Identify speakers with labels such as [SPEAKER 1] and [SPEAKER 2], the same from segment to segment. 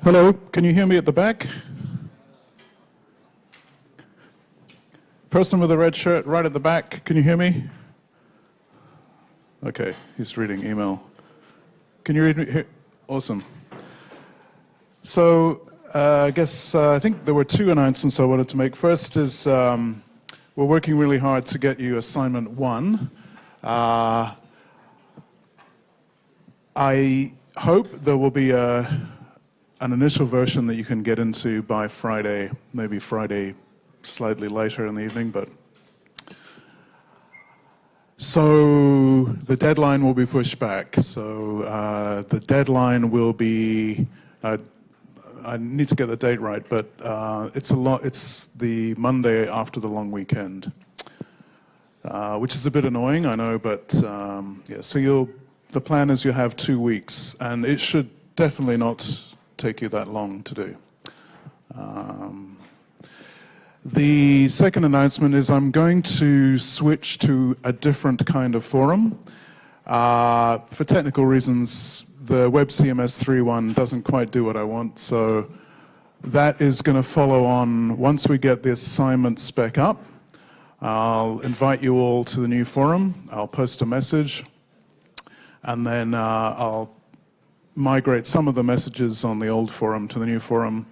[SPEAKER 1] Hello, can you hear me at the back? Person with a red shirt right at the back, can you hear me? Okay, he's reading email. Can you read me? Awesome. So, I think there were two announcements I wanted to make. First is we're working really hard to get you assignment 1. I hope there will be an initial version that you can get into by Friday, maybe Friday slightly later in the evening, but so the deadline will be pushed back. So the deadline will be, I need to get the date right, but it's the Monday after the long weekend, which is a bit annoying, I know, but yeah, so the plan is you have 2 weeks, and it should definitely not take you that long to do. The second announcement is I'm going to switch to a different kind of forum. For technical reasons, the WebCMS 3.1 doesn't quite do what I want, so that is going to follow on once we get the assignment spec up. I'll invite you all to the new forum. I'll post a message, and then I'll migrate some of the messages on the old forum to the new forum.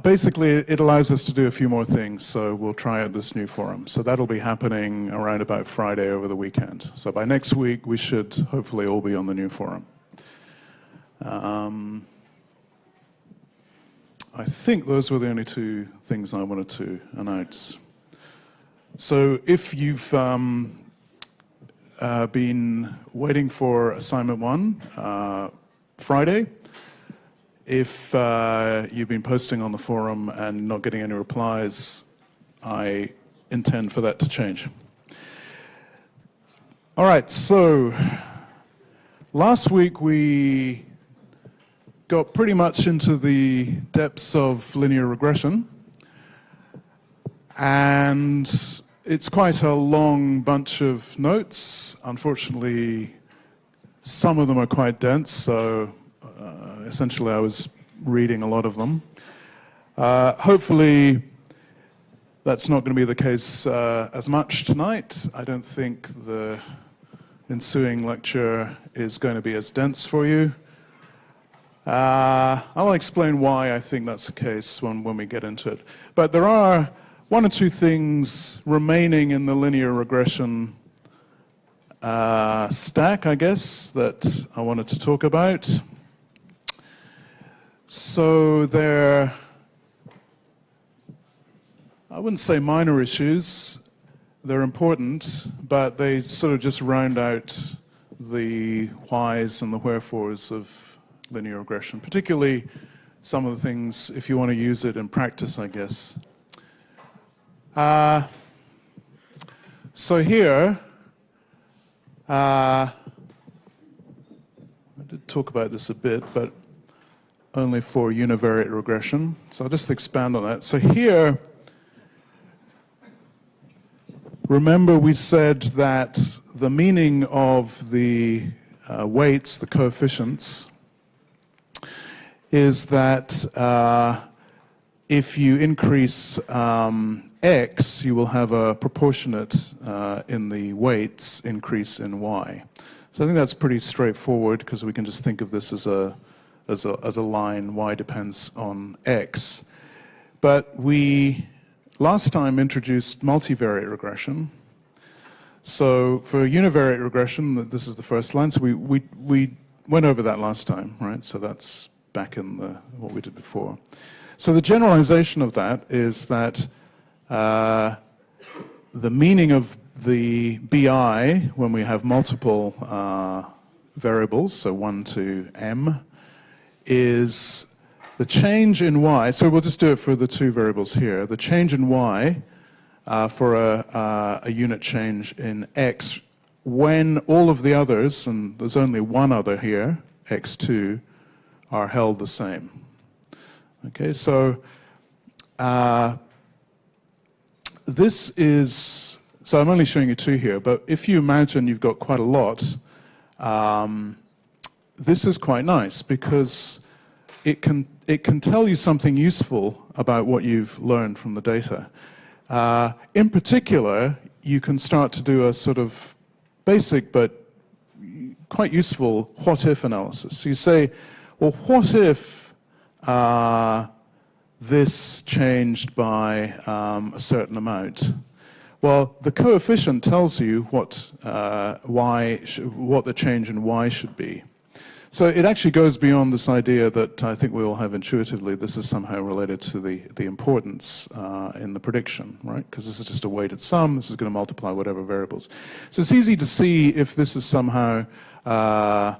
[SPEAKER 1] Basically, it allows us to do a few more things, so we'll try out this new forum. So that'll be happening around about Friday over the weekend. So by next week, we should hopefully all be on the new forum. I think those were the only two things I wanted to announce. So if you've been waiting for assignment 1, Friday, if you've been posting on the forum and not getting any replies, I intend for that to change. All right, so last week we got pretty much into the depths of linear regression, and it's quite a long bunch of notes. Unfortunately, some of them are quite dense, so essentially I was reading a lot of them. Hopefully that's not going to be the case as much tonight. I don't think the ensuing lecture is going to be as dense for you. I'll explain why I think that's the case when we get into it. But there are 1 or 2 things remaining in the linear regression stack, I guess, that I wanted to talk about. So they're, I wouldn't say minor issues, they're important, but they sort of just round out the whys and the wherefores of linear regression, particularly some of the things, if you want to use it in practice, I guess. So here, I did talk about this a bit, but only for univariate regression. So I'll just expand on that. So here, remember we said that the meaning of the weights, the coefficients, is that if you increase x, you will have a proportionate in the weights increase in y. So I think that's pretty straightforward because we can just think of this as a line, y depends on x. But we last time introduced multivariate regression. So for univariate regression, this is the first line. So we went over that last time, right? So that's back in what we did before. So the generalization of that is that the meaning of the BI when we have multiple variables, so 1 to m, is the change in y. So we'll just do it for the 2 variables here. The change in y for a unit change in x when all of the others, and there's only one other here, x2, are held the same. Okay, so this is, so I'm only showing you 2 here, but if you imagine you've got quite a lot, this is quite nice because it can tell you something useful about what you've learned from the data. In particular, you can start to do a sort of basic but quite useful what-if analysis. So you say, well, what if this changed by a certain amount? Well, the coefficient tells you what the change in y should be. So it actually goes beyond this idea that I think we all have intuitively. This is somehow related to the importance in the prediction, right? Because this is just a weighted sum. This is going to multiply whatever variables. So it's easy to see if this is somehow a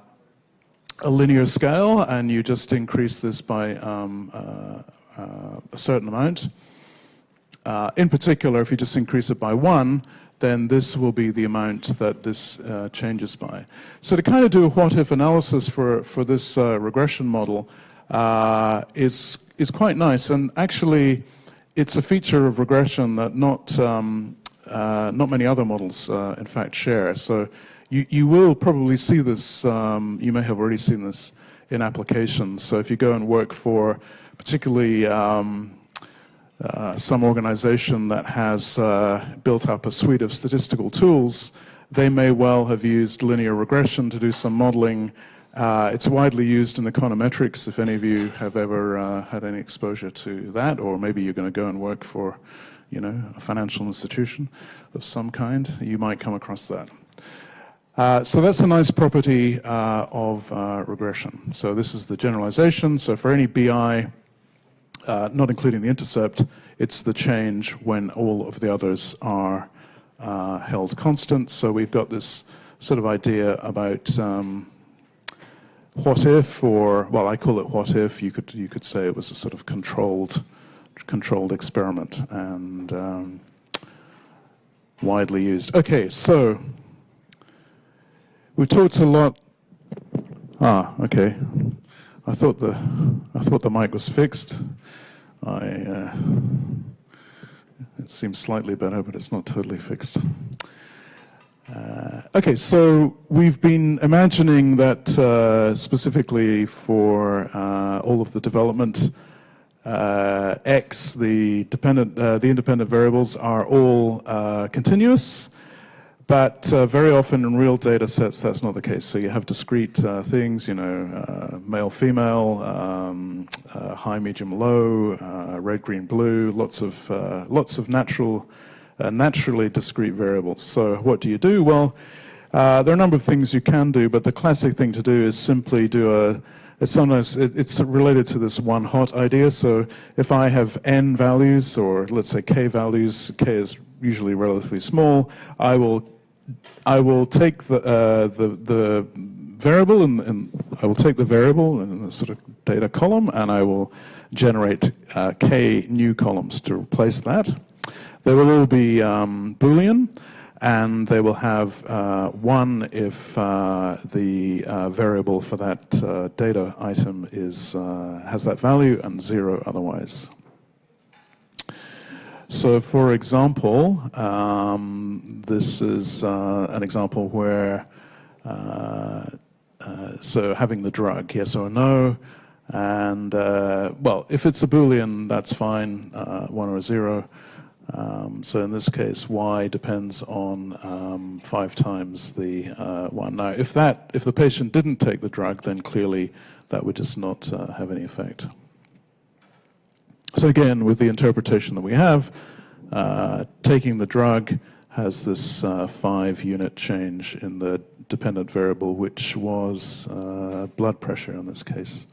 [SPEAKER 1] linear scale, and you just increase this by a certain amount. In particular, if you just increase it by 1, then this will be the amount that this changes by. So to kind of do a what-if analysis for this regression model is quite nice, and actually it's a feature of regression that not many other models in fact share. So you will probably see this, you may have already seen this in applications. So if you go and work for particularly some organization that has built up a suite of statistical tools, they may well have used linear regression to do some modeling. It's widely used in econometrics, if any of you have ever had any exposure to that, or maybe you're going to go and work for, a financial institution of some kind, you might come across that. So that's a nice property of regression. So this is the generalization. So for any BI, not including the intercept, it's the change when all of the others are held constant. So we've got this sort of idea about what if, or, well, I call it what if. You could say it was a sort of controlled experiment, and widely used. Okay, so we talked a lot. Okay. I thought the mic was fixed. It seems slightly better, but it's not totally fixed. Okay, so we've been imagining that specifically for all of the development, X, the independent variables are all continuous. But very often in real data sets, that's not the case. So you have discrete things, male, female, high, medium, low, red, green, blue, lots of naturally discrete variables. So what do you do? Well, there are a number of things you can do, but the classic thing to do is simply do it's related to this one hot idea. So if I have n values, or let's say k values, k is usually relatively small, I will take the variable, and I will take the variable in the sort of data column, and I will generate k new columns to replace that. They will all be Boolean, and they will have 1 if the variable for that data item has that value, and 0 otherwise. So, for example, this is an example where, so having the drug, yes or no, and, well, if it's a Boolean, that's fine, 1 or 0. So in this case, y depends on 5 times the 1. Now, if the patient didn't take the drug, then clearly that would just not have any effect. So again, with the interpretation that we have, taking the drug has this 5-unit change in the dependent variable, which was blood pressure in this case.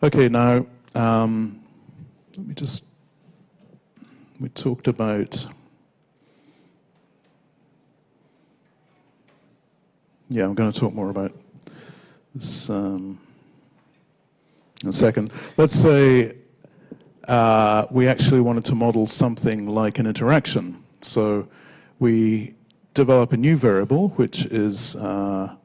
[SPEAKER 1] Okay, now, we talked about, yeah, I'm going to talk more about this in a second. Let's say we actually wanted to model something like an interaction. So we develop a new variable, which is the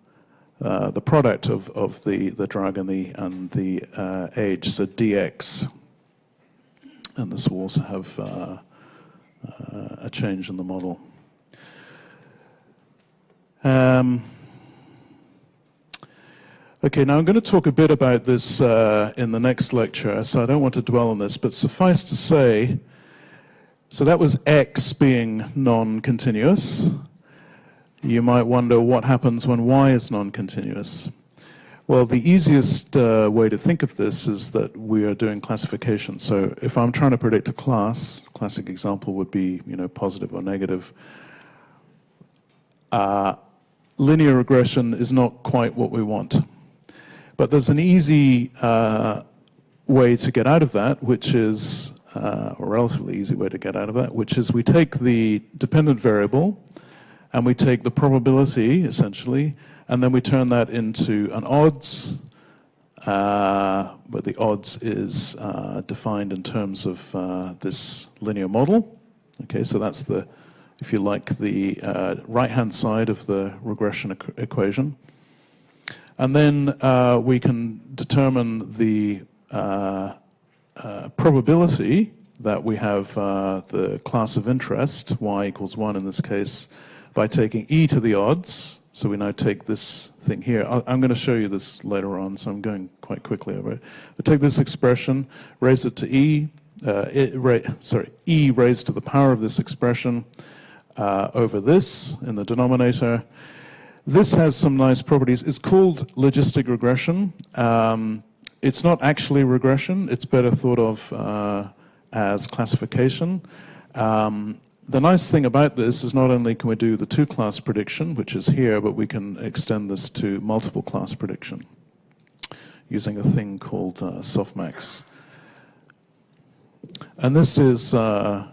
[SPEAKER 1] product of the drug and the age, so dx. And this will also have a change in the model. Okay, now I'm going to talk a bit about this in the next lecture, so I don't want to dwell on this, but suffice to say, so that was x being non-continuous. You might wonder what happens when y is non-continuous. Well, the easiest way to think of this is that we are doing classification. So if I'm trying to predict a class, classic example would be, positive or negative. Linear regression is not quite what we want. But there's an easy way to get out of that, which is, or a relatively easy way to get out of that, which is we take the dependent variable and we take the probability, essentially, and then we turn that into an odds, where the odds is defined in terms of this linear model. Okay, so that's the, if you like, the right-hand side of the regression equation. And then we can determine the probability that we have the class of interest, y equals 1 in this case, by taking e to the odds. So we now take this thing here. I'm going to show you this later on, so I'm going quite quickly over it. We take this expression, raise it to e, e raised to the power of this expression over this in the denominator. This has some nice properties. It's called logistic regression. It's not actually regression. It's better thought of as classification. The nice thing about this is not only can we do the two-class prediction, which is here, but we can extend this to multiple-class prediction using a thing called softmax. And this is a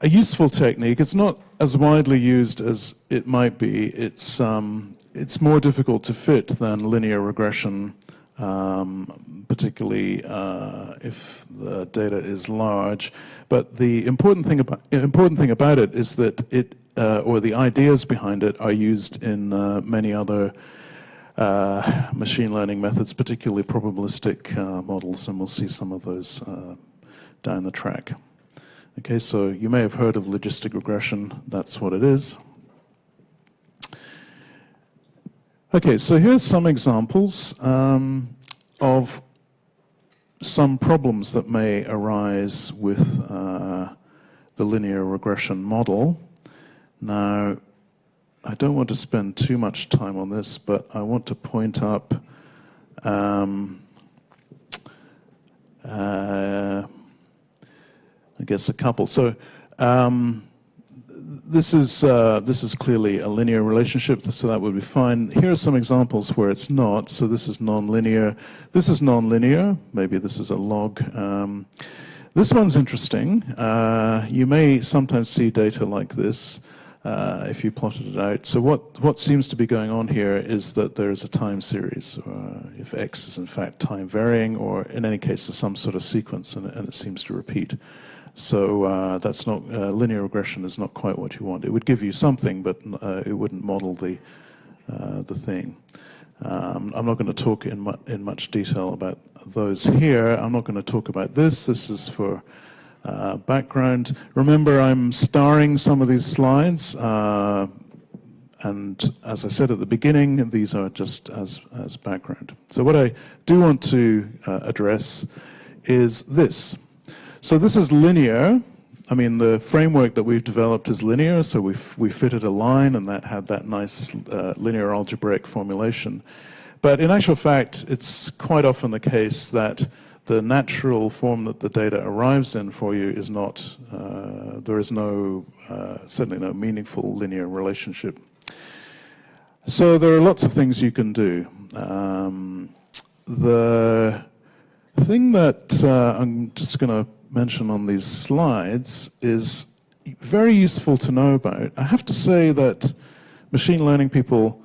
[SPEAKER 1] useful technique. It's not as widely used as it might be. It's more difficult to fit than linear regression, particularly if the data is large. But the important thing about it is that it, or the ideas behind it, are used in many other machine learning methods, particularly probabilistic models, and we'll see some of those down the track. Okay, so you may have heard of logistic regression. That's what it is. Okay, so here's some examples of some problems that may arise with the linear regression model. Now, I don't want to spend too much time on this, but I want to point up I guess a couple. So this is clearly a linear relationship, so that would be fine. Here are some examples where it's not. So this is nonlinear. This is nonlinear. Maybe this is a log. This one's interesting. You may sometimes see data like this if you plotted it out. So what seems to be going on here is that there is a time series, if x is in fact time varying, or in any case there's some sort of sequence and it seems to repeat. So that's not, linear regression is not quite what you want. It would give you something, but it wouldn't model the thing. I'm not going to talk in much detail about those here. I'm not going to talk about this. This is for background. Remember, I'm starring some of these slides, and as I said at the beginning, these are just as background. So what I do want to address is this. So this is linear. I mean, the framework that we've developed is linear, so we fitted a line, and that had that nice linear algebraic formulation. But in actual fact, it's quite often the case that the natural form that the data arrives in for you is not, there is no, certainly no meaningful linear relationship. So there are lots of things you can do. The thing that I'm just going to mention on these slides is very useful to know about. I have to say that machine learning people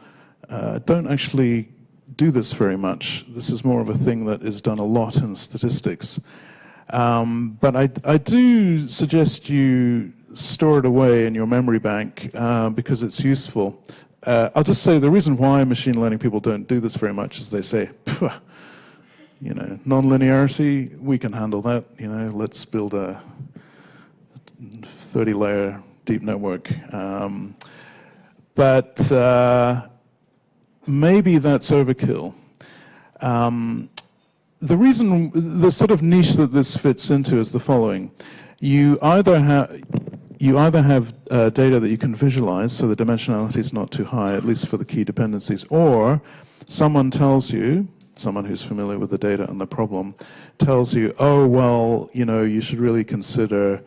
[SPEAKER 1] don't actually do this very much. This is more of a thing that is done a lot in statistics. But I do suggest you store it away in your memory bank because it's useful. I'll just say the reason why machine learning people don't do this very much is they say, you know, nonlinearity, we can handle that. You know, let's build a 30-layer deep network. But maybe that's overkill. The sort of niche that this fits into is the following. You either have data that you can visualize, so the dimensionality is not too high, at least for the key dependencies, or someone tells you, someone who's familiar with the data and the problem, tells you, oh, well, you know, you should really consider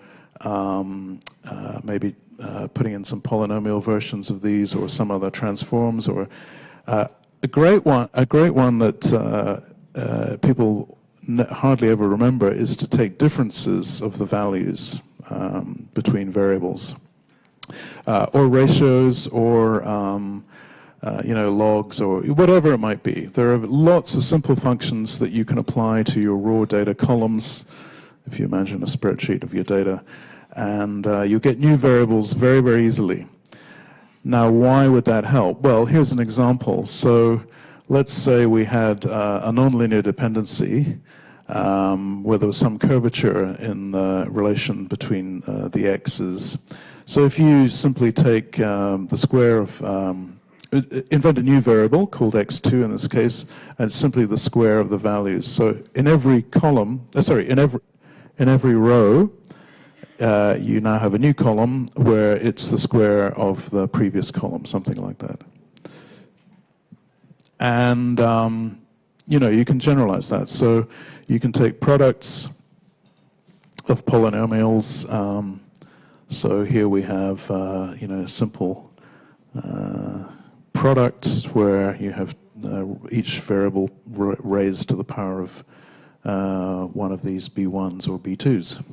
[SPEAKER 1] maybe putting in some polynomial versions of these or some other transforms, or a great one that people hardly ever remember is to take differences of the values between variables, or ratios, or you know, logs, or whatever it might be. There are lots of simple functions that you can apply to your raw data columns, if you imagine a spreadsheet of your data, and you get new variables very, very easily. Now, why would that help? Well, here's an example. So let's say we had a nonlinear dependency where there was some curvature in the relation between the x's. So if you simply take the square of, invent a new variable called x2 in this case, and it's simply the square of the values. So in every column, in every row, you now have a new column where it's the square of the previous column, something like that. And you know, you can generalize that. So you can take products of polynomials. So here we have you know, simple products where you have each variable raised to the power of one of these B1s or B2s.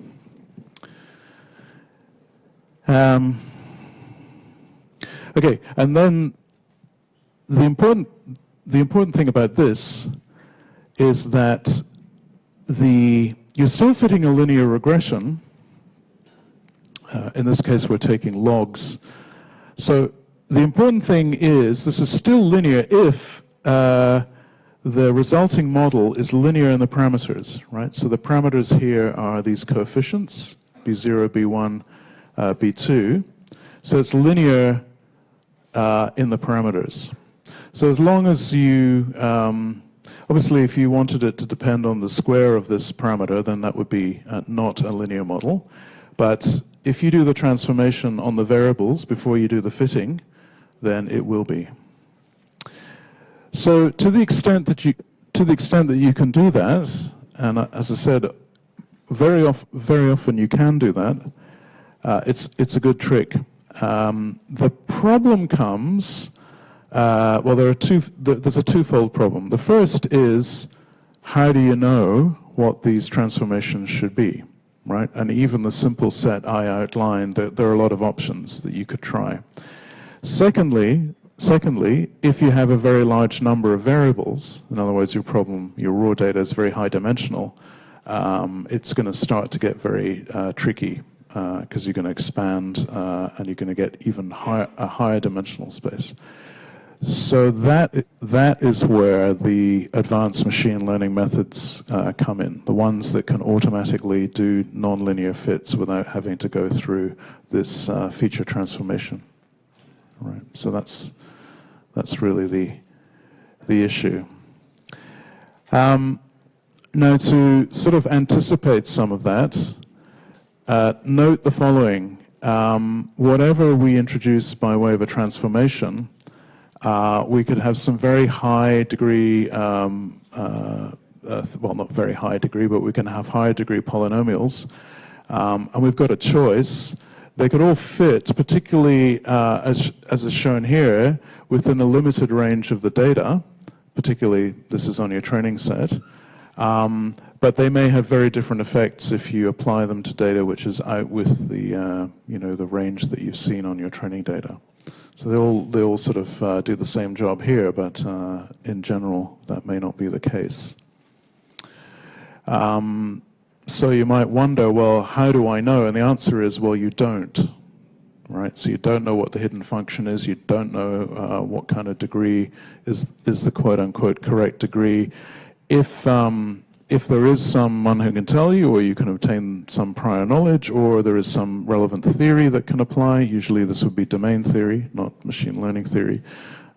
[SPEAKER 1] Okay, and then the important thing about this is that you're still fitting a linear regression. In this case, we're taking logs. So the important thing is this is still linear if the resulting model is linear in the parameters, right? So the parameters here are these coefficients, B0, B1, B2. So it's linear in the parameters. So as long as you, obviously if you wanted it to depend on the square of this parameter, then that would be not a linear model. But if you do the transformation on the variables before you do the fitting, then it will be. So to the extent that you can do that, and as I said, very often you can do that, it's a good trick. The problem comes, well, there's a twofold problem. The first is, how do you know what these transformations should be, right? And even the simple set I outlined, there are a lot of options that you could try. Secondly, if you have a very large number of variables, in other words, your raw data is very high dimensional, it's going to start to get very tricky because you're going to expand and you're going to get even a higher dimensional space. So that is where the advanced machine learning methods come in, the ones that can automatically do nonlinear fits without having to go through this feature transformation. Right. So that's really the issue. Now, to sort of anticipate some of that, note the following. Whatever we introduce by way of a transformation, we could have some very high degree, well, not very high degree, but we can have high degree polynomials. And we've got a choice. They could all fit, particularly as is shown here, within a limited range of the data. Particularly, this is on your training set. But they may have very different effects if you apply them to data which is out with the, you know, the range that you've seen on your training data. So they all sort of do the same job here, but in general, that may not be the case. So you might wonder, well, how do I know? And the answer is, well, you don't, right? So you don't know what the hidden function is. You don't know what kind of degree is the quote-unquote correct degree. If there is someone who can tell you, or you can obtain some prior knowledge, or there is some relevant theory that can apply, usually this would be domain theory, not machine learning theory,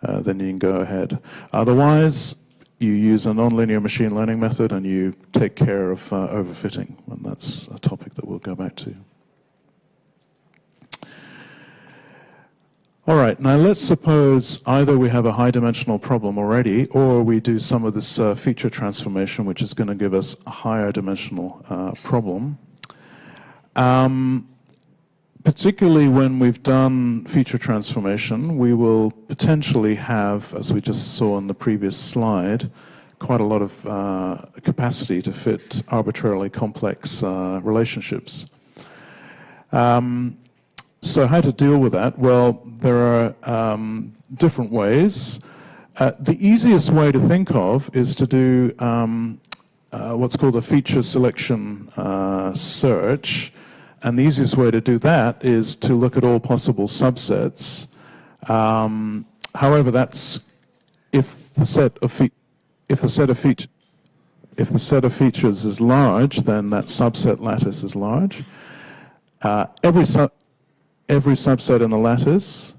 [SPEAKER 1] then you can go ahead. Otherwise, you use a nonlinear machine learning method and you take care of overfitting, and that's a topic that we'll go back to. All right, now let's suppose either we have a high-dimensional problem already, or we do some of this feature transformation, which is going to give us a higher dimensional problem. Particularly when we've done feature transformation, we will potentially have, as we just saw on the previous slide, quite a lot of capacity to fit arbitrarily complex relationships. So how to deal with that? Well, there are different ways. The easiest way to think of is to do what's called a feature selection search. And the easiest way to do that is to look at all possible subsets. However, that's if the set of features is large, then that subset lattice is large. Every subset in the lattice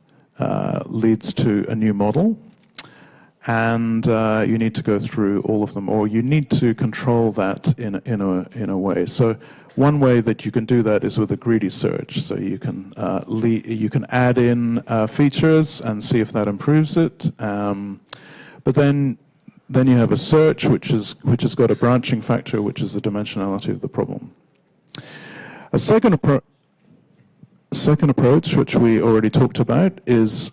[SPEAKER 1] leads to a new model, and you need to go through all of them, or you need to control that in a way. So one way that you can do that is with a greedy search. So you can add in features and see if that improves it. But then you have a search which has got a branching factor, which is the dimensionality of the problem. A second approach, which we already talked about, is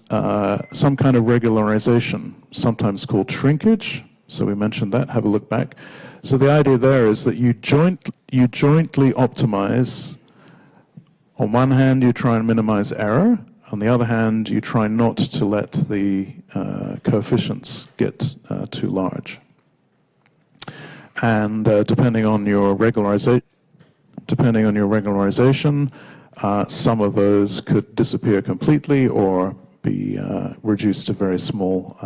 [SPEAKER 1] some kind of regularization, sometimes called shrinkage. So we mentioned that. Have a look back. So the idea there is that you jointly optimize. On one hand, you try and minimize error. On the other hand, you try not to let the coefficients get too large. And depending on your regularization, some of those could disappear completely or be reduced to very small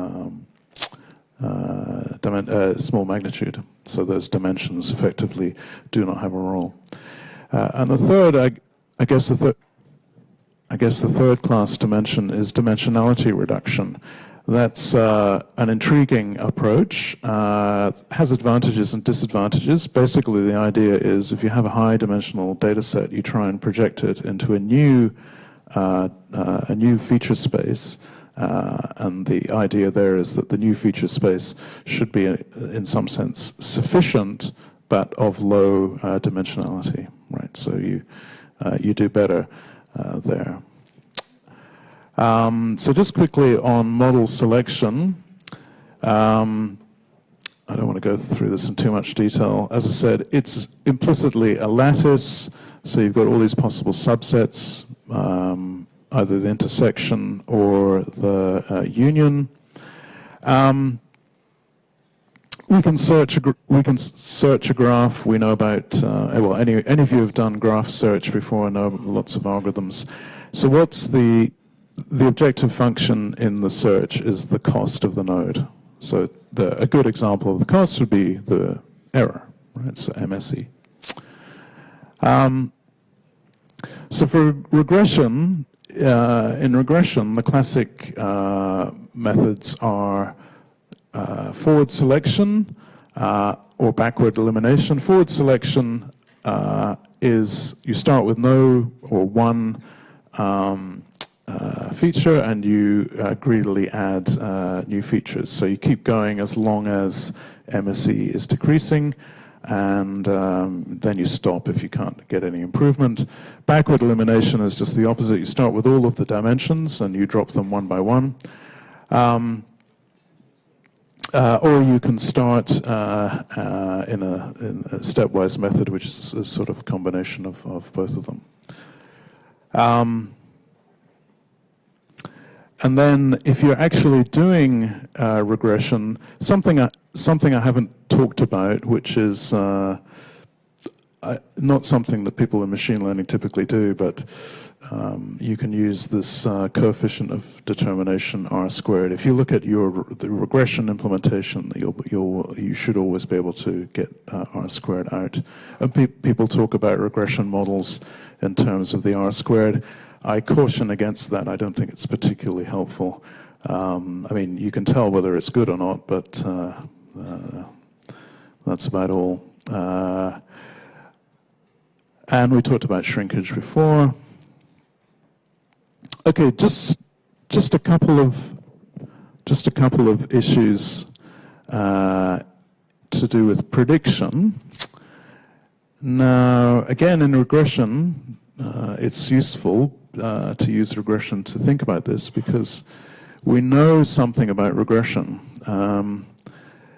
[SPEAKER 1] small magnitude. So those dimensions effectively do not have a role. And the third, I guess the third class dimension is dimensionality reduction. That's an intriguing approach. Has advantages and disadvantages. Basically, the idea is if you have a high-dimensional data set, you try and project it into a new feature space. And the idea there is that the new feature space should be, in some sense, sufficient, but of low dimensionality. Right. So you do better there. So just quickly on model selection, I don't want to go through this in too much detail. As I said, it's implicitly a lattice, so you've got all these possible subsets, either the intersection or the union. We can search a graph. We know about well, any of you have done graph search before, know lots of algorithms. So what's the objective function in the search is the cost of the node. So a good example of the cost would be the error, right? So MSE. So for regression, in regression, the classic methods are forward selection or backward elimination. Forward selection is you start with no or one feature and you greedily add new features. So you keep going as long as MSE is decreasing, and then you stop if you can't get any improvement. Backward elimination is just the opposite. You start with all of the dimensions and you drop them one by one. Or you can start in a stepwise method, which is a sort of combination of both of them. And then if you're actually doing regression, something I haven't talked about, which is not something that people in machine learning typically do, but you can use this coefficient of determination R squared. If you look at the regression implementation, you should always be able to get R squared out. And people talk about regression models in terms of the R squared. I caution against that. I don't think it's particularly helpful. I mean, you can tell whether it's good or not, but that's about all. And we talked about shrinkage before. Okay, just a couple of issues to do with prediction. Now, again, in regression, it's useful to use regression to think about this because we know something about regression.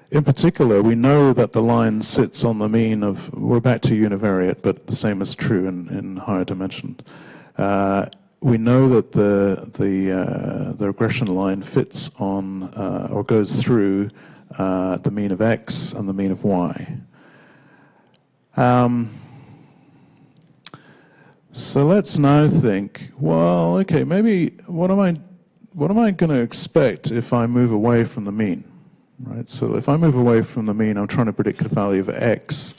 [SPEAKER 1] In particular, we know that the line sits on the mean of, we're back to univariate, but the same is true in higher dimensions. We know that the regression line fits on or goes through the mean of x and the mean of y. So let's now think, well, okay, maybe what am I going to expect if I move away from the mean? Right. So if I move away from the mean, I'm trying to predict the value of x,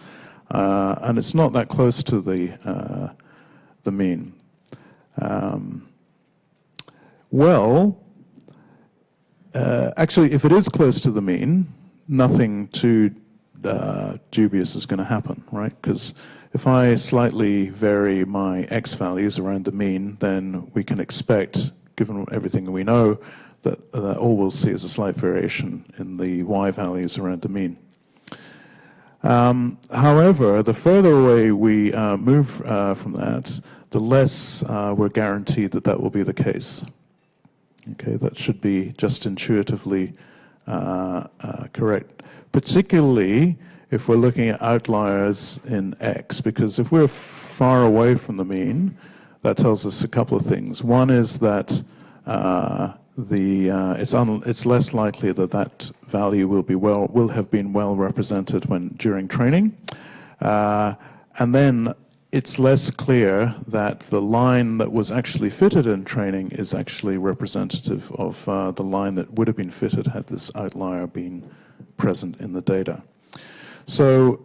[SPEAKER 1] and it's not that close to the mean. Actually, if it is close to the mean, nothing too dubious is going to happen, right? Because if I slightly vary my x values around the mean, then we can expect, given everything that we know, that all we'll see is a slight variation in the y values around the mean. However, the further away we move from that, the less we're guaranteed that that will be the case. Okay, that should be just intuitively correct, particularly if we're looking at outliers in x, because if we're far away from the mean, that tells us a couple of things. One is that it's less likely that that value will have been well represented during training, and then it's less clear that the line that was actually fitted in training is actually representative of the line that would have been fitted had this outlier been present in the data. So,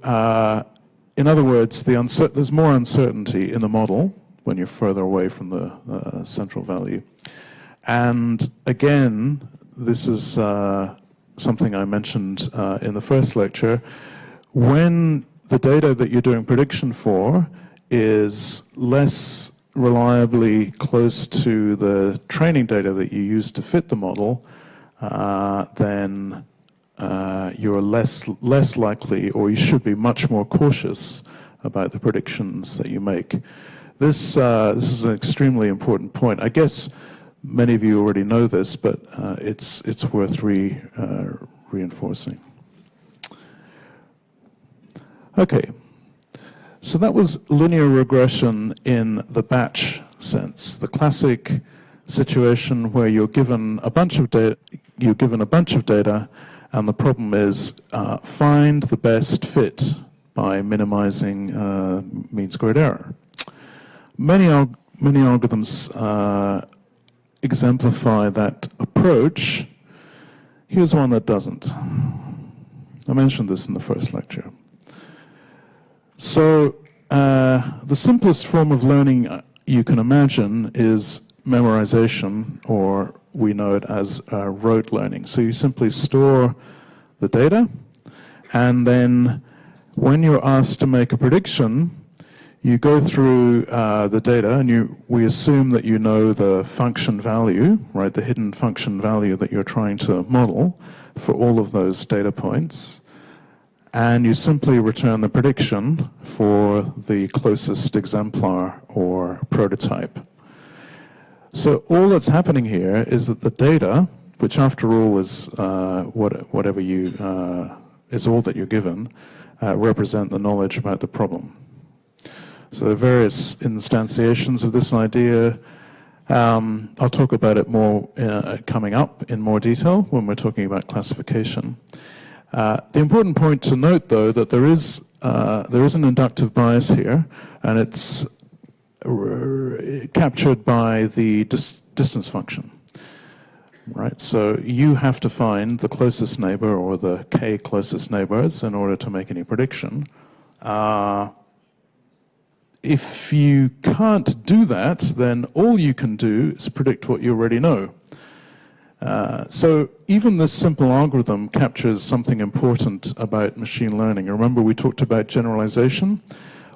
[SPEAKER 1] in other words, there's more uncertainty in the model when you're further away from the central value. And again, this is something I mentioned in the first lecture. When the data that you're doing prediction for is less reliably close to the training data that you use to fit the model, then you're less likely, or you should be much more cautious about the predictions that you make. This is an extremely important point. I guess many of you already know this, but it's worth reinforcing. Okay, so that was linear regression in the batch sense, the classic situation where you're given a bunch of data, and the problem is find the best fit by minimizing mean squared error. Many algorithms exemplify that approach. Here's one that doesn't. I mentioned this in the first lecture. So the simplest form of learning you can imagine is memorization, or we know it as rote learning. So you simply store the data, and then when you're asked to make a prediction, you go through the data, and we assume that you know the function value, right, the hidden function value that you're trying to model for all of those data points, and you simply return the prediction for the closest exemplar or prototype. So all that's happening here is that the data, which after all is whatever is all that you're given, represent the knowledge about the problem. So there are various instantiations of this idea. I'll talk about it more coming up in more detail when we're talking about classification. The important point to note, though, that there is an inductive bias here, and it's captured by the distance function. Right, so you have to find the closest neighbor, or the k closest neighbors, in order to make any prediction. If you can't do that, then all you can do is predict what you already know. So even this simple algorithm captures something important about machine learning. Remember, we talked about generalization.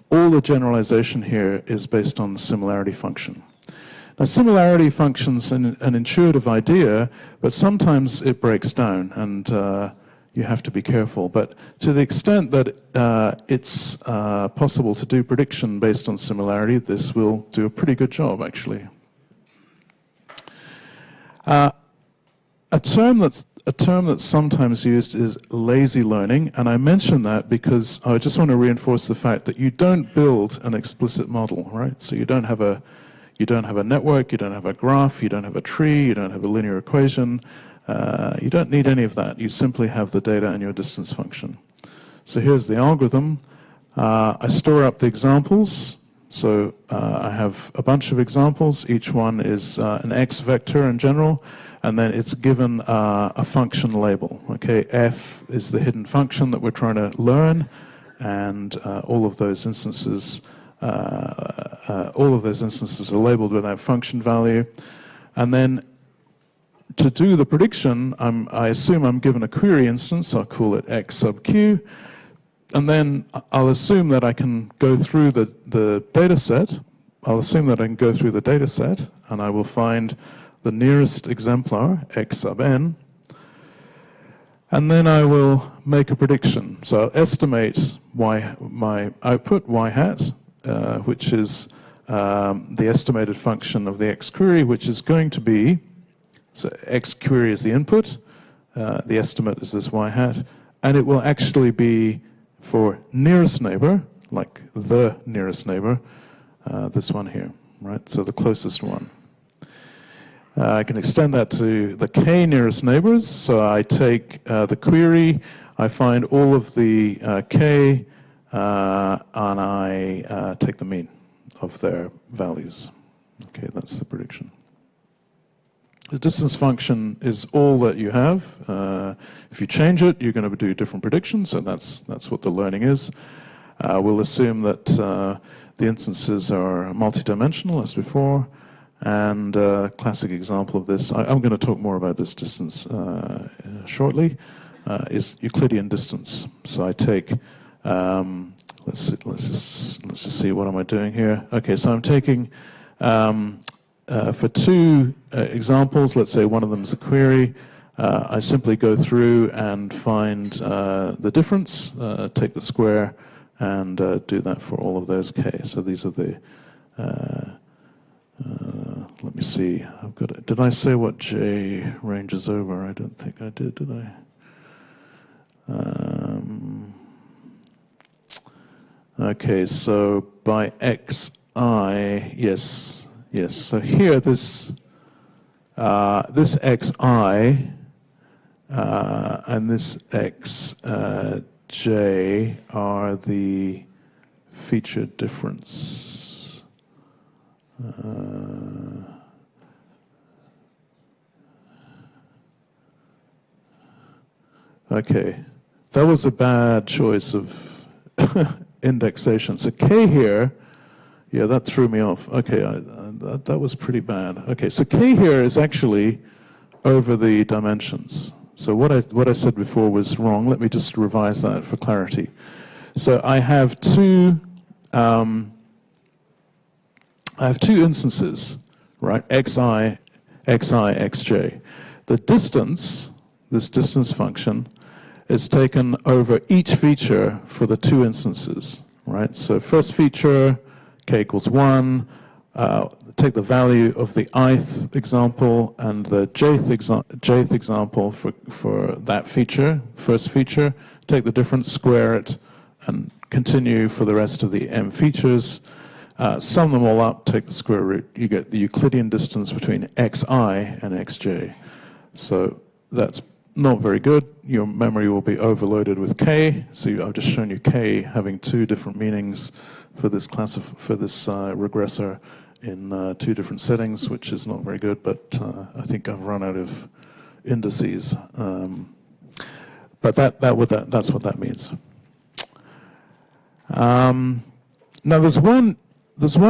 [SPEAKER 1] All the generalization here is based on the similarity function. Now, similarity function's an intuitive idea, but sometimes it breaks down, and you have to be careful. But to the extent that it's possible to do prediction based on similarity, this will do a pretty good job, actually. A term that's sometimes used is lazy learning, and I mention that because I just want to reinforce the fact that you don't build an explicit model, right? So you don't have a network, you don't have a graph, you don't have a tree, you don't have a linear equation. You don't need any of that. You simply have the data and your distance function. So here's the algorithm. I store up the examples. So I have a bunch of examples. Each one is an X vector in general, and then it's given a function label. Okay, F is the hidden function that we're trying to learn, and all of those instances are labeled with that function value. And then to do the prediction, I assume I'm given a query instance. I'll call it X sub Q. And then I'll assume that I can go through the data set. I'll assume that I can go through the data set, and I will find the nearest exemplar, X sub n. And then I will make a prediction. So I'll estimate my output, y hat, which is the estimated function of the X query, which is going to be, so X query is the input, the estimate is this y hat, and it will actually be for nearest neighbor, like the nearest neighbor, this one here, right? So the closest one. I can extend that to the k nearest neighbors. So I take the query, I find all of the k, and I take the mean of their values. Okay, that's the prediction. The distance function is all that you have. If you change it, you're going to do different predictions, and that's what the learning is. We'll assume that the instances are multidimensional, as before, and a classic example of this, I'm going to talk more about this distance shortly, is Euclidean distance. So I take, let's just see, what am I doing here? Okay, so I'm taking, for two examples, let's say one of them is a query, I simply go through and find the difference, take the square, and do that for all of those k. So these are the, let me see, I've got it. Did I say what j ranges over? I don't think I did I? Okay, so by xi, yes. So here, this xi and this xj are the feature difference. Okay, that was a bad choice of indexation. So k here, yeah, that threw me off. Okay, that was pretty bad. Okay, so k here is actually over the dimensions. So what I said before was wrong. Let me just revise that for clarity. So I have two instances, right? xi, xj. The distance, this distance function, is taken over each feature for the two instances, right? So first feature, k equals 1, take the value of the ith example and the jth example for that feature, first feature, take the difference, square it, and continue for the rest of the m features. Sum them all up, take the square root. You get the Euclidean distance between xi and xj. So that's not very good. Your memory will be overloaded with k. So I've just shown you k having two different meanings for this regressor in two different settings, which is not very good. But I think I've run out of indices. But that's what that means. Now there's one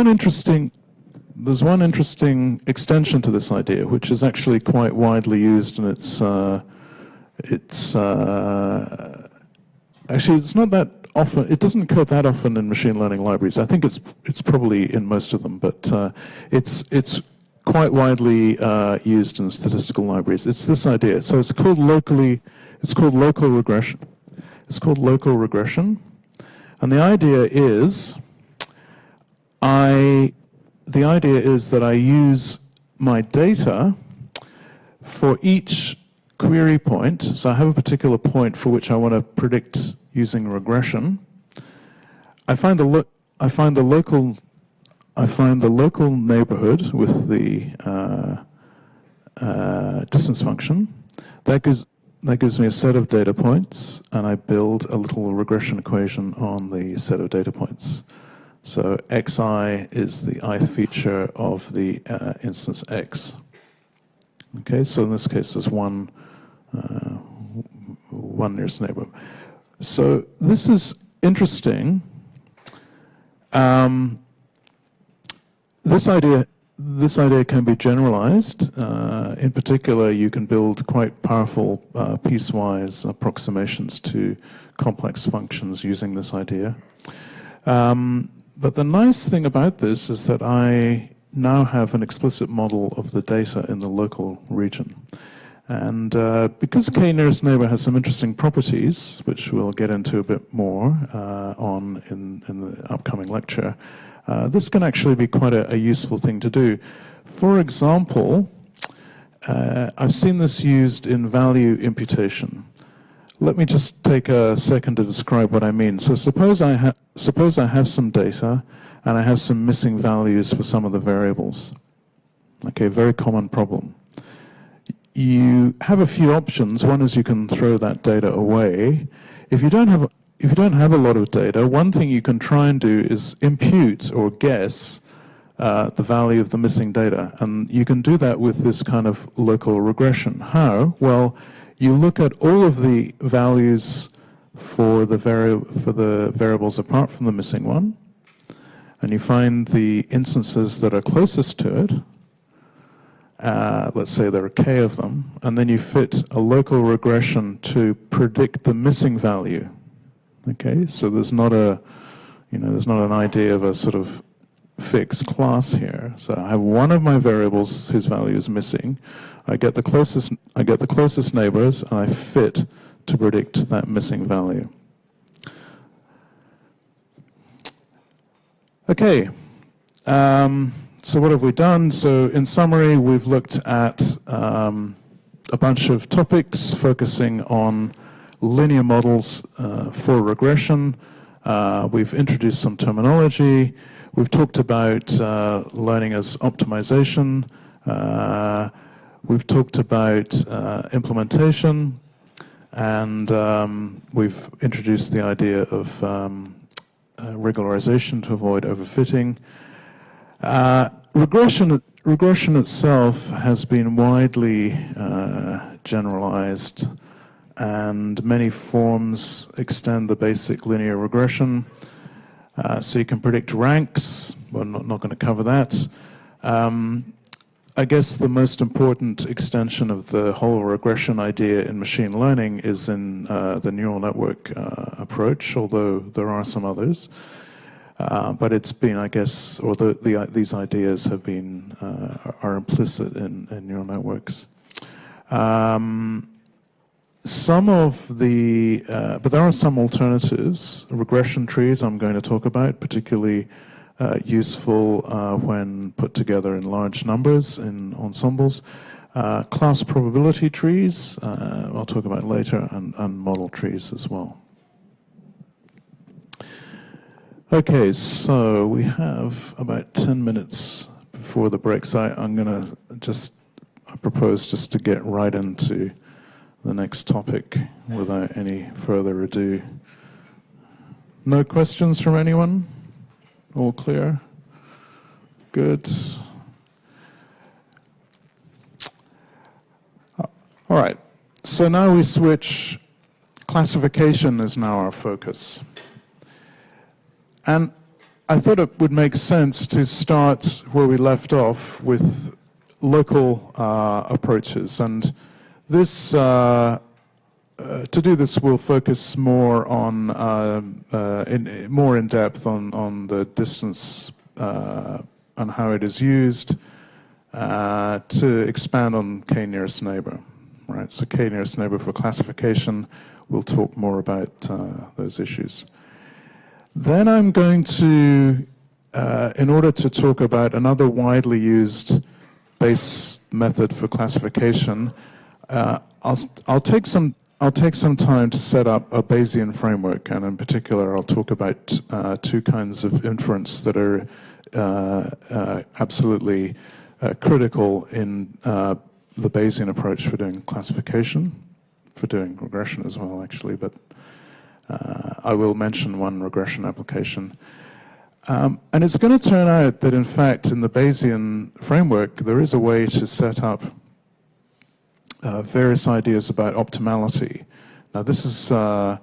[SPEAKER 1] interesting there's one interesting extension to this idea, which is actually quite widely used, and actually it's not that often. It doesn't occur that often in machine learning libraries. I think it's probably in most of them, but it's quite widely used in statistical libraries. It's this idea. So it's called local regression. It's called local regression, and the idea is that I use my data for each query point. So I have a particular point for which I want to predict using regression. I find the local neighborhood with the distance function. That gives me a set of data points, and I build a little regression equation on the set of data points. So xi is the ith feature of the instance x. Okay, so in this case, there's one nearest neighbor. So this is interesting. This idea can be generalized. In particular, you can build quite powerful piecewise approximations to complex functions using this idea. But the nice thing about this is that I now have an explicit model of the data in the local region. And because k nearest neighbor has some interesting properties, which we'll get into a bit more in the upcoming lecture, this can actually be quite a useful thing to do. For example, I've seen this used in value imputation. Let me just take a second to describe what I mean. So suppose I have some data and I have some missing values for some of the variables. Okay, very common problem. You have a few options. One is you can throw that data away. If you don't have a lot of data, one thing you can try and do is impute or guess the value of the missing data. And you can do that with this kind of local regression. How? Well, you look at all of the values for the variables apart from the missing one, and you find the instances that are closest to it. Let's say there are k of them, and then you fit a local regression to predict the missing value. Okay, so there's not an idea of a sort of fixed class here. So I have one of my variables whose value is missing. I get the closest neighbors, and I fit to predict that missing value. Okay. So what have we done? So in summary, we've looked at a bunch of topics focusing on linear models for regression. We've introduced some terminology. We've talked about learning as optimization. We've talked about implementation. And we've introduced the idea of regularization to avoid overfitting. Regression itself has been widely generalized, and many forms extend the basic linear regression. So you can predict ranks. We're not going to cover that. I guess the most important extension of the whole regression idea in machine learning is in the neural network approach, although there are some others. But it's been, I guess, or these ideas have been, are implicit in neural networks. But there are some alternatives. Regression trees I'm going to talk about, particularly useful when put together in large numbers in ensembles. Class probability trees, I'll talk about later, and model trees as well. Okay, so we have about 10 minutes before the break, so I propose just to get right into the next topic without any further ado. No questions from anyone? All clear? Good. All right, so now we switch. Classification is now our focus. And I thought it would make sense to start where we left off with local approaches, and this to do this, we'll focus more on more in depth on the distance and how it is used to expand on k nearest neighbor. Right, so k nearest neighbor for classification. We'll talk more about those issues. Then I'm going to, in order to talk about another widely used base method for classification, I'll take some time to set up a Bayesian framework, and in particular, I'll talk about two kinds of inference that are absolutely critical in the Bayesian approach for doing classification, for doing regression as well, actually, but I will mention one regression application. And it's going to turn out that, in fact, in the Bayesian framework, there is a way to set up various ideas about optimality. Now, this is a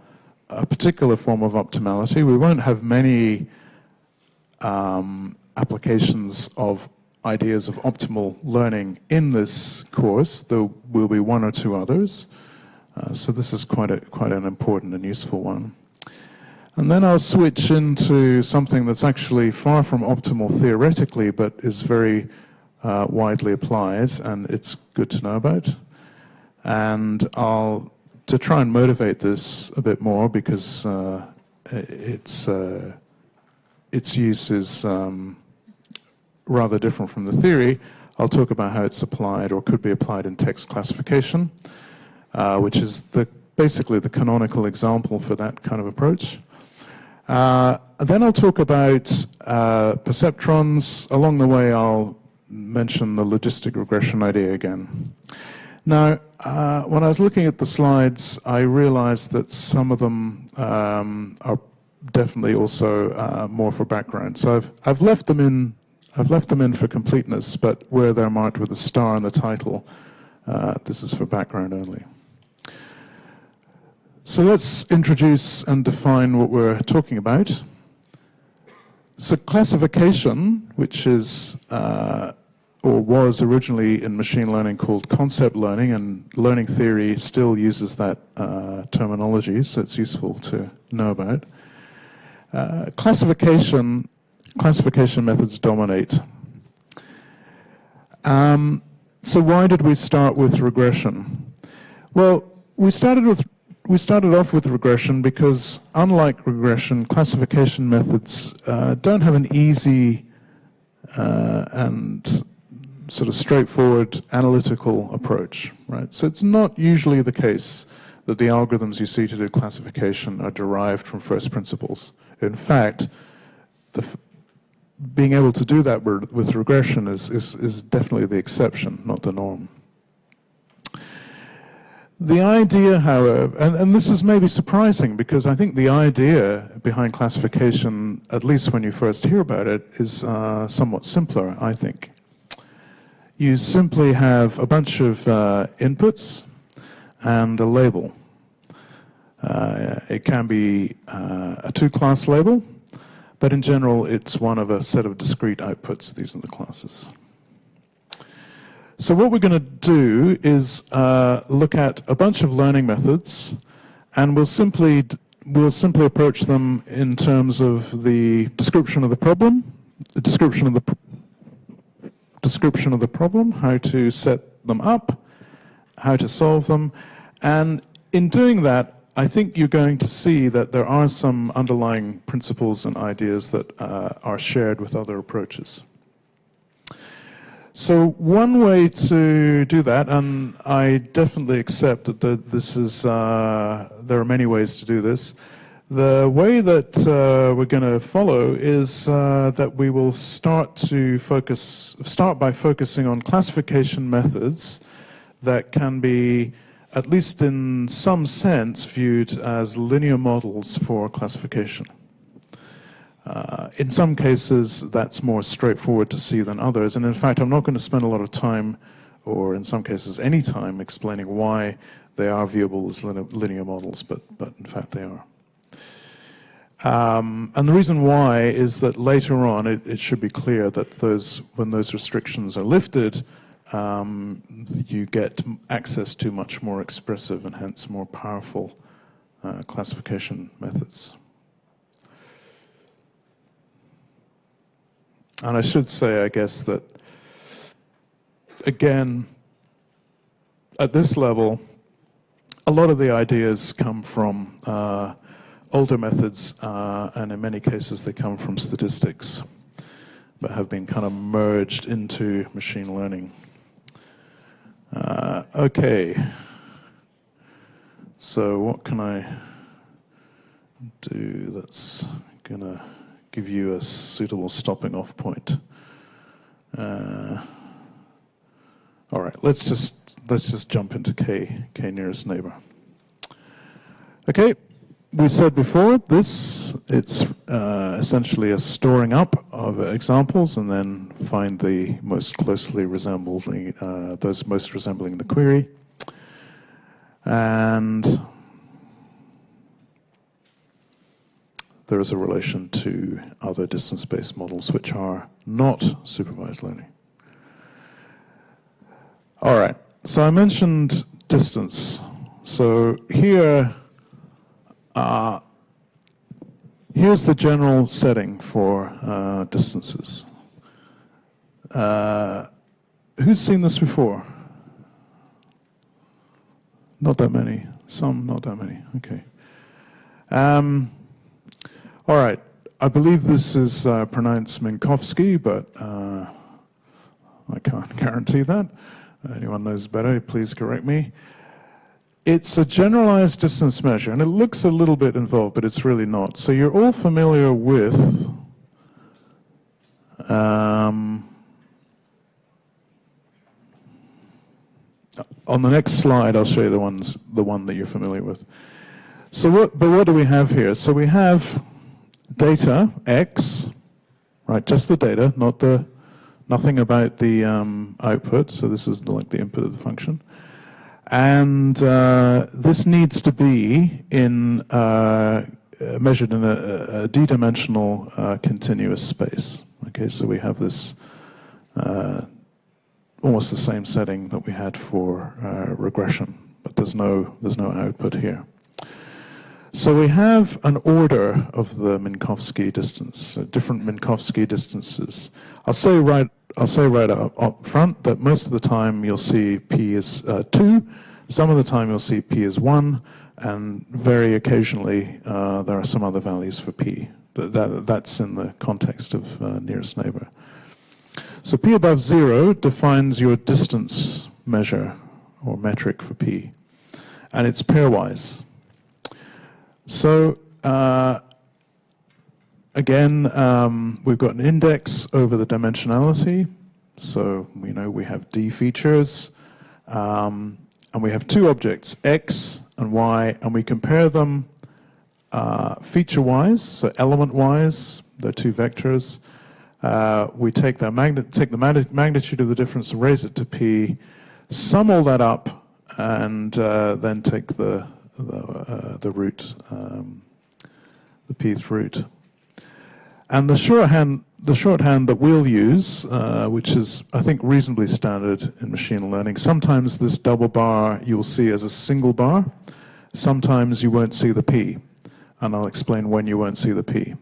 [SPEAKER 1] particular form of optimality. We won't have many applications of ideas of optimal learning in this course. There will be one or two others. So this is quite an important and useful one. And then I'll switch into something that's actually far from optimal theoretically, but is very widely applied, and it's good to know about. And to try and motivate this a bit more, because its use is rather different from the theory, I'll talk about how it's applied or could be applied in text classification, which is basically the canonical example for that kind of approach. Then I'll talk about perceptrons. Along the way, I'll mention the logistic regression idea again. Now, when I was looking at the slides, I realized that some of them are definitely also more for background. So I've left them in for completeness, but where they're marked with a star in the title, this is for background only. So let's introduce and define what we're talking about. So classification, which is or was originally in machine learning called concept learning, and learning theory still uses that terminology, so it's useful to know about. Classification methods dominate. So why did we start with regression? Well, we started off with regression because, unlike regression, classification methods don't have an easy and sort of straightforward analytical approach, right? So it's not usually the case that the algorithms you see to do classification are derived from first principles. In fact, being able to do that with regression is definitely the exception, not the norm. The idea, however, and this is maybe surprising, because I think the idea behind classification, at least when you first hear about it, is somewhat simpler, I think. You simply have a bunch of inputs and a label. It can be a two-class label, but in general, it's one of a set of discrete outputs. These are the classes. So what we're going to do is look at a bunch of learning methods, and we'll simply approach them in terms of the description of the problem, the description of the problem, how to set them up, how to solve them, and in doing that, I think you're going to see that there are some underlying principles and ideas that are shared with other approaches. So one way to do that, and I definitely accept that this is, there are many ways to do this. The way that we're going to follow is that we will start by focusing on classification methods that can be, at least in some sense, viewed as linear models for classification. In some cases, that's more straightforward to see than others. And in fact, I'm not going to spend a lot of time, or in some cases any time, explaining why they are viewable as linear models, but in fact they are. And the reason why is that later on it should be clear that when those restrictions are lifted, you get access to much more expressive and hence more powerful classification methods. And I should say, I guess, that again, at this level, a lot of the ideas come from older methods, and in many cases they come from statistics, but have been kind of merged into machine learning. Okay, so what can I do that's gonna give you a suitable stopping off point? All right, let's just jump into K nearest neighbor. Okay, we said before it's essentially a storing up of examples and then find the most closely resembling, those most resembling the query. And there is a relation to other distance-based models which are not supervised learning. All right, so I mentioned distance. So here, here's the general setting for distances. Who's seen this before? Not that many. Some, not that many. Okay. All right. I believe this is pronounced Minkowski, but I can't guarantee that. Anyone knows better, please correct me. It's a generalized distance measure, and it looks a little bit involved, but it's really not. So you're all familiar with on the next slide, I'll show you the one that you're familiar with. So what do we have here? So we have data, x, right, just the data, nothing about the output, so this is like the input of the function. And this needs to be measured in a d-dimensional continuous space. Okay, so we have this almost the same setting that we had for regression, but there's no output here. So we have an order of the Minkowski distance, different Minkowski distances. I'll say right up front that most of the time you'll see p is 2, some of the time you'll see p is 1, and very occasionally there are some other values for p. That's in the context of nearest neighbor. So p above 0 defines your distance measure or metric for p, and it's pairwise. So again, we've got an index over the dimensionality. So we know we have d features, and we have two objects, x and y, and we compare them feature-wise, so element-wise. They're two vectors. We take the magnitude of the difference, raise it to p, sum all that up, and then take the root, the pth root. And the shorthand that we'll use, which is, I think, reasonably standard in machine learning, sometimes this double bar you'll see as a single bar, sometimes you won't see the p, and I'll explain when you won't see the p.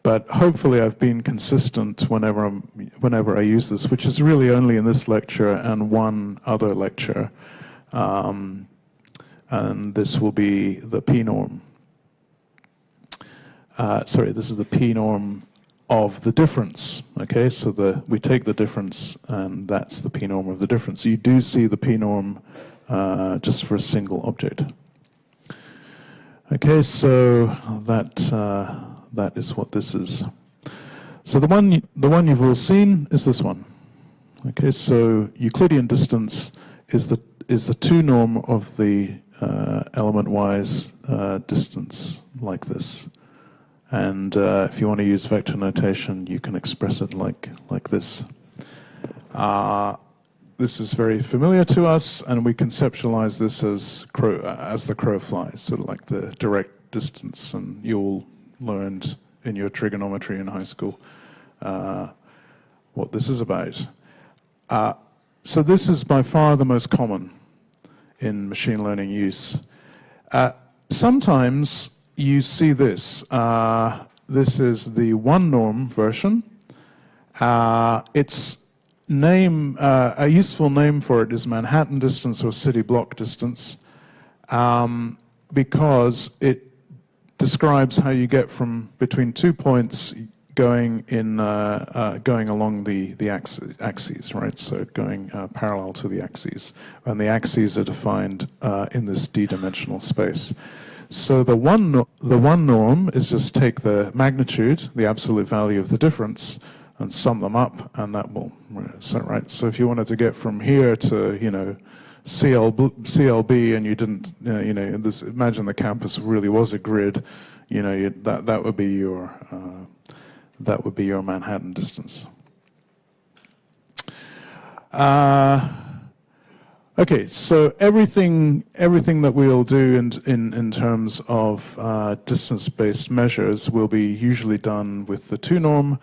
[SPEAKER 1] But hopefully I've been consistent whenever I use this, which is really only in this lecture and one other lecture. And this will be the p-norm. Sorry, this is the p-norm of the difference. Okay, so we take the difference, and that's the p-norm of the difference. You do see the p-norm just for a single object. Okay, so that is what this is. So the one you've all seen is this one. Okay, so Euclidean distance is the 2 norm of the element-wise distance, like this. And if you want to use vector notation, you can express it like this. This is very familiar to us, and we conceptualize this as the crow flies, sort of like the direct distance, and you'll learned in your trigonometry in high school what this is about. So this is by far the most common in machine learning use. Sometimes you see this. This is the one norm version. Its name, a useful name for it is Manhattan distance or city block distance, because it describes how you get from between 2 points going along the axes, right? So going parallel to the axes, and the axes are defined in this d-dimensional space. So the one norm is just take the magnitude, the absolute value of the difference, and sum them up, and that will, right? So if you wanted to get from here to, you know, CLB, and you didn't, imagine the campus really was a grid, you know, that would be your Manhattan distance. Okay, so everything that we'll do in terms of distance-based measures will be usually done with the 2 norm,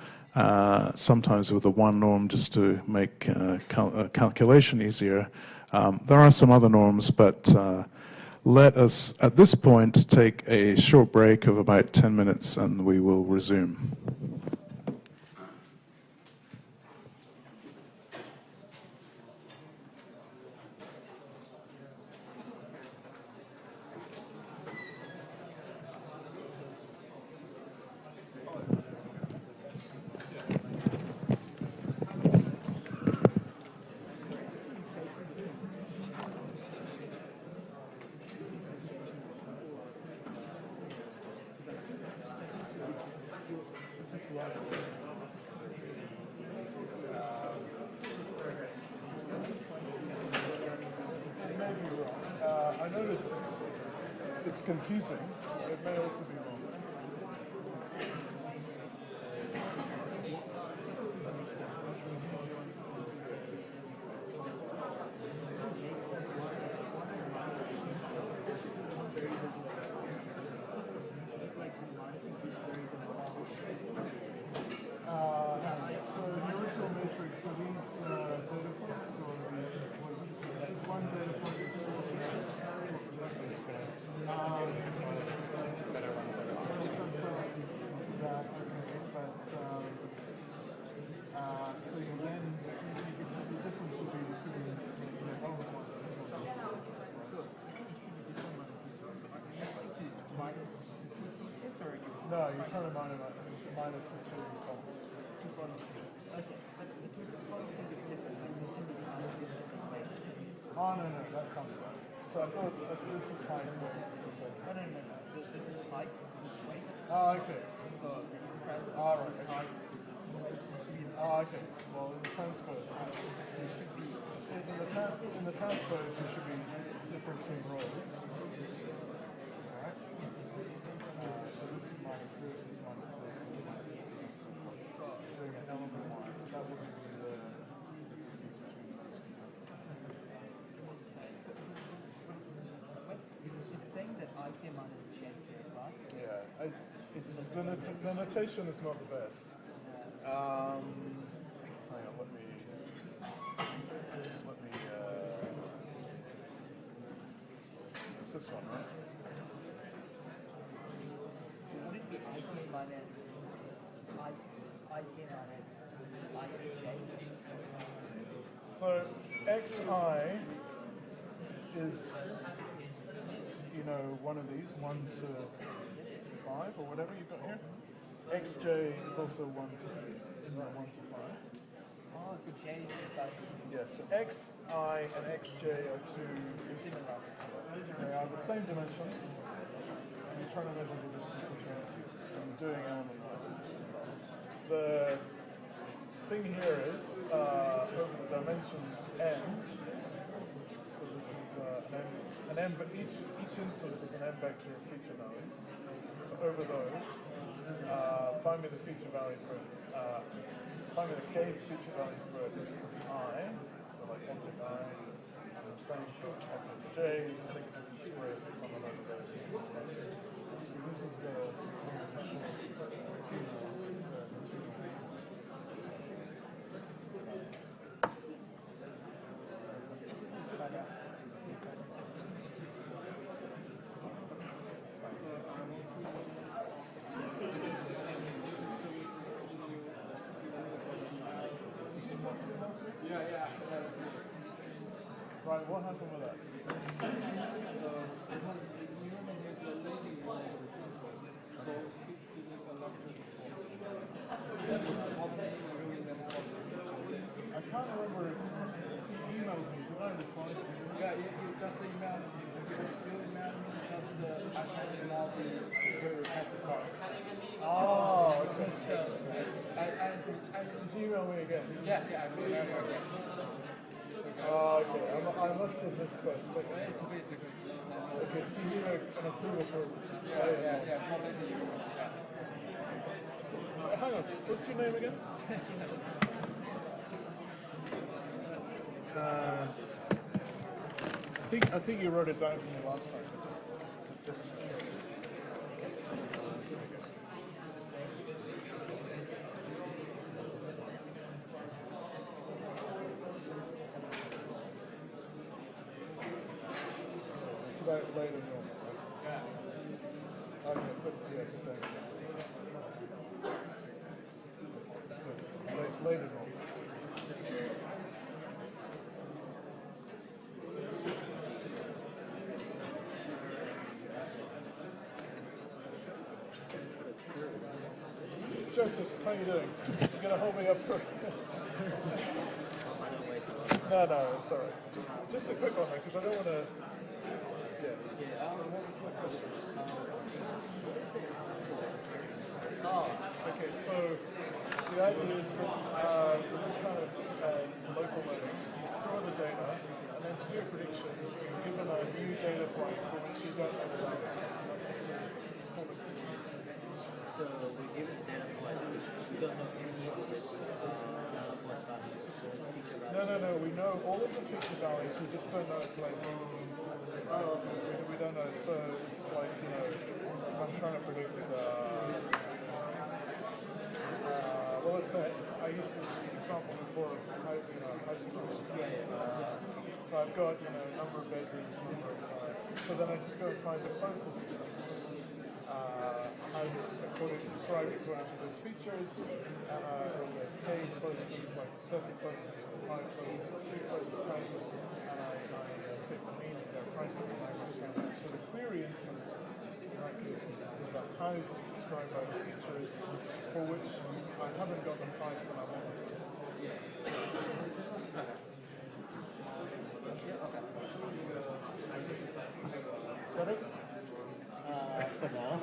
[SPEAKER 1] sometimes with the 1 norm, just to make calculation easier. There are some other norms, but let us, at this point, take a short break of about 10 minutes, and we will resume. I noticed it's confusing. It may also be wrong. So the original matrix, so these data points, or this is one data point. So you then, the difference would be between the other ones. No, you're trying to minus the 2 columns. Okay, but the 2 columns can be different. Oh, no, that comes right. So I thought this is height. No. This is height, this is weight. Oh, okay. So, right. Height, okay. Well, in the transpose, it should be, in the transpose, there should be differencing rows. Alright? So this is minus this, this is minus this, this is minus this. So it's doing an element line. So that would be the distance between those components.
[SPEAKER 2] It's saying that IK minus JK, right?
[SPEAKER 1] Yeah, the notation is not the best. Hang on, let me it's this one, right?
[SPEAKER 2] Would it be IK minus IJ?
[SPEAKER 1] So xi is, you know, one of these, 1 to 5 or whatever you've got here. Xj is also 1 to 5.
[SPEAKER 2] Oh, so J is inside.
[SPEAKER 1] Yes, so xi and xj are 2 similar. They are the same dimensions, and you're trying to measure the distance between them. So I'm doing element lines. The thing here is over the dimensions n. So this is an n, but each instance is an n vector of feature values. So over those, find me the feature value for find me the k feature value for a distance I. So like object I, and the same for object j. Take a different square, sum of over those. Right, what happened with that? I can't remember if he emailed me. Did I reply to him?
[SPEAKER 2] Yeah, you just emailed me. You emailed me just I can't email the request the course.
[SPEAKER 1] Oh, okay.
[SPEAKER 2] So I
[SPEAKER 1] Just email me again.
[SPEAKER 2] yeah, I will email you again.
[SPEAKER 1] Oh, okay. I must have missed that second.
[SPEAKER 2] It's basically
[SPEAKER 1] Okay, so you need an approval for...
[SPEAKER 2] yeah, probably you.
[SPEAKER 1] Hang on, what's your name again? I think you wrote it down for me last time. Just it's about later than normal, right? Yeah. Okay, put down. So, later normal. Joseph, how you doing? You gonna hold me up for? No, it's alright. Just a quick one, because I don't want to. Yeah. So what was the question? Okay. So the idea is that for this kind of local learning, you store the data, and then to do a prediction, you're given a new data point for which you don't know the value. That's it's called a
[SPEAKER 3] So we give it data point, we don't know any of its data point values or feature values.
[SPEAKER 1] No. We know all of the feature values. We just don't know its label. We don't know. So it's like, if I'm trying to predict. Well, let's say I used this example before of high school. So I've got number of bedrooms, so then I just go and find the closest house described according to those features, and I will get K closest, like 7 closest, or 5 closest, or 3 closest houses, and I take the mean of their prices and I return that. So the query instance in that case is a house described by the features for which I haven't got the price that I want. Sorry?
[SPEAKER 3] For now.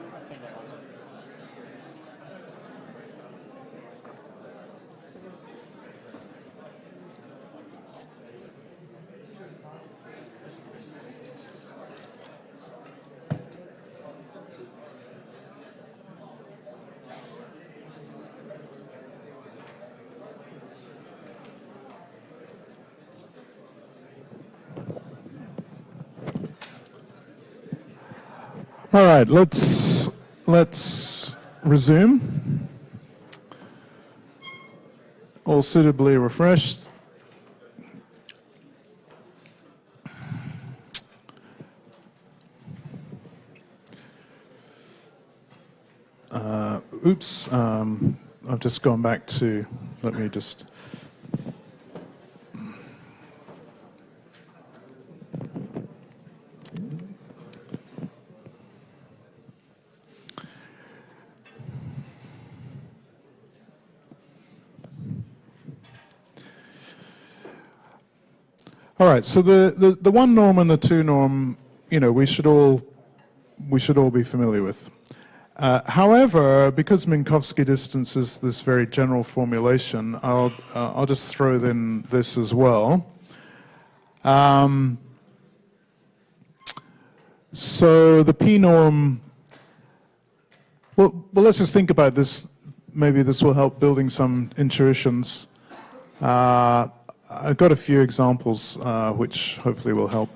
[SPEAKER 1] All right, let's resume. All suitably refreshed. Oops, I've just gone back to, let me just. All right, so the one norm and the two norm, we should all be familiar with. However, because Minkowski distance is this very general formulation, I'll just throw in this as well. So the p norm. Well, let's just think about this. Maybe this will help building some intuitions. I've got a few examples which hopefully will help.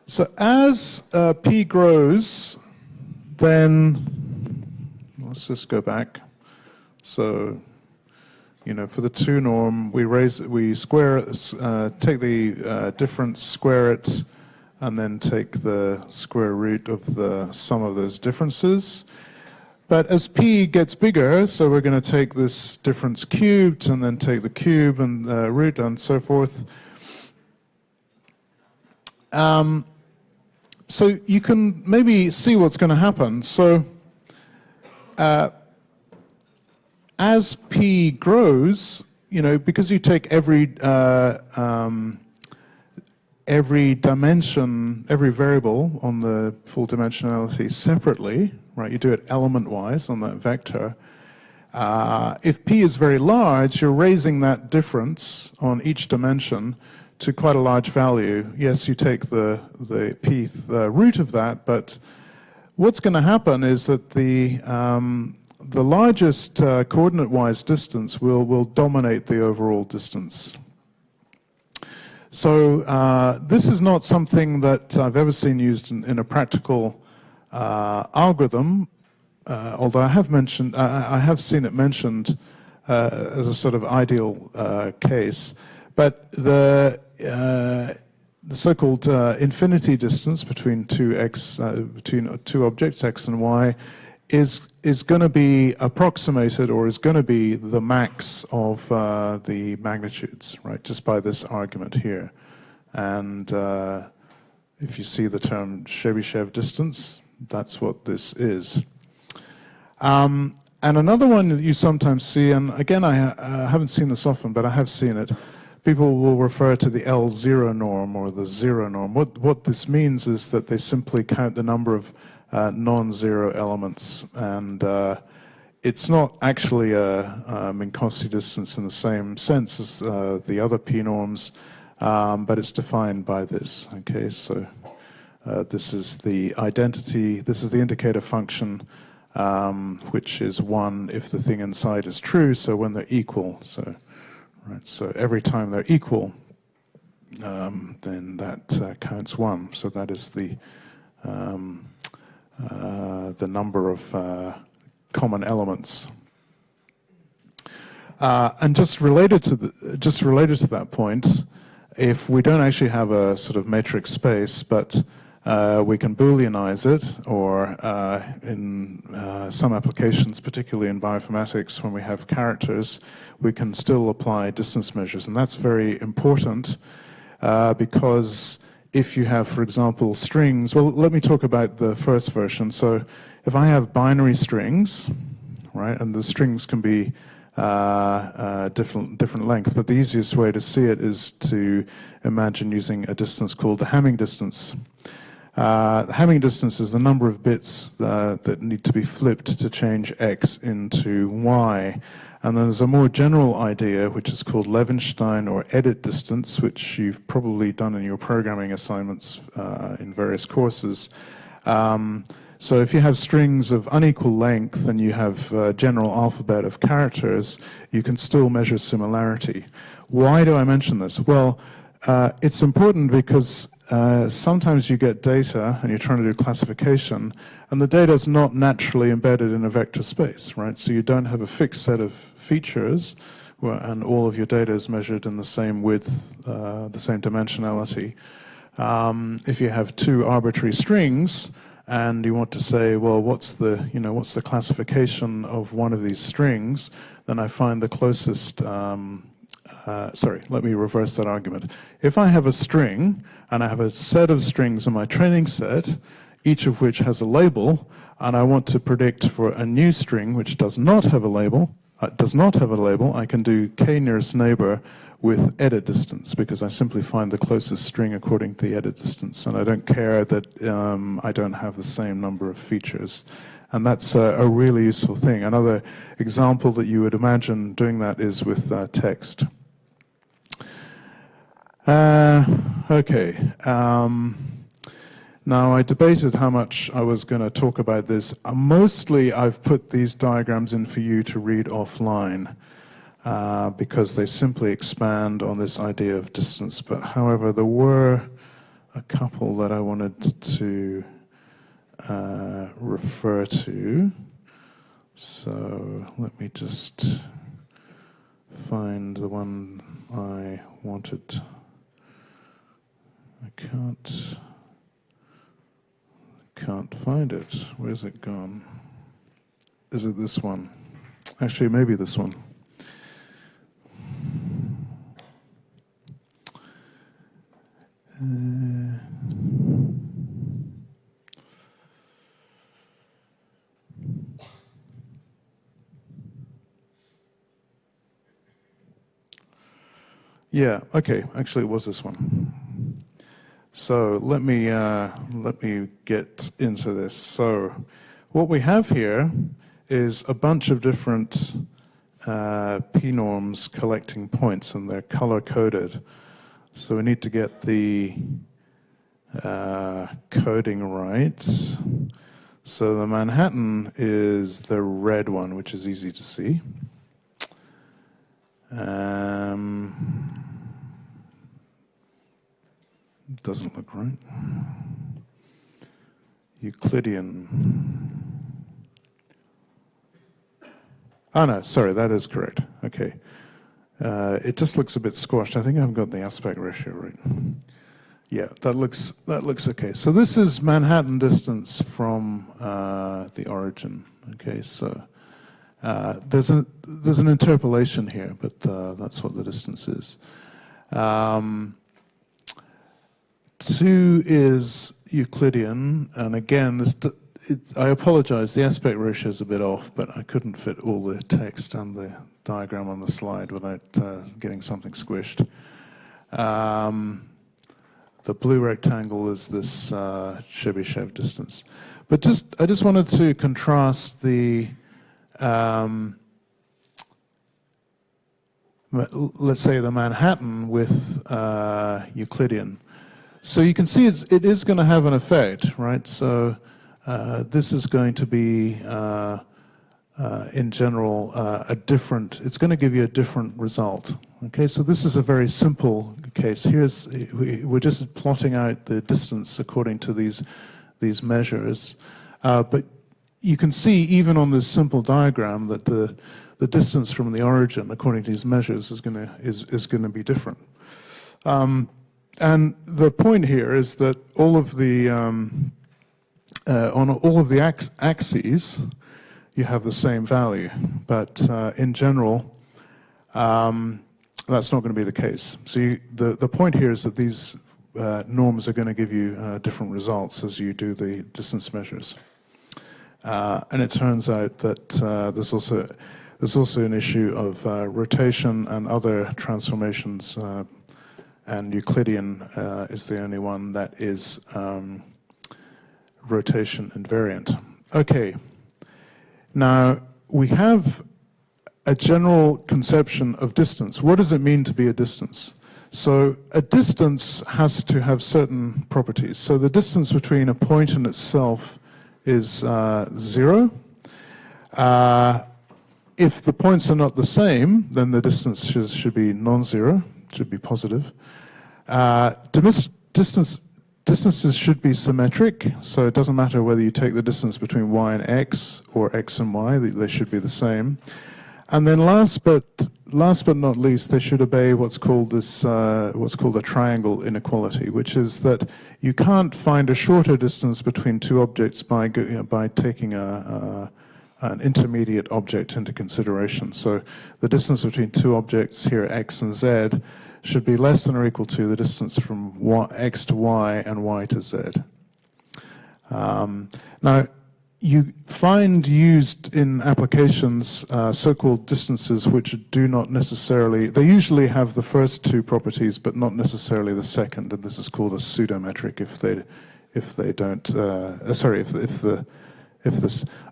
[SPEAKER 1] So as p grows, then let's just go back. So, for the 2 norm, we square it, take the difference, square it, and then take the square root of the sum of those differences. But as p gets bigger, so we're going to take this difference cubed, and then take the cube and the root and so forth. So you can maybe see what's going to happen. So as p grows, because you take every dimension, every variable on the full dimensionality separately, right? You do it element-wise on that vector. If p is very large, you're raising that difference on each dimension to quite a large value. Yes, you take the pth root of that, but what's going to happen is that the largest coordinate-wise distance will dominate the overall distance. So this is not something that I've ever seen used in a practical algorithm, although I have seen it mentioned as a sort of ideal case. But the so-called infinity distance between between two objects, x and y, is going to be approximated, or is going to be the max of the magnitudes, right? Just by this argument here. And if you see the term Chebyshev distance, that's what this is. And another one that you sometimes see, and again, I haven't seen this often, but I have seen it. People will refer to the L0 norm or the 0 norm. What this means is that they simply count the number of non-zero elements, and it's not actually a Minkowski distance in the same sense as the other p norms, but it's defined by this. Okay, so this is the identity. This is the indicator function, which is 1 if the thing inside is true. So when they're equal. So. Right, so every time they're equal, then that counts 1. So that is the number of common elements. And just related to that point, if we don't actually have a sort of matrix space, but we can Booleanize it, or in some applications, particularly in bioinformatics, when we have characters, we can still apply distance measures. And that's very important because if you have, for example, strings, well, let me talk about the first version. So if I have binary strings, right, and the strings can be different length, but the easiest way to see it is to imagine using a distance called the Hamming distance. The Hamming distance is the number of bits that need to be flipped to change x into y. And then there's a more general idea, which is called Levenstein or edit distance, which you've probably done in your programming assignments in various courses. So if you have strings of unequal length and you have a general alphabet of characters, you can still measure similarity. Why do I mention this? Well, it's important because sometimes you get data and you're trying to do classification, and the data is not naturally embedded in a vector space, right? So you don't have a fixed set of features, and all of your data is measured in the same width, the same dimensionality. If you have two arbitrary strings, and you want to say, well, what's the classification of one of these strings? Then I find the closest. Sorry, let me reverse that argument. If I have a string and I have a set of strings in my training set, each of which has a label, and I want to predict for a new string which does not have a label, I can do k nearest neighbor with edit distance, because I simply find the closest string according to the edit distance, and I don't care that I don't have the same number of features. And that's a really useful thing. Another example that you would imagine doing that is with text. Okay. Now, I debated how much I was going to talk about this. Mostly, I've put these diagrams in for you to read offline because they simply expand on this idea of distance. But however, there were a couple that I wanted to refer to. So let me just find the one I wanted. I can't find it. Where's it gone? Is it this one? Actually, maybe this one. Yeah, okay, actually it was this one. So let me get into this. So what we have here is a bunch of different p-norms collecting points, and they're color-coded. So we need to get the coding right. So the Manhattan is the red one, which is easy to see. Doesn't look right. Euclidean. Oh no, sorry, that is correct. Okay. It just looks a bit squashed. I think I haven't got the aspect ratio right. Yeah, that looks okay. So this is Manhattan distance from the origin. Okay, so there's an interpolation here, but that's what the distance is. 2 is Euclidean, and again, I apologize, the aspect ratio is a bit off, but I couldn't fit all the text and the diagram on the slide without getting something squished. The blue rectangle is this Chebyshev distance. But I just wanted to contrast the, let's say the Manhattan with Euclidean. So you can see it is going to have an effect, right? So this is going to be, in general, it's going to give you a different result. Okay, so this is a very simple case. We're just plotting out the distance according to these measures. But you can see, even on this simple diagram, that the distance from the origin, according to these measures, is going to be different. And the point here is that all of the on all of the axes, you have the same value, but in general, that's not going to be the case. So the point here is that these norms are going to give you different results as you do the distance measures. And it turns out that there's also an issue of rotation and other transformations. And Euclidean is the only one that is rotation invariant. Okay, now we have a general conception of distance. What does it mean to be a distance? So a distance has to have certain properties. So the distance between a point and itself is 0. If the points are not the same, then the distance should be non-zero, should be positive. Distances should be symmetric, so it doesn't matter whether you take the distance between y and x or x and y, they should be the same. And then last but not least, they should obey what's called a triangle inequality, which is that you can't find a shorter distance between two objects by taking an intermediate object into consideration. So the distance between two objects here, x and z, should be less than or equal to the distance from x to y and y to z. Now, you find used in applications so-called distances which do not necessarily, they usually have the first two properties but not necessarily the second, and this is called a pseudometric if they don't,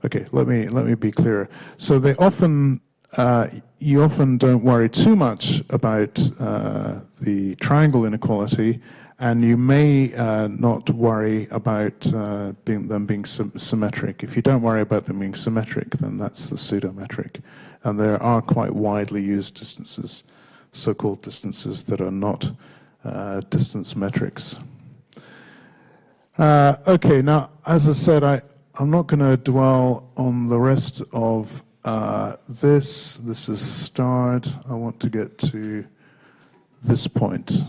[SPEAKER 1] okay, let me be clearer. So they often, you often don't worry too much about the triangle inequality, and you may not worry about them being symmetric. If you don't worry about them being symmetric, then that's the pseudometric. And there are quite widely used distances, so-called distances that are not distance metrics. Okay, now, as I said, I'm not going to dwell on the rest of this. This is starred. I want to get to this point.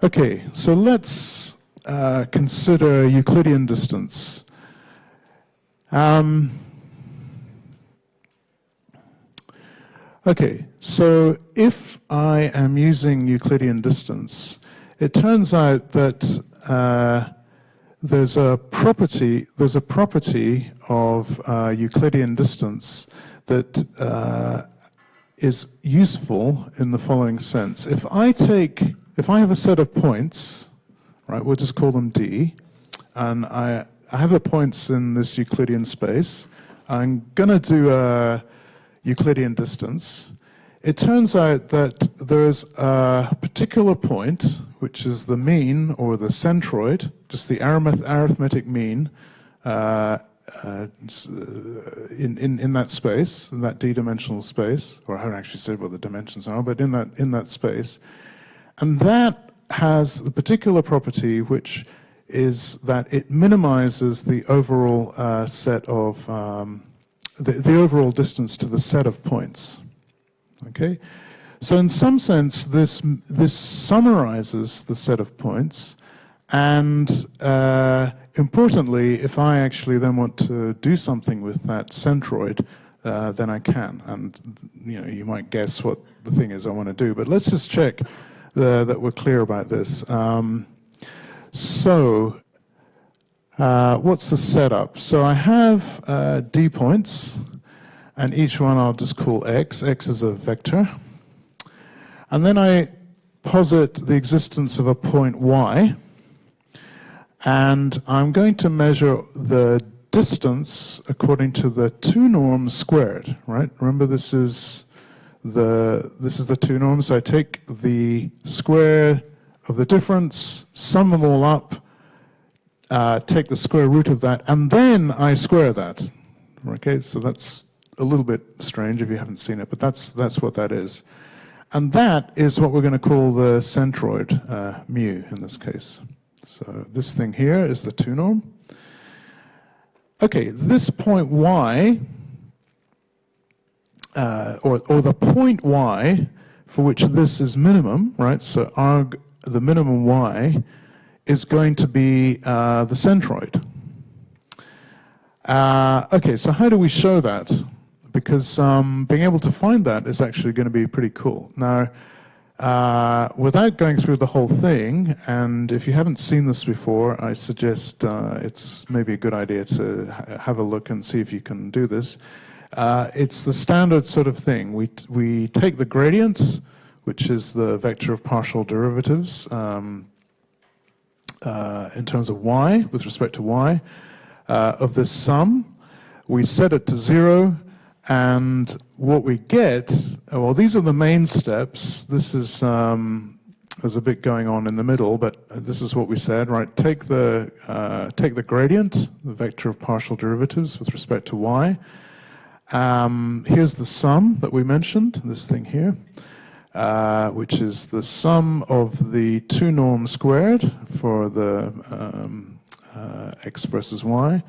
[SPEAKER 1] Okay, so let's consider Euclidean distance. Okay, so if I am using Euclidean distance, it turns out that there's a property of Euclidean distance that is useful in the following sense. If I have a set of points, right, we'll just call them D, and I have the points in this Euclidean space. I'm going to do a Euclidean distance. It turns out that there's a particular point, which is the mean or the centroid, just the arithmetic mean in that space, in that d-dimensional space, or I haven't actually said what the dimensions are, but in that space. And that has the particular property which is that it minimizes the overall set of the overall distance to the set of points. Okay, so in some sense, this summarizes the set of points, and importantly, if I actually then want to do something with that centroid, then I can. And you might guess what the thing is I want to do, but let's just check that we're clear about this. What's the setup? So I have D points, and each one I'll just call X. X is a vector. And then I posit the existence of a point Y, and I'm going to measure the distance according to the 2 norms squared, right? Remember, this is the 2 norms. So I take the square of the difference, sum them all up, take the square root of that, and then I square that. Okay, so that's a little bit strange if you haven't seen it, but that's what that is. And that is what we're going to call the centroid, mu, in this case. So this thing here is the 2 norm. Okay, this point Y, or the point Y for which this is minimum, right? So arg the minimum Y is going to be the centroid. Okay, so how do we show that? Because being able to find that is actually going to be pretty cool. Now, without going through the whole thing, and if you haven't seen this before, I suggest it's maybe a good idea to have a look and see if you can do this. It's the standard sort of thing. We take the gradients, which is the vector of partial derivatives in terms of y, with respect to y, of this sum. We set it to 0, and what we get, well, these are the main steps. This is, there's a bit going on in the middle, but this is what we said, right? Take the gradient, the vector of partial derivatives with respect to y. Here's the sum that we mentioned, this thing here, which is the sum of the 2 norms squared for the x versus y.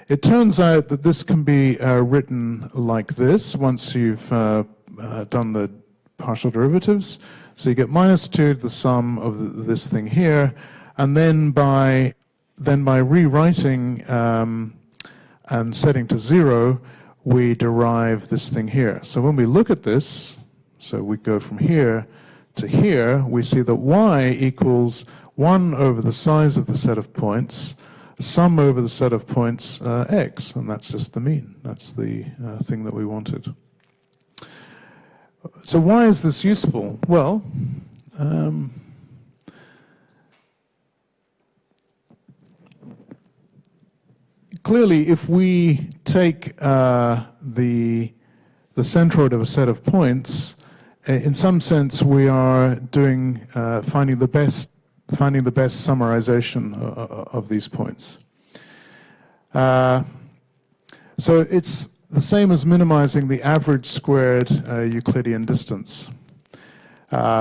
[SPEAKER 1] It turns out that this can be written like this once you've done the partial derivatives. So you get -2 the sum of this thing here, and then by rewriting and setting to 0, we derive this thing here. So when we look at this, so we go from here to here, we see that y equals 1 over the size of the set of points, sum over the set of points x, and that's just the mean. That's the thing that we wanted. So why is this useful? Well, clearly, if we take the centroid of a set of points, in some sense, we are doing finding the best summarization of these points. So it's the same as minimizing the average squared Euclidean distance,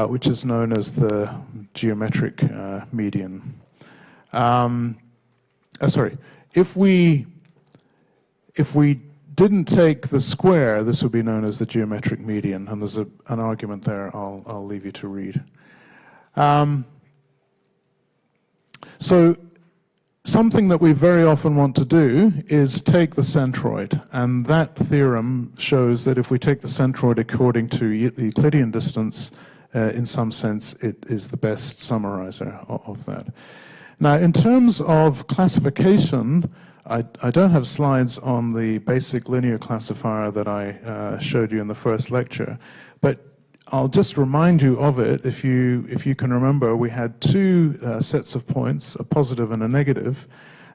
[SPEAKER 1] which is known as the geometric median. Sorry, if we didn't take the square, this would be known as the geometric median, and there's an argument there I'll leave you to read. So something that we very often want to do is take the centroid, and that theorem shows that if we take the centroid according to the Euclidean distance, in some sense it is the best summarizer of that. Now, in terms of classification, I don't have slides on the basic linear classifier that I showed you in the first lecture, but I'll just remind you of it. If you can remember, we had two sets of points, a positive and a negative,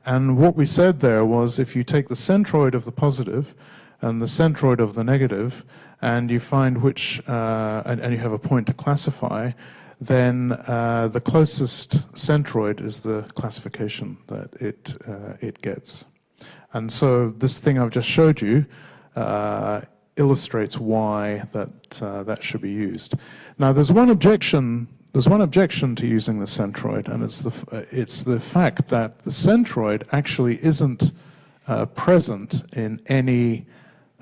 [SPEAKER 1] and what we said there was if you take the centroid of the positive and the centroid of the negative, and you find which, and you have a point to classify, then the closest centroid is the classification that it gets. And so this thing I've just showed you illustrates why that should be used. Now, there's one objection to using the centroid, and it's the fact that the centroid actually isn't present in any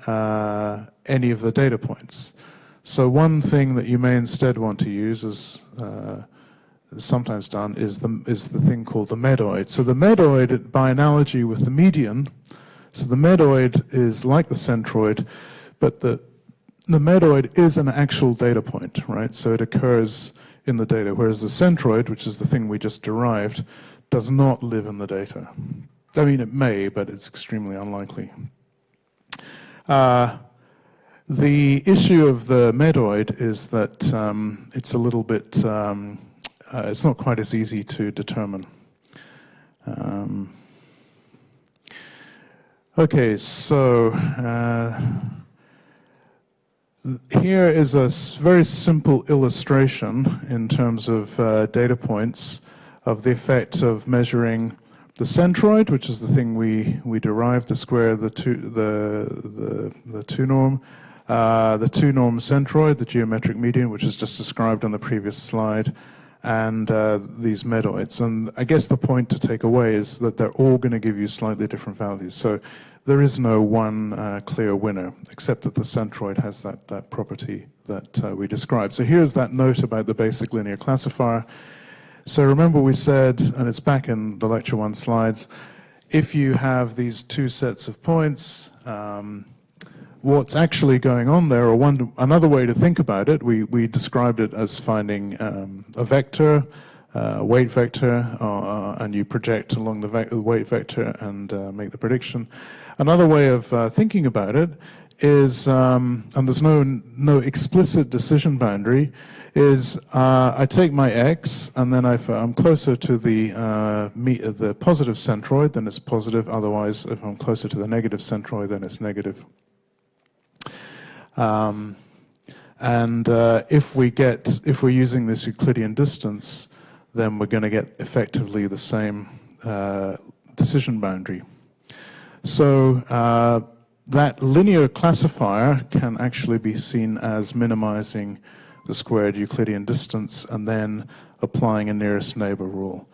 [SPEAKER 1] of the data points. So one thing that you may instead want to use, is sometimes done, is the thing called the medoid. So the medoid, by analogy with the median, so the medoid is like the centroid, but the medoid is an actual data point, right? So it occurs in the data, whereas the centroid, which is the thing we just derived, does not live in the data. I mean, it may, but it's extremely unlikely. The issue of the medoid is that it's a little bit, it's not quite as easy to determine. Okay, so here is a very simple illustration in terms of data points of the effect of measuring the centroid, which is the thing we derived, the square, the two norm, the two norm centroid, the geometric median, which is just described on the previous slide, and these medoids. And I guess the point to take away is that they're all going to give you slightly different values. So there is no one clear winner, except that the centroid has that property that we described. So here's that note about the basic linear classifier. So remember we said, and it's back in the lecture 1 slides, if you have these two sets of points, what's actually going on there, or another way to think about it, we described it as finding a vector, weight vector, and you project along the weight vector and make the prediction. Another way of thinking about it is, and there's no explicit decision boundary, is I take my x, and then if I'm closer to the positive centroid, then it's positive. Otherwise, if I'm closer to the negative centroid, then it's negative. If we're using this Euclidean distance, then we're going to get effectively the same decision boundary. So that linear classifier can actually be seen as minimizing the squared Euclidean distance and then applying a nearest neighbor rule.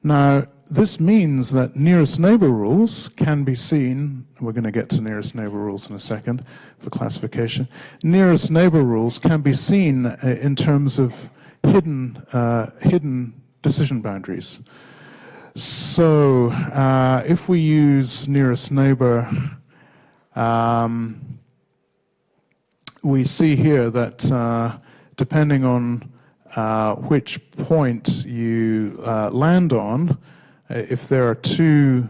[SPEAKER 1] Now, this means that nearest neighbor rules can be seen, we're going to get to nearest neighbor rules in a second for classification. Nearest neighbor rules can be seen in terms of hidden decision boundaries. So if we use nearest neighbor, we see here that depending on which point you land on, if there are two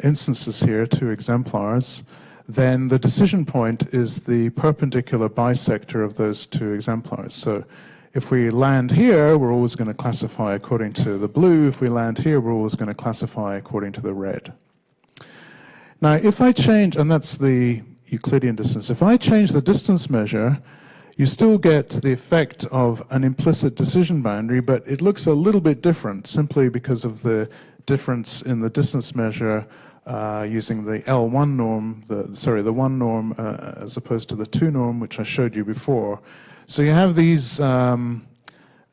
[SPEAKER 1] instances here, two exemplars, then the decision point is the perpendicular bisector of those two exemplars. So if we land here, we're always going to classify according to the blue. If we land here, we're always going to classify according to the red. Now, if I change, and that's the Euclidean distance, if I change the distance measure, you still get the effect of an implicit decision boundary, but it looks a little bit different simply because of the difference in the distance measure using the L1 norm, the 1 norm as opposed to the 2 norm, which I showed you before. So you have these, so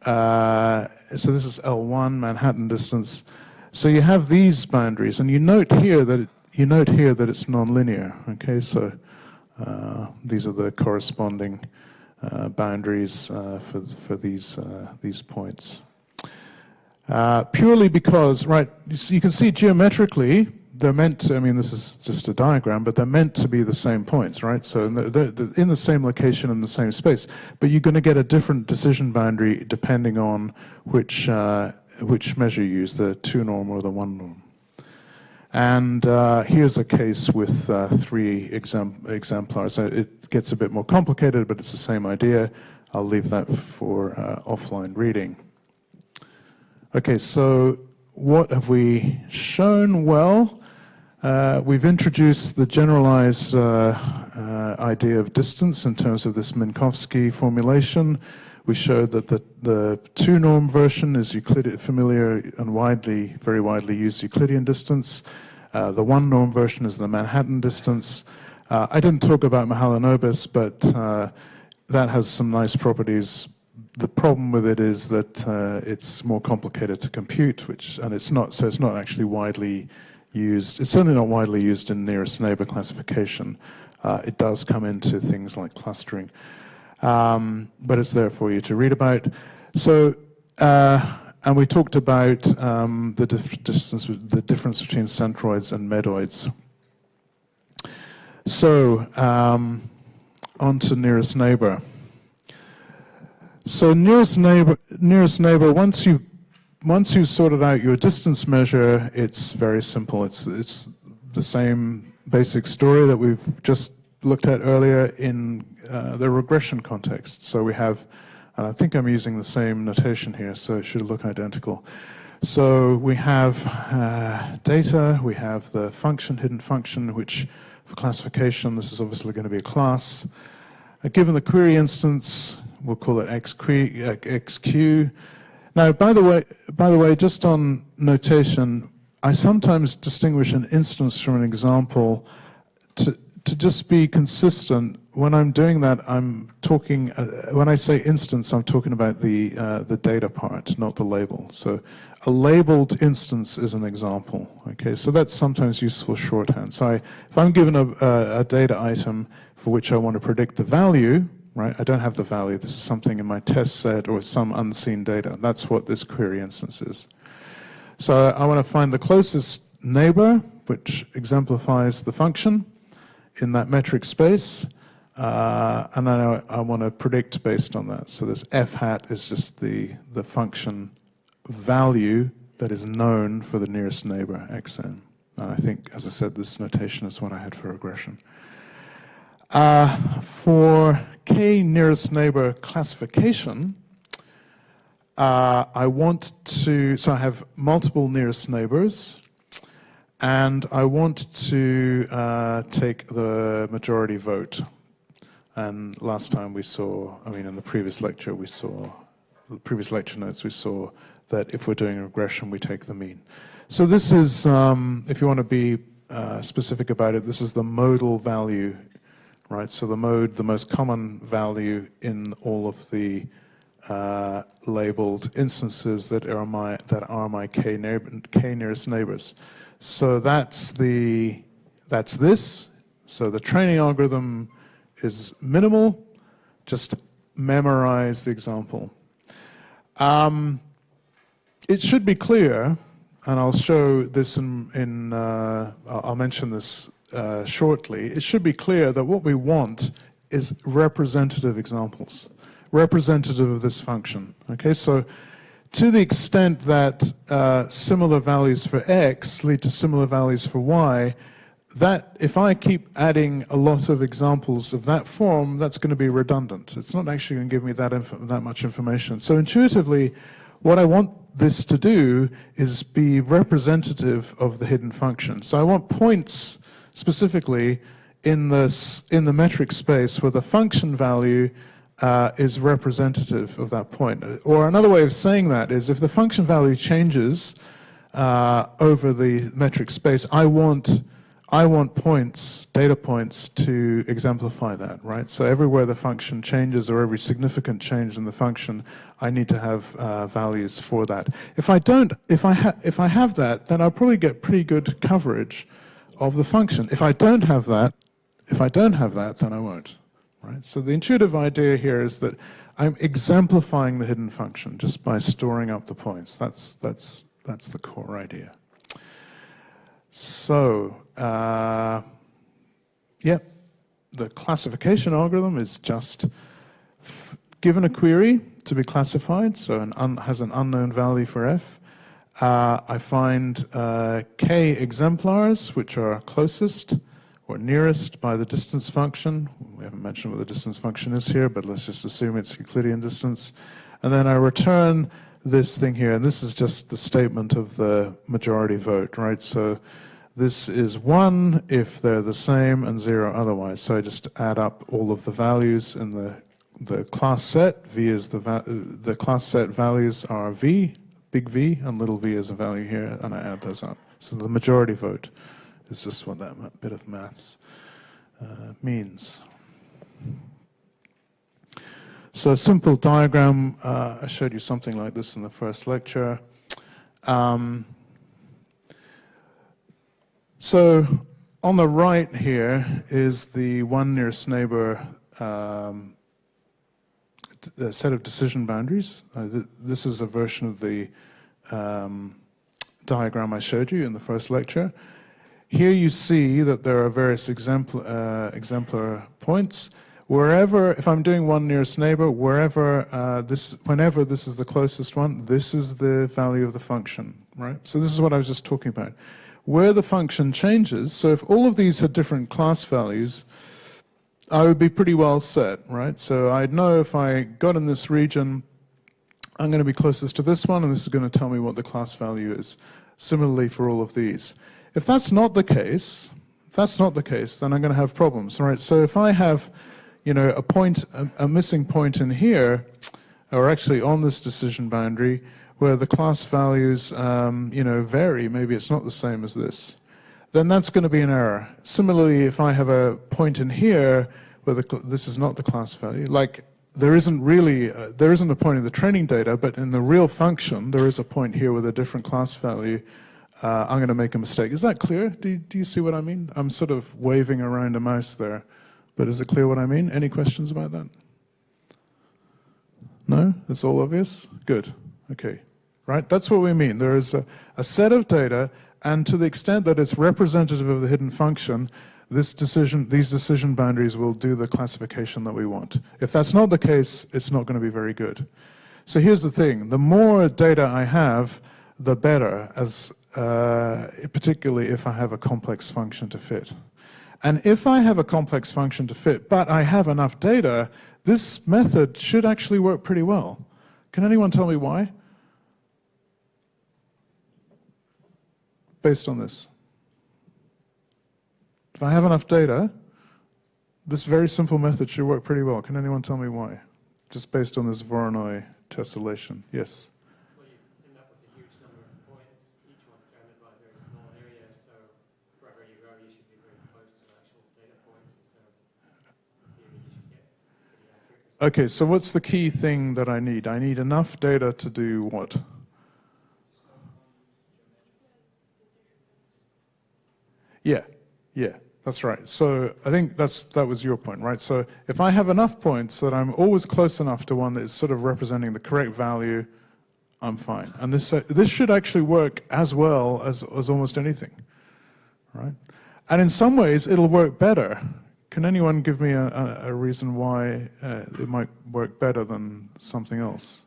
[SPEAKER 1] this is L1, Manhattan distance. So you have these boundaries, and you note here that it's nonlinear. Okay, so these are the corresponding boundaries for these points. Purely because, right, you can see geometrically they're meant to, I mean, this is just a diagram, but they're meant to be the same points, right? So they're in the same location in the same space, but you're going to get a different decision boundary depending on which measure you use, the 2 norm or the 1 norm. And here's a case with 3 exemplars. It gets a bit more complicated, but it's the same idea. I'll leave that for offline reading. Okay, so what have we shown? Well, we've introduced the generalized idea of distance in terms of this Minkowski formulation. We showed that the 2 norm version is Euclidean, familiar and very widely used Euclidean distance. The 1 norm version is the Manhattan distance. I didn't talk about Mahalanobis, but that has some nice properties. The problem with it is that it's more complicated to compute, and it's not actually widely used. It's certainly not widely used in nearest neighbor classification. It does come into things like clustering, but it's there for you to read about. So, and we talked about the difference between centroids and medoids. So, on to nearest neighbor. So nearest neighbor. Once you've sorted out your distance measure, it's very simple. It's the same basic story that we've just looked at earlier in the regression context. So we have, and I think I'm using the same notation here, so it should look identical. So we have data. We have the function, hidden function, which for classification, this is obviously going to be a class. Given the query instance, we'll call it xq. Now, by the way, just on notation, I sometimes distinguish an instance from an example to just be consistent. When I'm doing that, I'm talking. When I say instance, I'm talking about the data part, not the label. So, a labeled instance is an example. Okay, so that's sometimes useful shorthand. So, if I'm given a data item for which I want to predict the value. Right, I don't have the value. This is something in my test set or some unseen data. That's what this query instance is. So I want to find the closest neighbor, which exemplifies the function in that metric space, and then I want to predict based on that. So this f hat is just the function value that is known for the nearest neighbor, xn. And I think, as I said, this notation is what I had for regression. For k nearest neighbor classification, I want to, so I have multiple nearest neighbors, and I want to take the majority vote. And last time we saw, I mean, in the previous lecture the previous lecture notes, we saw that if we're doing a regression, we take the mean. So this is, if you want to be specific about it, this is the modal value. Right, so the most common value in all of the labeled instances that are my k nearest neighbors. So that's this. So the training algorithm is minimal. Just memorize the example. It should be clear, and I'll show this I'll mention this. Shortly, it should be clear that what we want is representative examples, representative of this function. Okay, so to the extent that similar values for x lead to similar values for y, that if I keep adding a lot of examples of that form, that's going to be redundant. It's not actually going to give me that much information. So intuitively, what I want this to do is be representative of the hidden function. So I want points specifically in the metric space where the function value is representative of that point. Or another way of saying that is if the function value changes over the metric space, I want I want points, data points, to exemplify that, right? So everywhere the function changes or every significant change in the function, I need to have values for that. If I don't, if I have that, then I'll probably get pretty good coverage of the function. If I don't have that, then I won't, right? So the intuitive idea here is that I'm exemplifying the hidden function just by storing up the points. That's the core idea. So, yeah, the classification algorithm is just given a query to be classified, so has an unknown value for f. I find k exemplars, which are closest or nearest by the distance function. We haven't mentioned what the distance function is here, but let's just assume it's Euclidean distance. And then I return this thing here, and this is just the statement of the majority vote, right? So this is 1 if they're the same and 0 otherwise. So I just add up all of the values in the class set. V is the class set values are V, big V, and little v is a value here, and I add those up. So the majority vote is just what that bit of maths means. So a simple diagram, I showed you something like this in the first lecture. So on the right here is the one nearest neighbor set of decision boundaries. This is a version of the diagram I showed you in the first lecture. Here you see that there are various exemplar points. Wherever, if I'm doing one nearest neighbor, whenever this is the closest one, this is the value of the function, right? So this is what I was just talking about. Where the function changes, so if all of these had different class values, I would be pretty well set, right? So I'd know if I got in this region, I'm going to be closest to this one, and this is going to tell me what the class value is. Similarly for all of these. If that's not the case, then I'm going to have problems, right? So if I have, a missing point in here, or actually on this decision boundary, where the class values, vary, maybe it's not the same as this, then that's going to be an error. Similarly, if I have a point in here where this is not the class value, like there isn't a point in the training data, but in the real function, there is a point here with a different class value, I'm going to make a mistake. Is that clear? Do you see what I mean? I'm sort of waving around a mouse there, but is it clear what I mean? Any questions about that? No? It's all obvious? Good. Okay. Right? That's what we mean. There is a set of data, and to the extent that it's representative of the hidden function, these decision boundaries will do the classification that we want. If that's not the case, it's not going to be very good. So here's the thing. The more data I have, the better, particularly if I have a complex function to fit. And if I have a complex function to fit, but I have enough data, this method should actually work pretty well. Can anyone tell me why? Based on this. If I have enough data, this very simple method should work pretty well. Can anyone tell me why? Just based on this Voronoi tessellation. Yes?
[SPEAKER 4] Well, you end up with a huge number of points, each one surrounded by a very small area, so wherever you go, you should be very close to an actual data point, so in theory you should get pretty accurate results.
[SPEAKER 1] Okay, so what's the key thing that I need? I need enough data to do what? Yeah, that's right. So I think that was your point, right? So if I have enough points that I'm always close enough to one that is sort of representing the correct value, I'm fine. And this should actually work as well as almost anything, right? And in some ways, it'll work better. Can anyone give me a reason why it might work better than something else?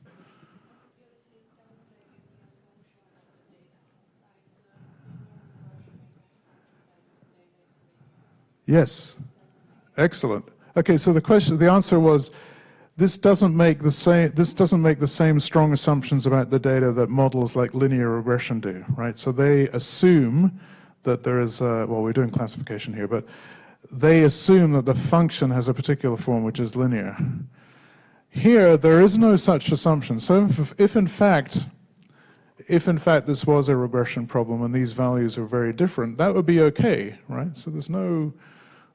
[SPEAKER 1] Yes, excellent. Okay, so the answer was, this doesn't make the same strong assumptions about the data that models like linear regression do, right? So they assume that there is, well, we're doing classification here, but they assume that the function has a particular form which is linear. Here, there is no such assumption. So if in fact, if in fact this was a regression problem and these values are very different, that would be okay, right? So there's no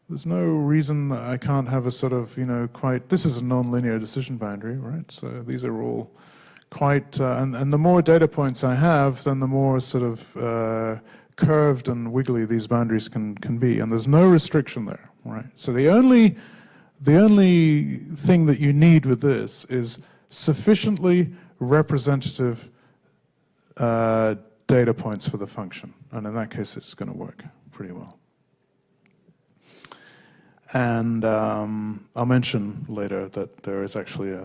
[SPEAKER 1] reason that I can't have a sort of, this is a nonlinear decision boundary, right? So these are all quite, and the more data points I have, then the more sort of curved and wiggly these boundaries can be, and there's no restriction there, right? So the only thing that you need with this is sufficiently representative data points for the function, and in that case it's going to work pretty well. And I'll mention later that there is actually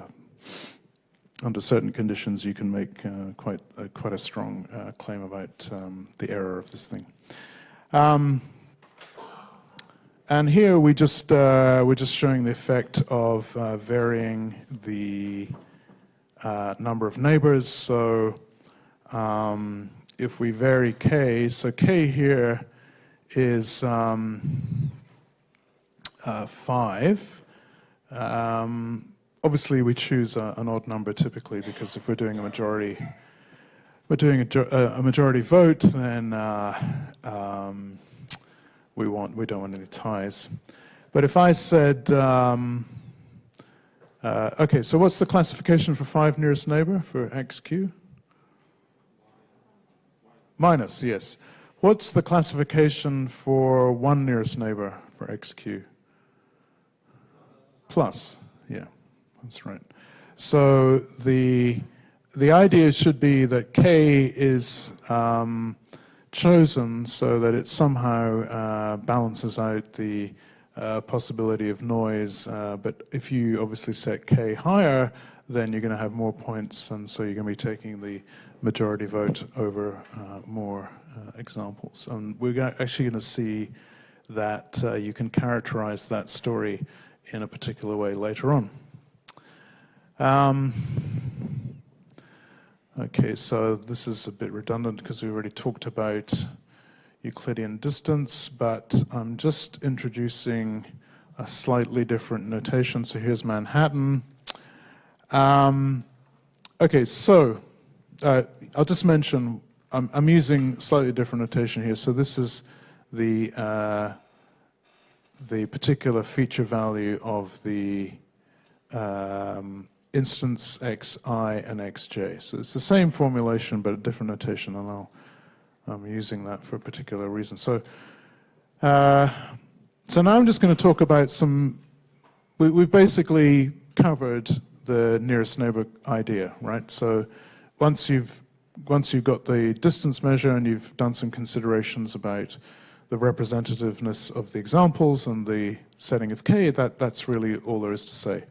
[SPEAKER 1] under certain conditions you can make quite a strong claim about the error of this thing. And here we're just showing the effect of varying the number of neighbors. So if we vary k, so k here is 5. Obviously, we choose an odd number typically because if we're doing a majority vote, then we don't want any ties. But if I said, okay, so what's the classification for 5 nearest neighbor for xq? Minus, yes. What's the classification for 1 nearest neighbor for xq? Plus, yeah, that's right. So the idea should be that k is chosen so that it somehow balances out the possibility of noise. But if you obviously set k higher, then you're going to have more points, and so you're going to be taking the majority vote over more examples. And we're actually going to see that you can characterize that story in a particular way later on. Okay, so this is a bit redundant because we already talked about Euclidean distance, but I'm just introducing a slightly different notation. So here's Manhattan. Okay, so I'll just mention, I'm using slightly different notation here. So this is the particular feature value of the instance xi and xj. So it's the same formulation but a different notation, and I'm using that for a particular reason. So now I'm just going to talk about we've basically covered the nearest neighbor idea, right? So once you've got the distance measure and you've done some considerations about the representativeness of the examples and the setting of k, that's really all there is to say.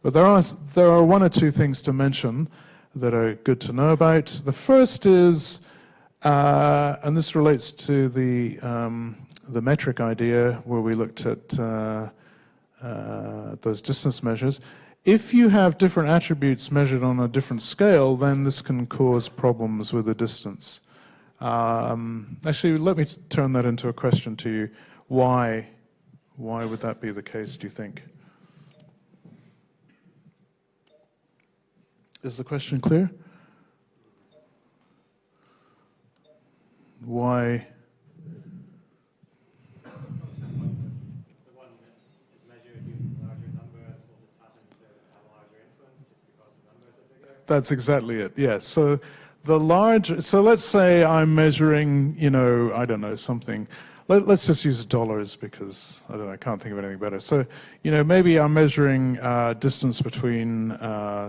[SPEAKER 1] But there are one or two things to mention that are good to know about. The first is, and this relates to the metric idea where we looked at those distance measures. If you have different attributes measured on a different scale, then this can cause problems with the distance. Actually, let me turn that into a question to you. Why would that be the case, do you think? Is the question clear? Why?
[SPEAKER 4] The one that is measured using larger numbers will just happen to have a larger influence just because the numbers are bigger?
[SPEAKER 1] That's exactly it, yes. So let's say I'm measuring, I don't know, something. Let's just use dollars because, I don't know, I can't think of anything better. So, maybe I'm measuring distance between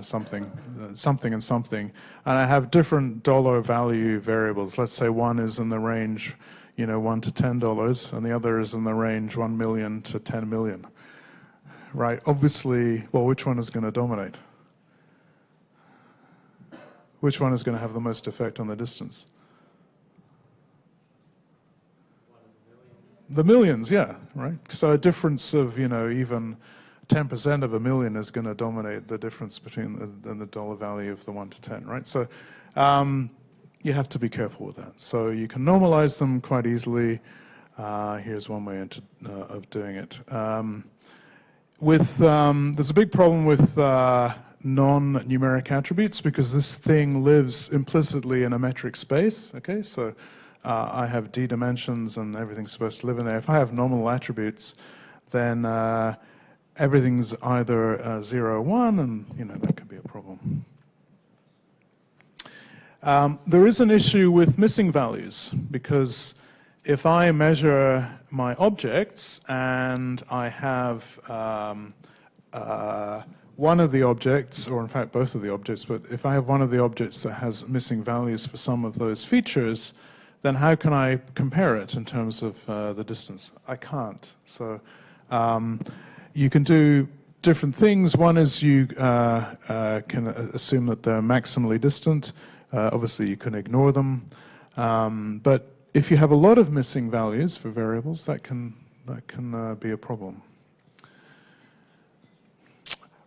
[SPEAKER 1] something and something, and I have different dollar value variables. Let's say one is in the range, $1 to $10, and the other is in the range 1 million to 10 million. Right? Obviously, well, which one is going to dominate? Which one is going to have the most effect on the distance? The millions, yeah, right? So a difference of, even 10% of a million is going to dominate the difference between the dollar value of the 1 to 10, right? So you have to be careful with that. So you can normalize them quite easily. Here's one way of doing it. There's a big problem with non-numeric attributes because this thing lives implicitly in a metric space. Okay, so I have d dimensions and everything's supposed to live in there. If I have nominal attributes, then everything's either 0 or 1, and that could be a problem. There is an issue with missing values because if I measure my objects and I have one of the objects, or in fact both of the objects, but if I have one of the objects that has missing values for some of those features, then how can I compare it in terms of the distance? I can't. So you can do different things. One is you can assume that they're maximally distant. Obviously, you can ignore them. But if you have a lot of missing values for variables, that can be a problem.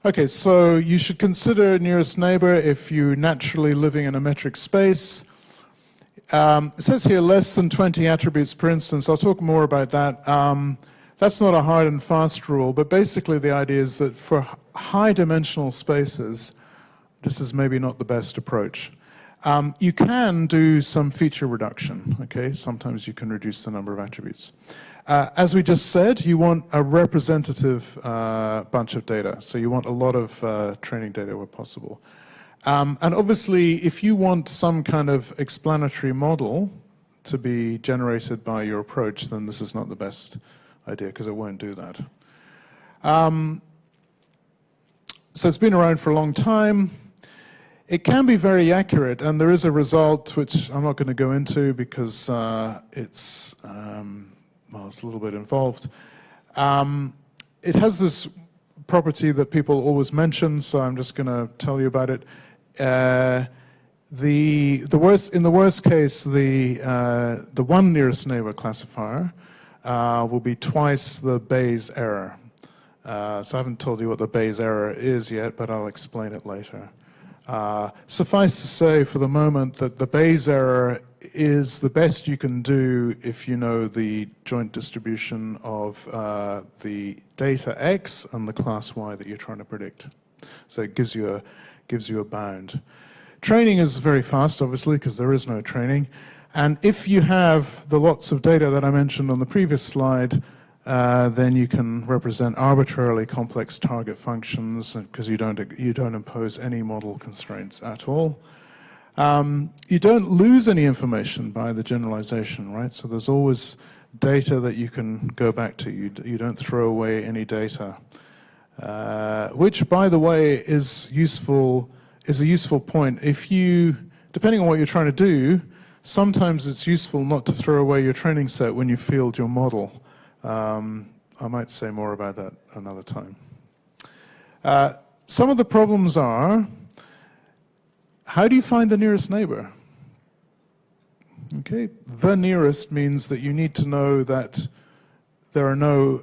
[SPEAKER 1] Okay, so you should consider nearest neighbor if you're naturally living in a metric space. It says here less than 20 attributes per instance. I'll talk more about that. That's not a hard and fast rule, but basically the idea is that for high dimensional spaces, this is maybe not the best approach. You can do some feature reduction, okay? Sometimes you can reduce the number of attributes. As we just said, you want a representative bunch of data. So you want a lot of training data where possible. And obviously, if you want some kind of explanatory model to be generated by your approach, then this is not the best idea because it won't do that. So it's been around for a long time. It can be very accurate, and there is a result which I'm not going to go into because it's a little bit involved. It has this property that people always mention, so I'm just going to tell you about it. In the worst case, the one nearest neighbor classifier will be twice the Bayes error. So I haven't told you what the Bayes error is yet, but I'll explain it later. Suffice to say for the moment that the Bayes error is the best you can do if you know the joint distribution of the data X and the class Y that you're trying to predict. So it gives you a bound. Training is very fast, obviously, because there is no training. And if you have the lots of data that I mentioned on the previous slide, then you can represent arbitrarily complex target functions because you don't impose any model constraints at all. You don't lose any information by the generalization, right? So there's always data that you can go back to. You don't throw away any data, which, by the way, is a useful point. Depending on what you're trying to do, sometimes it's useful not to throw away your training set when you field your model. I might say more about that another time. Some of the problems are, how do you find the nearest neighbor? Okay, the nearest means that you need to know that there are no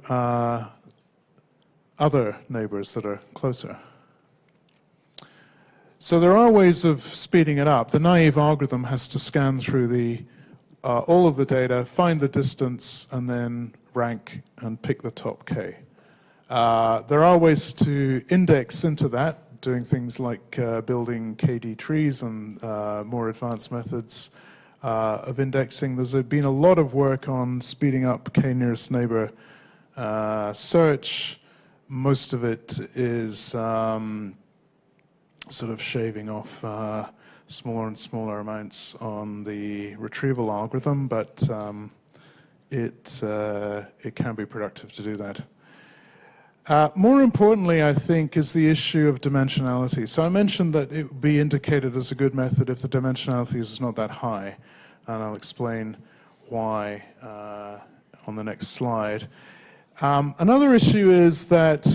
[SPEAKER 1] other neighbors that are closer. So there are ways of speeding it up. The naive algorithm has to scan through all of the data, find the distance, and then rank and pick the top k. There are ways to index into that, doing things like building KD trees and more advanced methods of indexing. There's been a lot of work on speeding up k nearest neighbor search. Most of it is sort of shaving off smaller and smaller amounts on the retrieval algorithm, but it can be productive to do that. More importantly, I think, is the issue of dimensionality. So I mentioned that it would be indicated as a good method if the dimensionality is not that high, and I'll explain why on the next slide. Another issue is that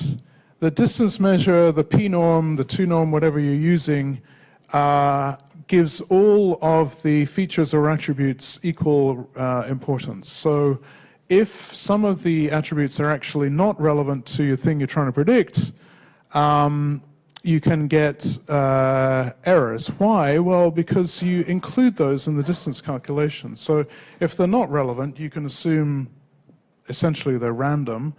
[SPEAKER 1] the distance measure, the p-norm, the 2-norm, whatever you're using, gives all of the features or attributes equal importance. So if some of the attributes are actually not relevant to your thing you're trying to predict, you can get errors. Why? Well, because you include those in the distance calculation. So if they're not relevant, you can assume essentially they're random,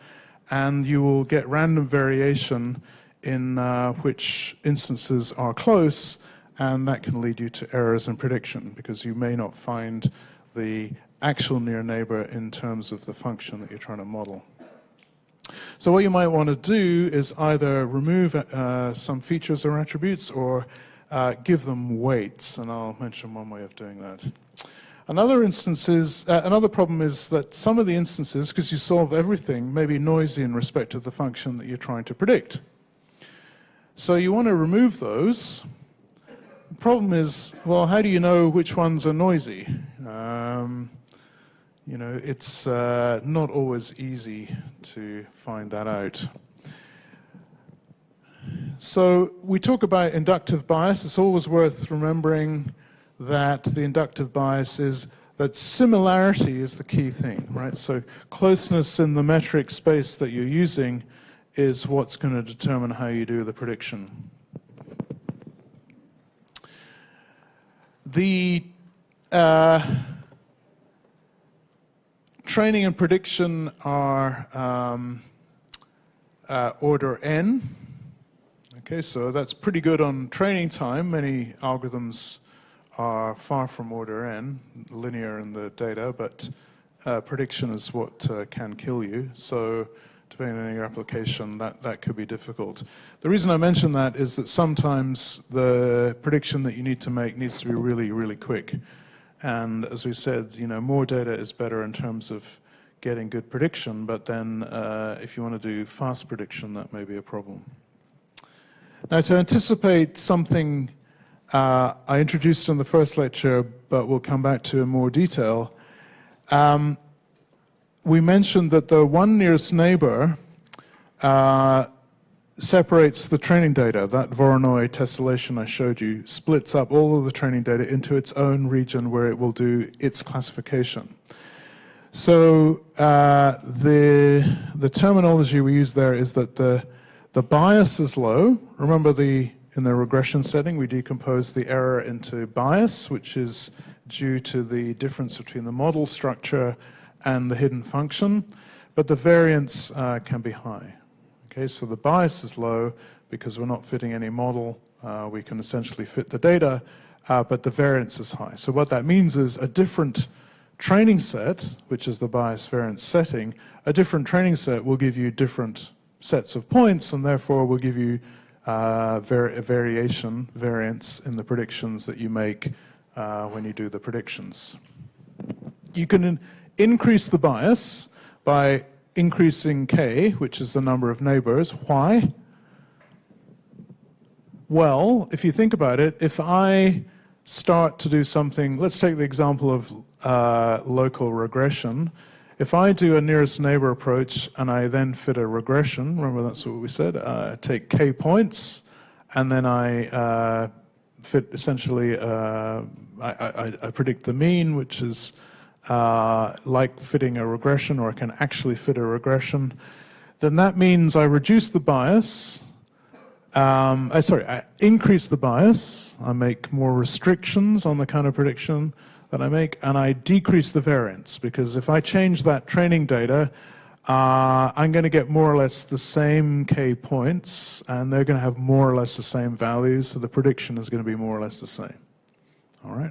[SPEAKER 1] and you will get random variation in which instances are close, and that can lead you to errors in prediction because you may not find the actual near neighbor in terms of the function that you're trying to model. So what you might want to do is either remove some features or attributes or give them weights, and I'll mention one way of doing that. Another problem is that some of the instances, because you solve everything, may be noisy in respect to the function that you're trying to predict. So you want to remove those. The problem is, well, how do you know which ones are noisy? You know, it's not always easy to find that out. So we talk about inductive bias. It's always worth remembering that the inductive bias is that similarity is the key thing, right? So closeness in the metric space that you're using is what's going to determine how you do the prediction. The training and prediction are order n. Okay, so that's pretty good on training time. Many algorithms are far from order n, linear in the data, but prediction is what can kill you. So depending on your application, that could be difficult. The reason I mention that is that sometimes the prediction that you need to make needs to be really, really quick. And as we said, you know, more data is better in terms of getting good prediction, but then if you want to do fast prediction, that may be a problem. Now, to anticipate something I introduced in the first lecture, but we'll come back to in more detail, we mentioned that the one nearest neighbor separates the training data. That Voronoi tessellation I showed you splits up all of the training data into its own region where it will do its classification. So the terminology we use there is that the bias is low. Remember in the regression setting, we decompose the error into bias, which is due to the difference between the model structure and the hidden function, but the variance can be high. Okay, so the bias is low because we're not fitting any model. We can essentially fit the data, but the variance is high. So what that means is a different training set, which is the bias variance setting, a different training set will give you different sets of points, and therefore will give you variance in the predictions that you make when you do the predictions. You can increase the bias by increasing k, which is the number of neighbors. Why? Well, if you think about it, if I start to do something, let's take the example of local regression. If I do a nearest neighbor approach and I then fit a regression, remember that's what we said, take k points, and then I fit essentially, I predict the mean, which is like fitting a regression, or I can actually fit a regression, then that means I reduce the bias, I increase the bias, I make more restrictions on the kind of prediction that I make, and I decrease the variance, because if I change that training data, I'm going to get more or less the same k points, and they're going to have more or less the same values, so the prediction is going to be more or less the same. All right?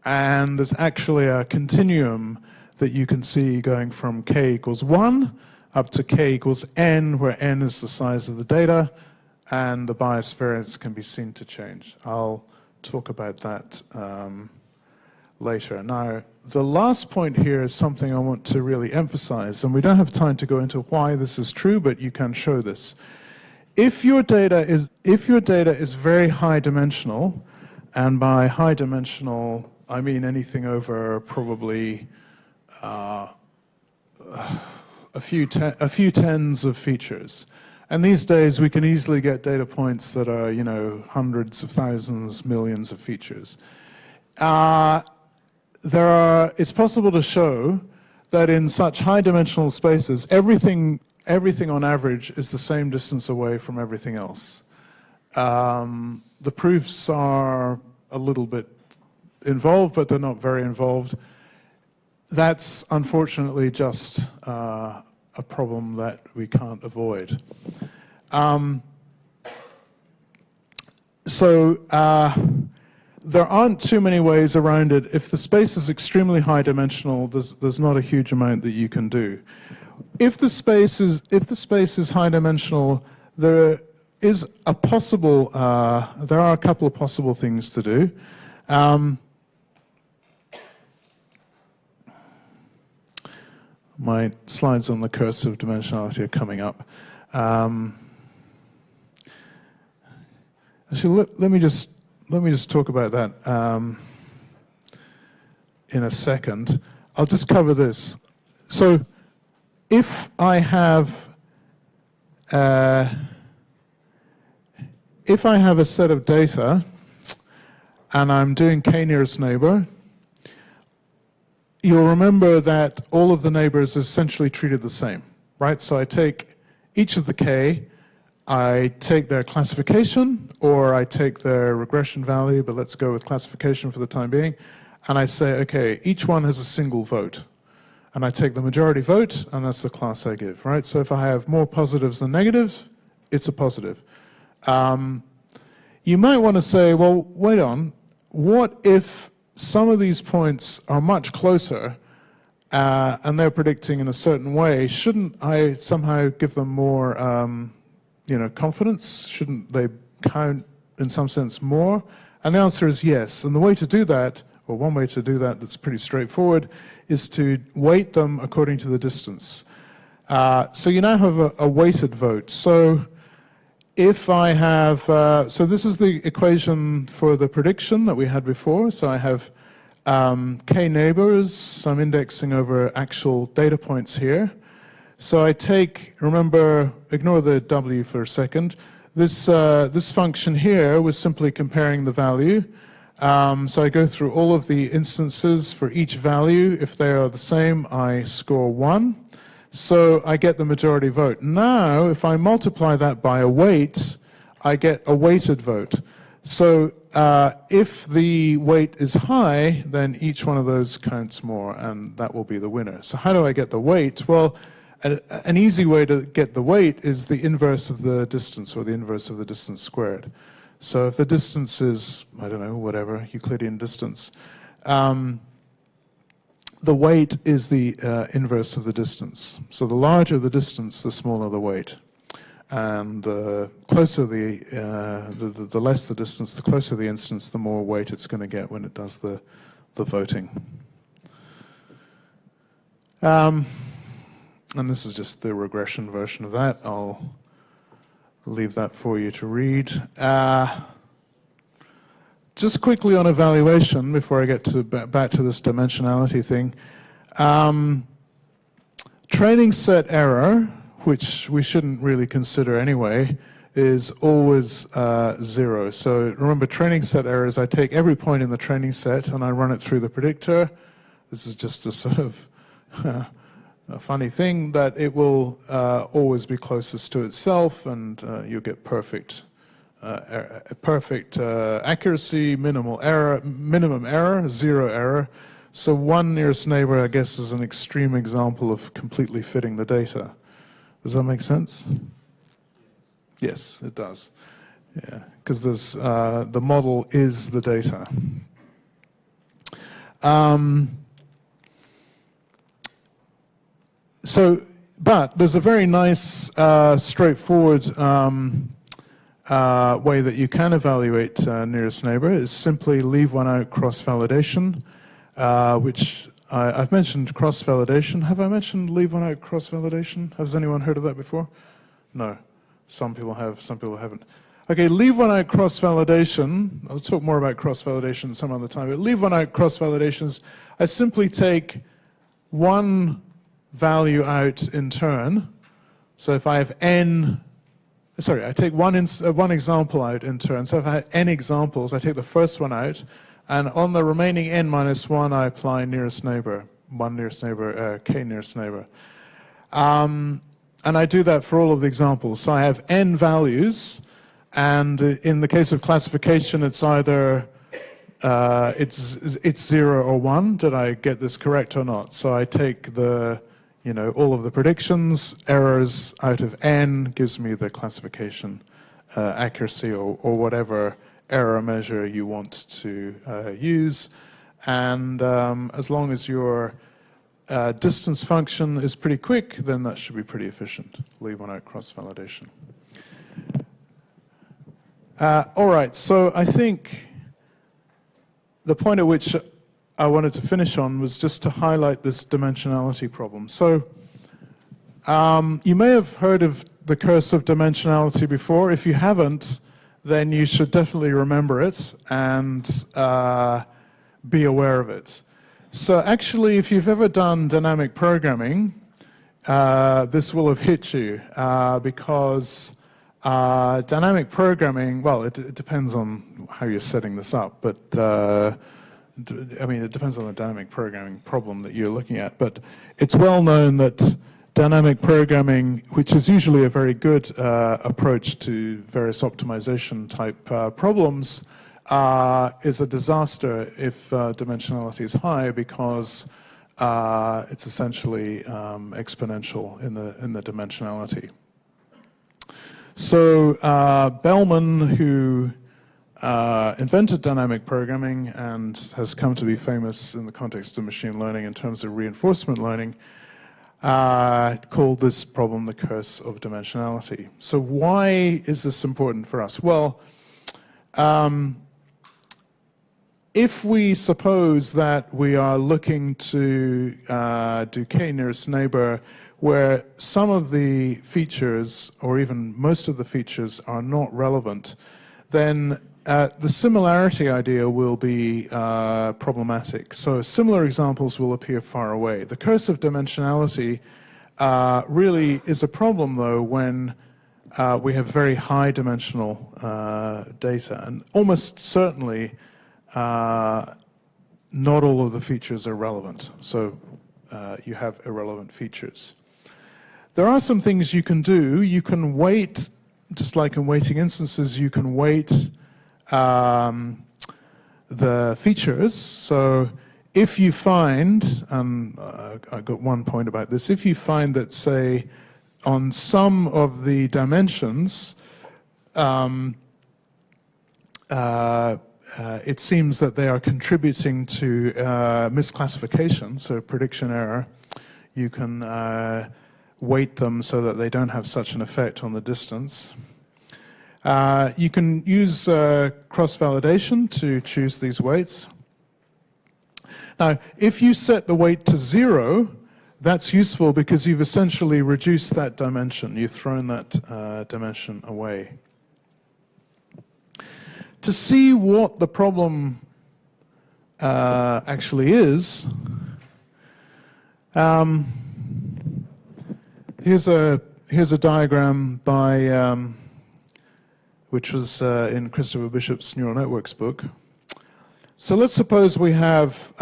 [SPEAKER 1] And there's actually a continuum that you can see going from k equals 1 up to k equals n, where n is the size of the data, and the bias variance can be seen to change. I'll talk about that later. Now, the last point here is something I want to really emphasize, and we don't have time to go into why this is true, but you can show this. If your data is very high dimensional, and by high dimensional I mean anything over probably a few tens of features. And these days we can easily get data points that are, you know, hundreds of thousands, millions of features. It's possible to show that in such high dimensional spaces, everything on average is the same distance away from everything else. The proofs are a little bit involved, but they're not very involved. That's unfortunately just a problem that we can't avoid. So there aren't too many ways around it. If the space is extremely high dimensional, there's not a huge amount that you can do. If the space is high dimensional, there is a possible. There are a couple of possible things to do. My slides on the cursive dimensionality are coming up. Actually, let me just talk about that in a second. I'll just cover this. So, if I have a set of data and I'm doing k-nearest neighbor, you'll remember that all of the neighbors are essentially treated the same, right? So I take each of the k, I take their classification, or I take their regression value, but let's go with classification for the time being, and I say, okay, each one has a single vote. And I take the majority vote, and that's the class I give, right? So if I have more positives than negatives, it's a positive. You might want to say, well, wait on, what if some of these points are much closer and they're predicting in a certain way? Shouldn't I somehow give them more confidence? Shouldn't they count in some sense more? And the answer is yes. And the way to do that, or one way to do that that's pretty straightforward, is to weight them according to the distance. So you now have a weighted vote. So if I have, so this is the equation for the prediction that we had before. So I have k neighbors. So I'm indexing over actual data points here. So I take, remember, ignore the w for a second. This function here was simply comparing the value. So I go through all of the instances for each value. If they are the same, I score 1. So I get the majority vote. Now, if I multiply that by a weight, I get a weighted vote. So if the weight is high, then each one of those counts more, and that will be the winner. So how do I get the weight? Well, an easy way to get the weight is the inverse of the distance, or the inverse of the distance squared. So if the distance is, I don't know, whatever, Euclidean distance, the weight is the inverse of the distance. So the larger the distance, the smaller the weight. And the closer the less the distance, the closer the instance, the more weight it's going to get when it does the voting. And this is just the regression version of that. I'll leave that for you to read. Just quickly on evaluation, before I get to back to this dimensionality thing. Training set error, which we shouldn't really consider anyway, is always 0. So remember, training set error is I take every point in the training set and I run it through the predictor. This is just a sort of a funny thing, that it will always be closest to itself, and you'll get perfect accuracy, minimum error, 0 error. So one nearest neighbor, I guess, is an extreme example of completely fitting the data. Does that make sense? Yes, it does. Yeah, because there's the model is the data. But there's a very nice, straightforward way that you can evaluate nearest neighbor. Is simply leave one out cross-validation, which I've mentioned cross-validation. Have I mentioned leave one out cross-validation? Has anyone heard of that before? No. Some people have, some people haven't. Okay, leave one out cross-validation. I'll talk more about cross-validation some other time, but leave one out cross-validations. I simply take one value out in turn. So if I have n, sorry, I take one example out in turn. So if I have n examples, I take the first one out, and on the remaining n minus 1, I apply nearest neighbor, one nearest neighbor, k nearest neighbor. And I do that for all of the examples. So I have n values, and in the case of classification, it's either it's 0 or 1. Did I get this correct or not? So I take the, all of the predictions, errors out of n gives me the classification accuracy or whatever error measure you want to use. And as long as your distance function is pretty quick, then that should be pretty efficient. Leave one out cross-validation. All right, so I think the point at which I wanted to finish on was just to highlight this dimensionality problem. So you may have heard of the curse of dimensionality before. If you haven't, then you should definitely remember it and be aware of it. So actually, if you've ever done dynamic programming, this will have hit you because dynamic programming, well, it depends on how you're setting this up, but I mean, it depends on the dynamic programming problem that you're looking at, but it's well known that dynamic programming, which is usually a very good approach to various optimization type problems, is a disaster if dimensionality is high because it's essentially exponential in the dimensionality. So Bellman, who invented dynamic programming and has come to be famous in the context of machine learning in terms of reinforcement learning, called this problem the curse of dimensionality. So why is this important for us? Well, if we suppose that we are looking to do k-nearest neighbor where some of the features, or even most of the features, are not relevant, then the similarity idea will be problematic. So similar examples will appear far away. The curse of dimensionality really is a problem, though, when we have very high dimensional data. And almost certainly, not all of the features are relevant. So you have irrelevant features. There are some things you can do. You can weight, just like in weighting instances, you can weight the features. So if you find, and I got one point about this, if you find that, say, on some of the dimensions, it seems that they are contributing to misclassification, so prediction error, you can weight them so that they don't have such an effect on the distance. You can use cross-validation to choose these weights. Now, if you set the weight to 0, that's useful because you've essentially reduced that dimension. You've thrown that dimension away. To see what the problem actually is, here's a diagram by which was in Christopher Bishop's Neural Networks book. So let's suppose we have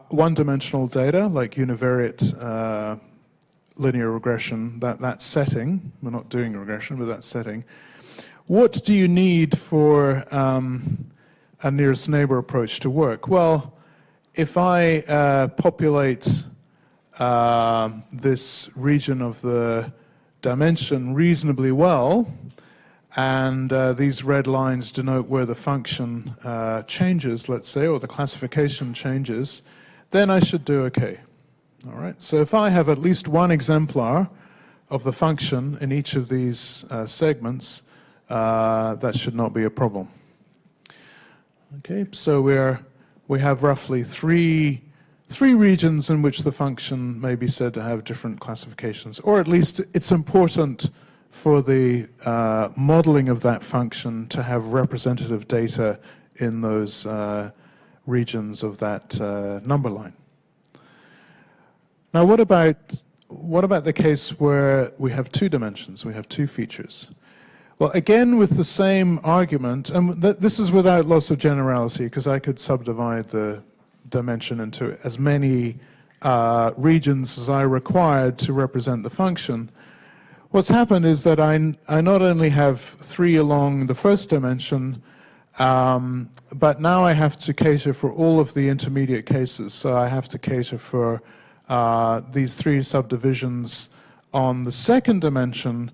[SPEAKER 1] one-dimensional data, like univariate linear regression, that setting. We're not doing regression, but that setting. What do you need for a nearest neighbor approach to work? Well, if I populate this region of the dimension reasonably well, and these red lines denote where the function changes, let's say, or the classification changes, then I should do okay. All right. So if I have at least one exemplar of the function in each of these segments, that should not be a problem. Okay. So we have roughly three regions in which the function may be said to have different classifications, or at least it's important for the modeling of that function to have representative data in those regions of that number line. Now, what about the case where we have two dimensions, we have two features? Well, again, with the same argument, and this is without loss of generality, because I could subdivide the dimension into as many regions as I required to represent the function. What's happened is that I not only have 3 along the first dimension, but now I have to cater for all of the intermediate cases. So I have to cater for these 3 subdivisions on the second dimension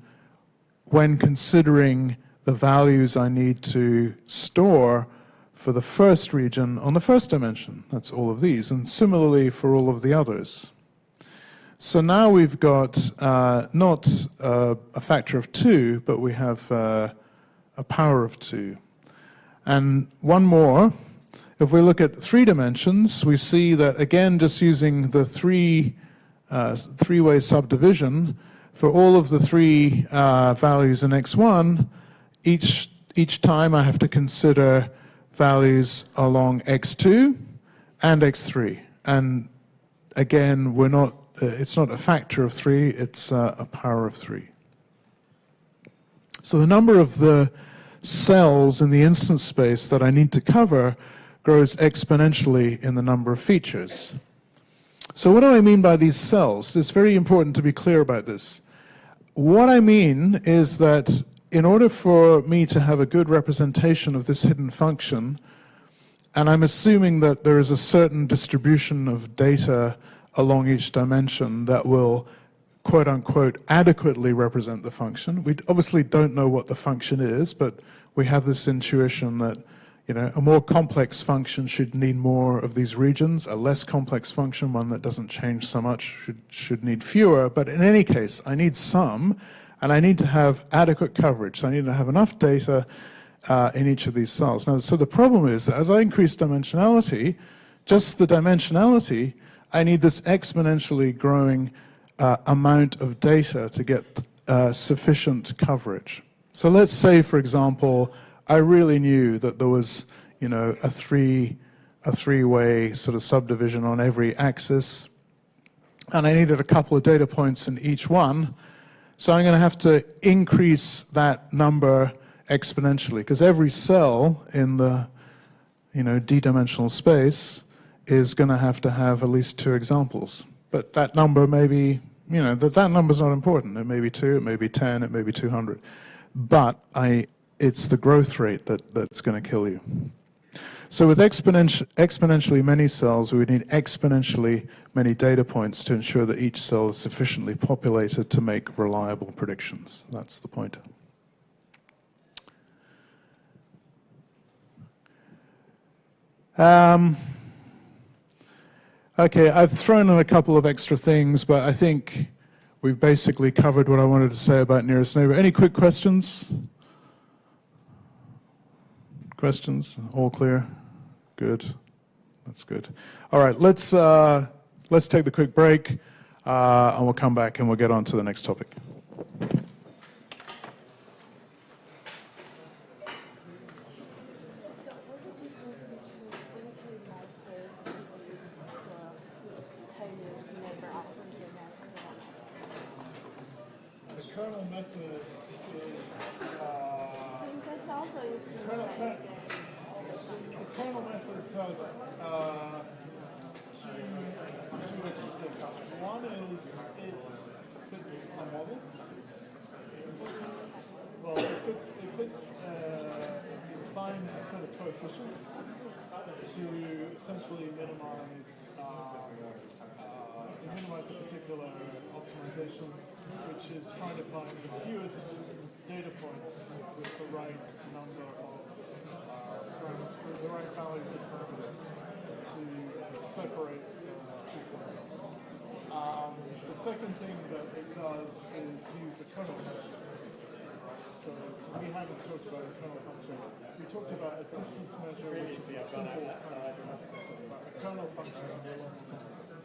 [SPEAKER 1] when considering the values I need to store for the first region on the first dimension. That's all of these, and similarly for all of the others. So now we've got not a factor of 2, but we have a power of 2. And one more, if we look at 3 dimensions, we see that, again, just using the three-way subdivision, for all of the 3 values in x1, each time I have to consider values along x2 and x3. And again, it's not a factor of 3, it's a power of 3. So the number of the cells in the instance space that I need to cover grows exponentially in the number of features. So what do I mean by these cells? It's very important to be clear about this. What I mean is that in order for me to have a good representation of this hidden function, and I'm assuming that there is a certain distribution of data along each dimension that will, quote unquote, adequately represent the function. We obviously don't know what the function is, but we have this intuition that, you know, a more complex function should need more of these regions. A less complex function, one that doesn't change so much, should need fewer. But in any case, I need some, and I need to have adequate coverage. So I need to have enough data in each of these cells. Now, so the problem is that as I increase dimensionality, just the dimensionality, I need this exponentially growing amount of data to get sufficient coverage. So let's say, for example, I really knew that there was, you know, a three-way sort of subdivision on every axis, and I needed a couple of data points in each one. So I'm going to have to increase that number exponentially, because every cell in the, you know, d-dimensional space is going to have at least 2 examples. But that number may be, you know, that number's not important. It may be 2, it may be 10, it may be 200. But it's the growth rate that's going to kill you. So with exponentially many cells, we would need exponentially many data points to ensure that each cell is sufficiently populated to make reliable predictions. That's the point. Okay, I've thrown in a couple of extra things, but I think we've basically covered what I wanted to say about nearest neighbor. Any quick questions? Questions? All clear? Good. That's good. All right, let's take the quick break, and we'll come back and we'll get on to the next topic.
[SPEAKER 2] The kernel method is the kernel method does two extra things. One is it fits a model. Well, it finds a set of coefficients to essentially minimize a particular optimization, which is trying to find the fewest data points with the right number of the right values of confidence to separate two points. The second thing that it does is use a kernel function. So we haven't talked about a kernel function. We talked about a distance measure, which is a simple a kernel function is a lot more complex.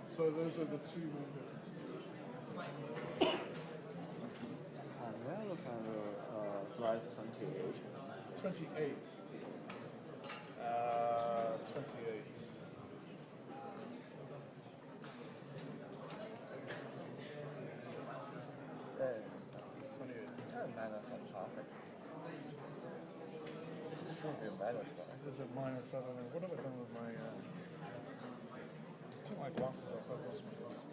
[SPEAKER 2] So those are the two main differences.
[SPEAKER 5] May I look at slide 28?
[SPEAKER 2] 28.
[SPEAKER 5] 28.
[SPEAKER 2] Is it minus? I don't know. What have I done with my? Took my glasses off. I lost my glasses.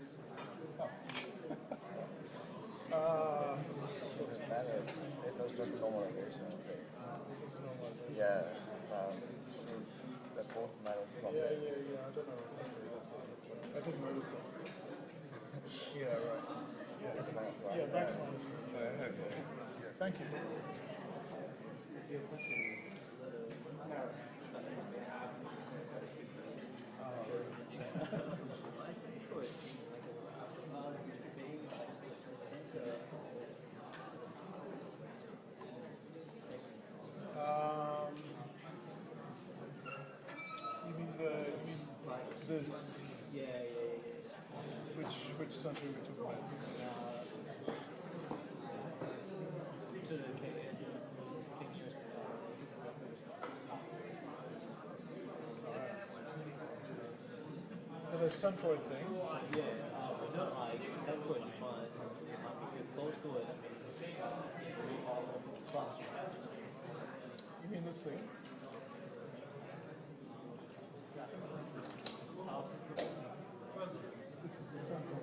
[SPEAKER 5] It's just normalization.
[SPEAKER 2] It's normalization.
[SPEAKER 5] Yes. The both minus from
[SPEAKER 2] Yeah. I don't know. Okay, that's it. I didn't notice it. Yeah, right. Yeah.
[SPEAKER 5] It's minus one.
[SPEAKER 2] Yeah, max minus one. Yeah, thank you.
[SPEAKER 3] Your question is a little narrow, but I think for it like being like the center
[SPEAKER 2] You mean this?
[SPEAKER 3] yeah.
[SPEAKER 2] Which center are we talking about?
[SPEAKER 3] To the King years
[SPEAKER 2] The centroid thing.
[SPEAKER 3] yeah, not like central defines. If you're close to it, that means you are of its class.
[SPEAKER 2] You mean this thing? This is the central.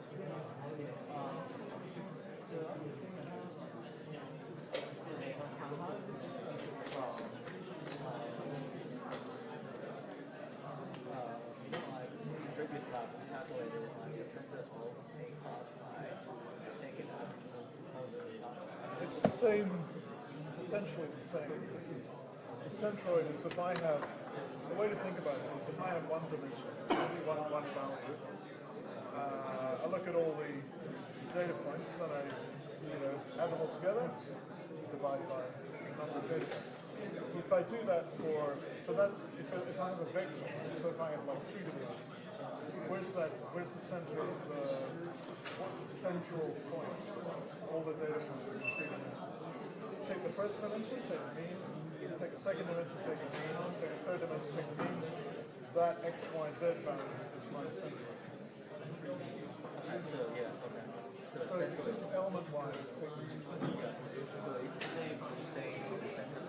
[SPEAKER 3] Previous lab calculated like the center of a class by taking out the
[SPEAKER 2] It's the same. It's essentially the same. This is the centroid. Is if I have the way to think about it is if I have one dimension, only one value. I look at all the data points and I, add them all together, divide by the number of data points. If I do that if I have a vector, so if I have like 3 dimensions, where's the center of what's the central point? All the data points in 3 dimensions. Take the first dimension, take the mean, take the second dimension, take the mean, take the third dimension, take the mean. That x, y, z value is my center.
[SPEAKER 3] So yeah, okay.
[SPEAKER 2] So it's just element-wise.
[SPEAKER 3] So it's the same center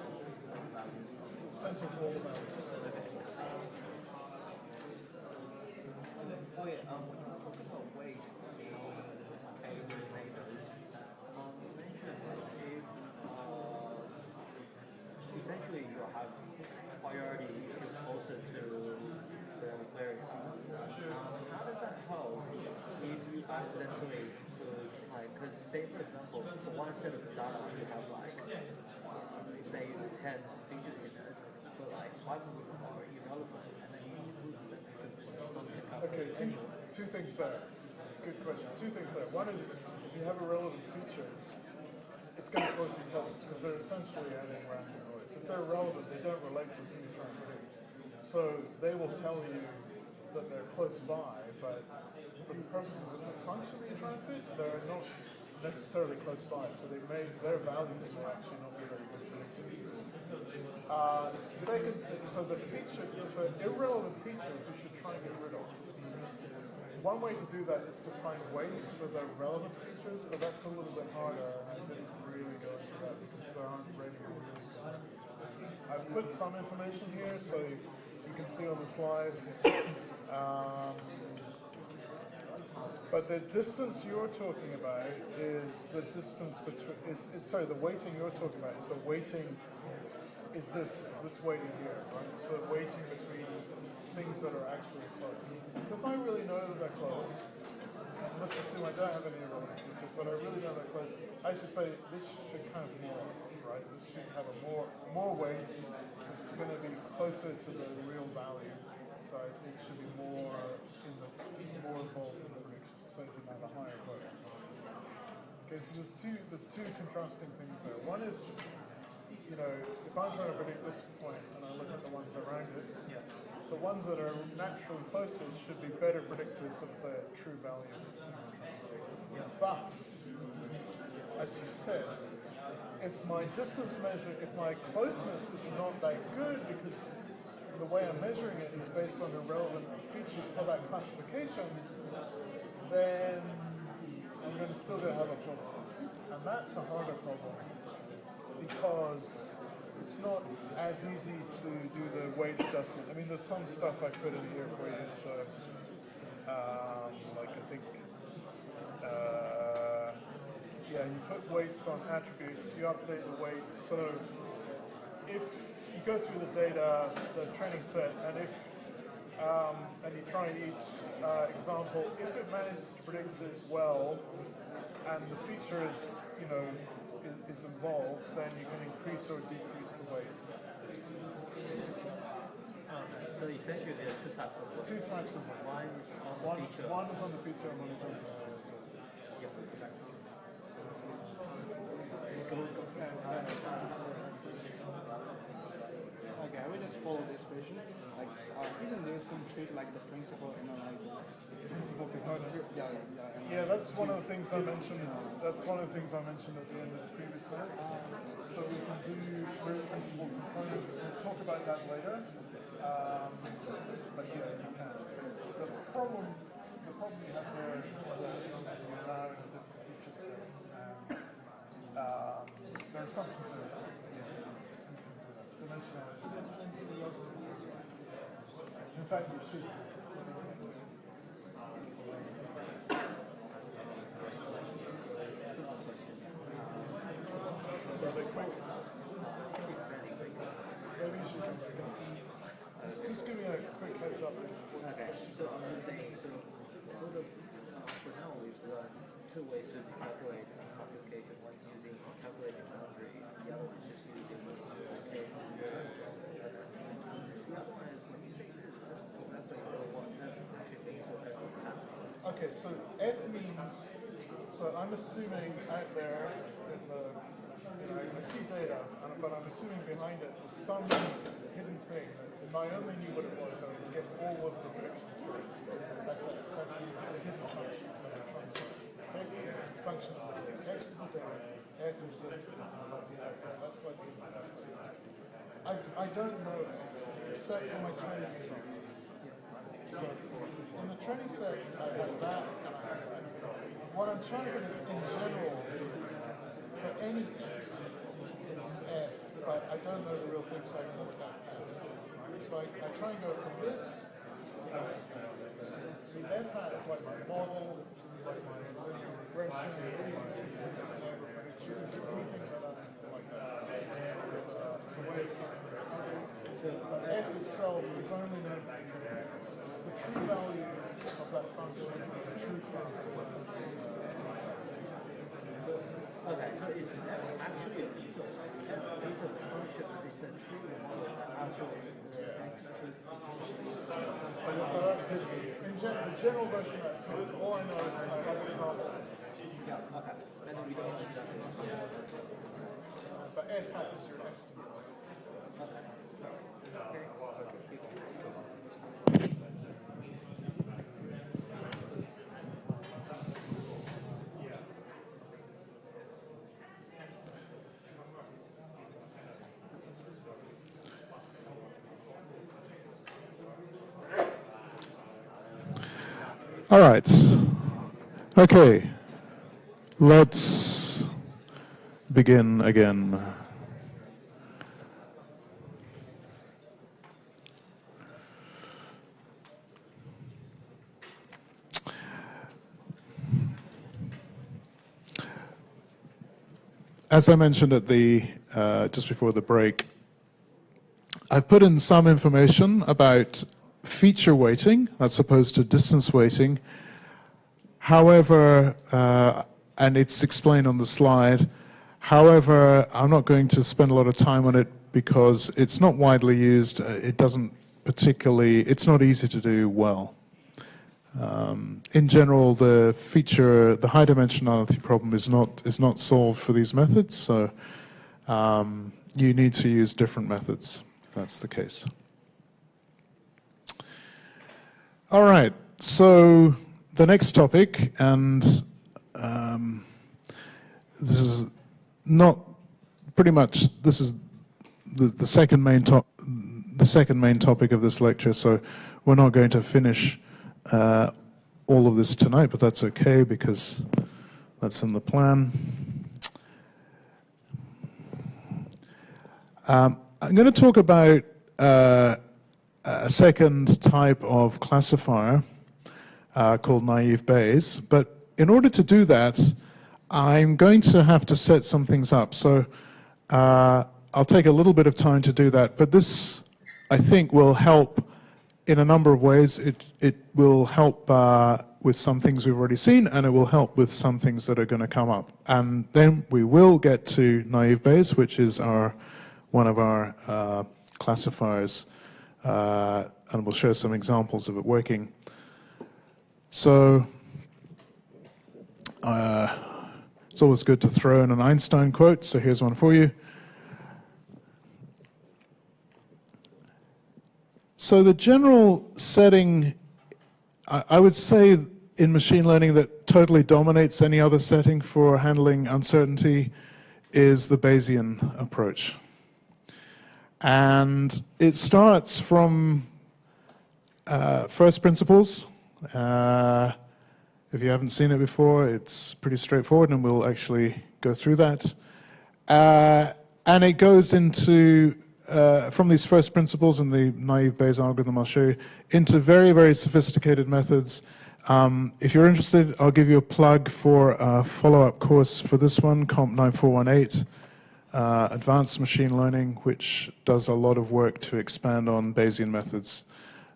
[SPEAKER 3] values.
[SPEAKER 2] Center of all values.
[SPEAKER 3] Oh yeah, when you talk about weight in Cambridge neighbors, you mentioned if essentially you have priority if you're closer to the query. How does that help if you accidentally could, like, because say for example, for one set of data you have like, say 10 features in it, but like 5 of them are irrelevant, and then you need to
[SPEAKER 2] Okay, two things there. Good question. 2 things there. One is if you have irrelevant features, it's going to cause you problems because they're essentially adding random noise. If they're relevant, they don't relate to the thing you're trying to predict. So they will tell you that they're close by, but for the purposes of the function you're trying to fit, they're not necessarily close by. So their values may actually not be very good predictors. Second thing, so irrelevant features you should try and get rid of. One way to do that is to find weights for the relevant features, but that's a little bit harder, and I didn't really go into that because there aren't really good. I've put some information here, so you can see on the slides. But the distance you're talking about is the distance between. The weighting you're talking about is the weighting. Is this weighting here, right? So weighting between things that are actually close. So if I really know that they're close, and let's assume I don't have any irrelevant features, but I really know they're close, I should say this should kind of more, right? This should have a more weight because it's going to be closer to the real value. So it should be more involved in the prediction. So it should have a higher weight. Okay, so there's two contrasting things there. One is, if I'm trying to predict this point and I look at the ones around it, the ones that are naturally closest should be better predictors of the true value of this thing. But, as you said, if my closeness is not that good because the way I'm measuring it is based on irrelevant features for that classification, then I'm still going to have a problem. And that's a harder problem because it's not as easy to do the weight adjustment. I mean, there's some stuff I put in here for you, so like I think, you put weights on attributes, you update the weights. So if you go through the data, the training set, and and you try each example, if it manages to predict it well, and the feature is is involved, then you can increase or decrease the weight.
[SPEAKER 3] So essentially there are two types of work.
[SPEAKER 2] Two types of weight.
[SPEAKER 3] One is on the
[SPEAKER 2] One
[SPEAKER 3] feature.
[SPEAKER 2] is on the feature and one is on the
[SPEAKER 5] Okay, we just follow this version. Like, even there's some trick like the principal analysis.
[SPEAKER 2] principle behind it.
[SPEAKER 5] Yeah.
[SPEAKER 2] Yeah, that's one of the things I mentioned. That's one of the things I mentioned at the end of the previous slides. So we can do very principal components. We'll talk about that later. But yeah, you can. The problem you have there is that you're allowing different feature space, and there are assumptions there as well. Dimensionality. In fact, you should. So they're quick. Maybe you should come back up. Just give me a quick heads up.
[SPEAKER 3] Okay, so I'm just saying, so for now we've learned two ways to calculate classification. One's using calculating boundary, the other one's just using okay. The other one is when you say this, that's like what f actually means or f happens.
[SPEAKER 2] Okay, so F means, so I'm assuming out there in the, I see data, but I'm assuming behind it there's some hidden thing. If I only knew what it was, I would get all of the predictions correct. That's it. That's the hidden function. Function of the data. X is the data. F is the that's like I don't know except for my training examples. So in the training set, I have that and I have that. What I'm trying to get in general is for any X is F, but I don't know the real thing, so I can look at F. So I try and go from this to F. See, F hat is like my model, like my linear regression, anything like that. It's a way of but F itself is only known, it's the true value of that function, the true class.
[SPEAKER 3] Okay, so it's actually so f is a function, it's a true model that actually the x true.
[SPEAKER 2] But that's in the general version of that, so all I know is I have examples.
[SPEAKER 3] Yeah, okay. And then we don't know exactly what's going on.
[SPEAKER 2] But F hat is your estimate.
[SPEAKER 1] All right. Okay. Let's begin again. As I mentioned at the just before the break, I've put in some information about feature weighting as opposed to distance weighting. However, and it's explained on the slide. However, I'm not going to spend a lot of time on it because it's not widely used. It doesn't particularly, it's not easy to do well. In general, the high dimensionality problem is not solved for these methods, so you need to use different methods if that's the case. All right, so the next topic, and this is not pretty much, this is the second main topic of this lecture, so we're not going to finish all of this tonight, but that's okay because that's in the plan. I'm going to talk about a second type of classifier called naive Bayes, but in order to do that, I'm going to have to set some things up. So I'll take a little bit of time to do that, but this, I think, will help in a number of ways. It will help with some things we've already seen, and it will help with some things that are going to come up. And then we will get to naive Bayes, which is one of our classifiers, and we'll show some examples of it working. So it's always good to throw in an Einstein quote, so here's one for you. So the general setting, I would say in machine learning that totally dominates any other setting for handling uncertainty is the Bayesian approach. And it starts from first principles. If you haven't seen it before, it's pretty straightforward, and we'll actually go through that. And it goes into from these first principles and the naive Bayes algorithm I'll show you, into very, very sophisticated methods. If you're interested, I'll give you a plug for a follow-up course for this one, Comp 9418, Advanced Machine Learning, which does a lot of work to expand on Bayesian methods.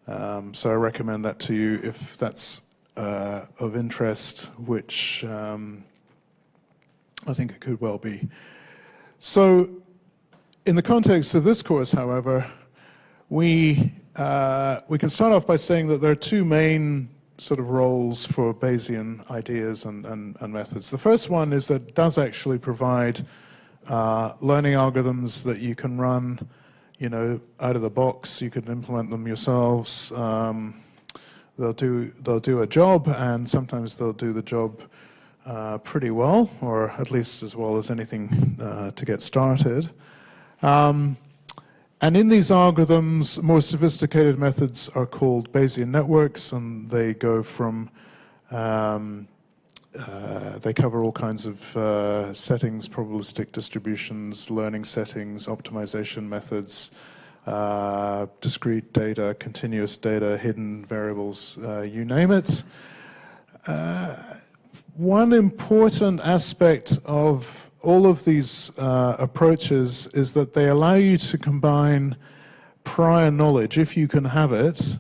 [SPEAKER 1] So I recommend that to you if that's of interest, which I think it could well be. So in the context of this course, however, we can start off by saying that there are two main sort of roles for Bayesian ideas and methods. The first one is that it does actually provide learning algorithms that you can run, out of the box. You can implement them yourselves. They'll do a job, and sometimes they'll do the job pretty well, or at least as well as anything to get started. And in these algorithms, more sophisticated methods are called Bayesian networks, and they go from, they cover all kinds of settings, probabilistic distributions, learning settings, optimization methods, discrete data, continuous data, hidden variables, you name it. One important aspect of all of these approaches is that they allow you to combine prior knowledge, if you can have it,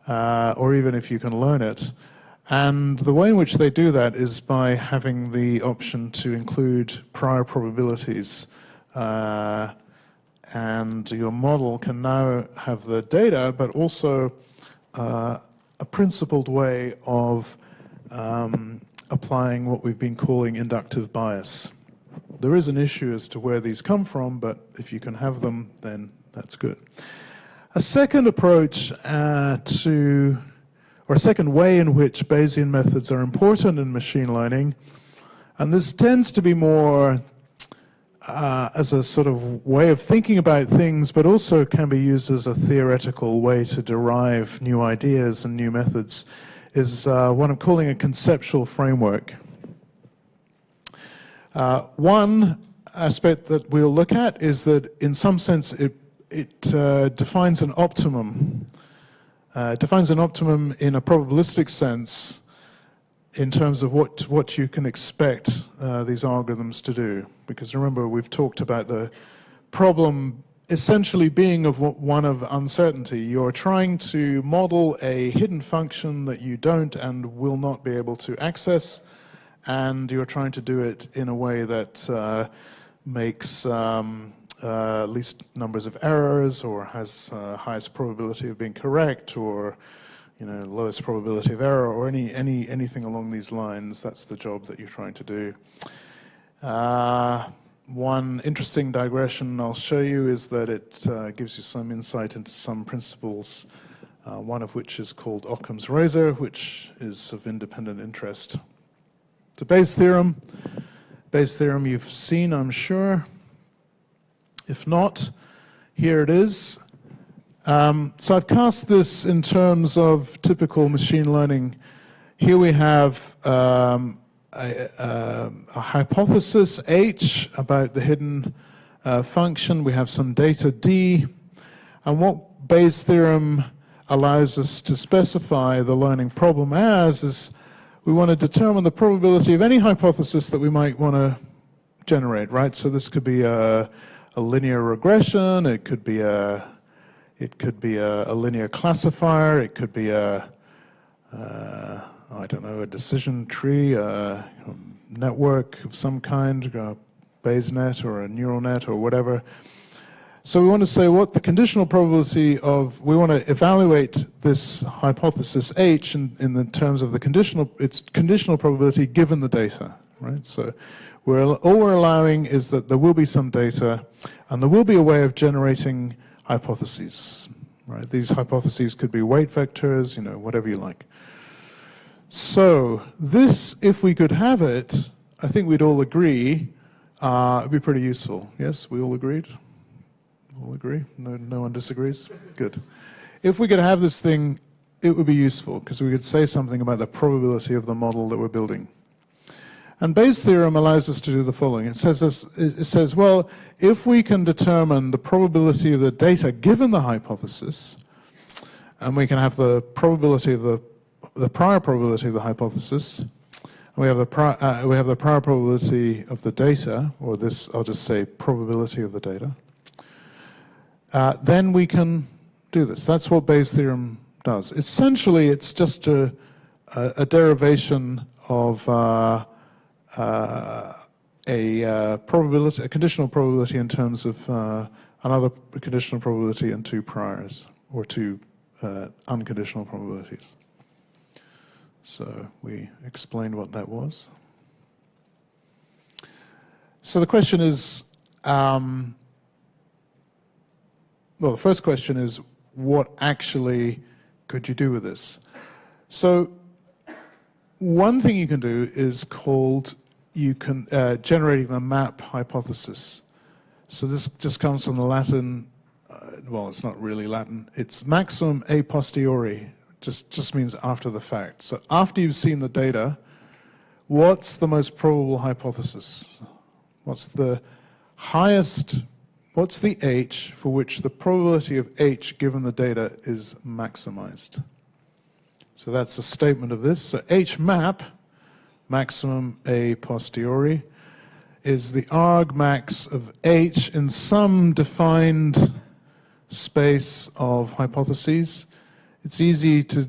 [SPEAKER 1] or even if you can learn it. And the way in which they do that is by having the option to include prior probabilities. And your model can now have the data, but also a principled way of applying what we've been calling inductive bias. There is an issue as to where these come from, but if you can have them, then that's good. A second approach or a second way in which Bayesian methods are important in machine learning, and this tends to be more as a sort of way of thinking about things, but also can be used as a theoretical way to derive new ideas and new methods, is what I'm calling a conceptual framework. One aspect that we'll look at is that in some sense it defines an optimum. Defines an optimum in a probabilistic sense in terms of what you can expect these algorithms to do. Because remember, we've talked about the problem essentially being one of uncertainty. You're trying to model a hidden function that you don't and will not be able to access, and you're trying to do it in a way that makes least numbers of errors, or has highest probability of being correct, or lowest probability of error, or anything along these lines. That's the job that you're trying to do. One interesting digression I'll show you is that it gives you some insight into some principles, one of which is called Occam's razor, which is of independent interest. The Bayes theorem you've seen, I'm sure. If not, here it is. So I've cast this in terms of typical machine learning. Here we have a hypothesis H about the hidden function. We have some data D. And what Bayes' theorem allows us to specify the learning problem as is we want to determine the probability of any hypothesis that we might want to generate, right? So this could be a linear regression. It could be a It could be a linear classifier. It could be I don't know, a decision tree, a network of some kind, a Bayes net or a neural net or whatever. So we want to say what the conditional probability of, we want to evaluate this hypothesis H in the terms of its conditional probability given the data, right? So all we're allowing is that there will be some data and there will be a way of generating hypotheses, right? These hypotheses could be weight vectors, you know, whatever you like. So this, if we could have it, I think we'd all agree, it'd be pretty useful. Yes, we all agreed? All agree? No one disagrees? Good. If we could have this thing, it would be useful because we could say something about the probability of the model that we're building. And Bayes' theorem allows us to do the following. It says, well, if we can determine the probability of the data given the hypothesis, and we can have the probability of the prior probability of the hypothesis, and we have the prior probability of the data, or this, I'll just say probability of the data, then we can do this. That's what Bayes' theorem does. Essentially, it's just a derivation of a conditional probability in terms of another conditional probability and two priors, or two unconditional probabilities. So we explained what that was. So the question is, well, the first question is, what actually could you do with this? So one thing you can do is called generating the map hypothesis. So this just comes from the Latin, well, it's not really Latin. It's maximum a posteriori, just means after the fact. So after you've seen the data, what's the most probable hypothesis? What's the highest, what's the H for which the probability of H given the data is maximized? So that's a statement of this. So H map, maximum a posteriori, is the argmax of H in some defined space of hypotheses. It's easy to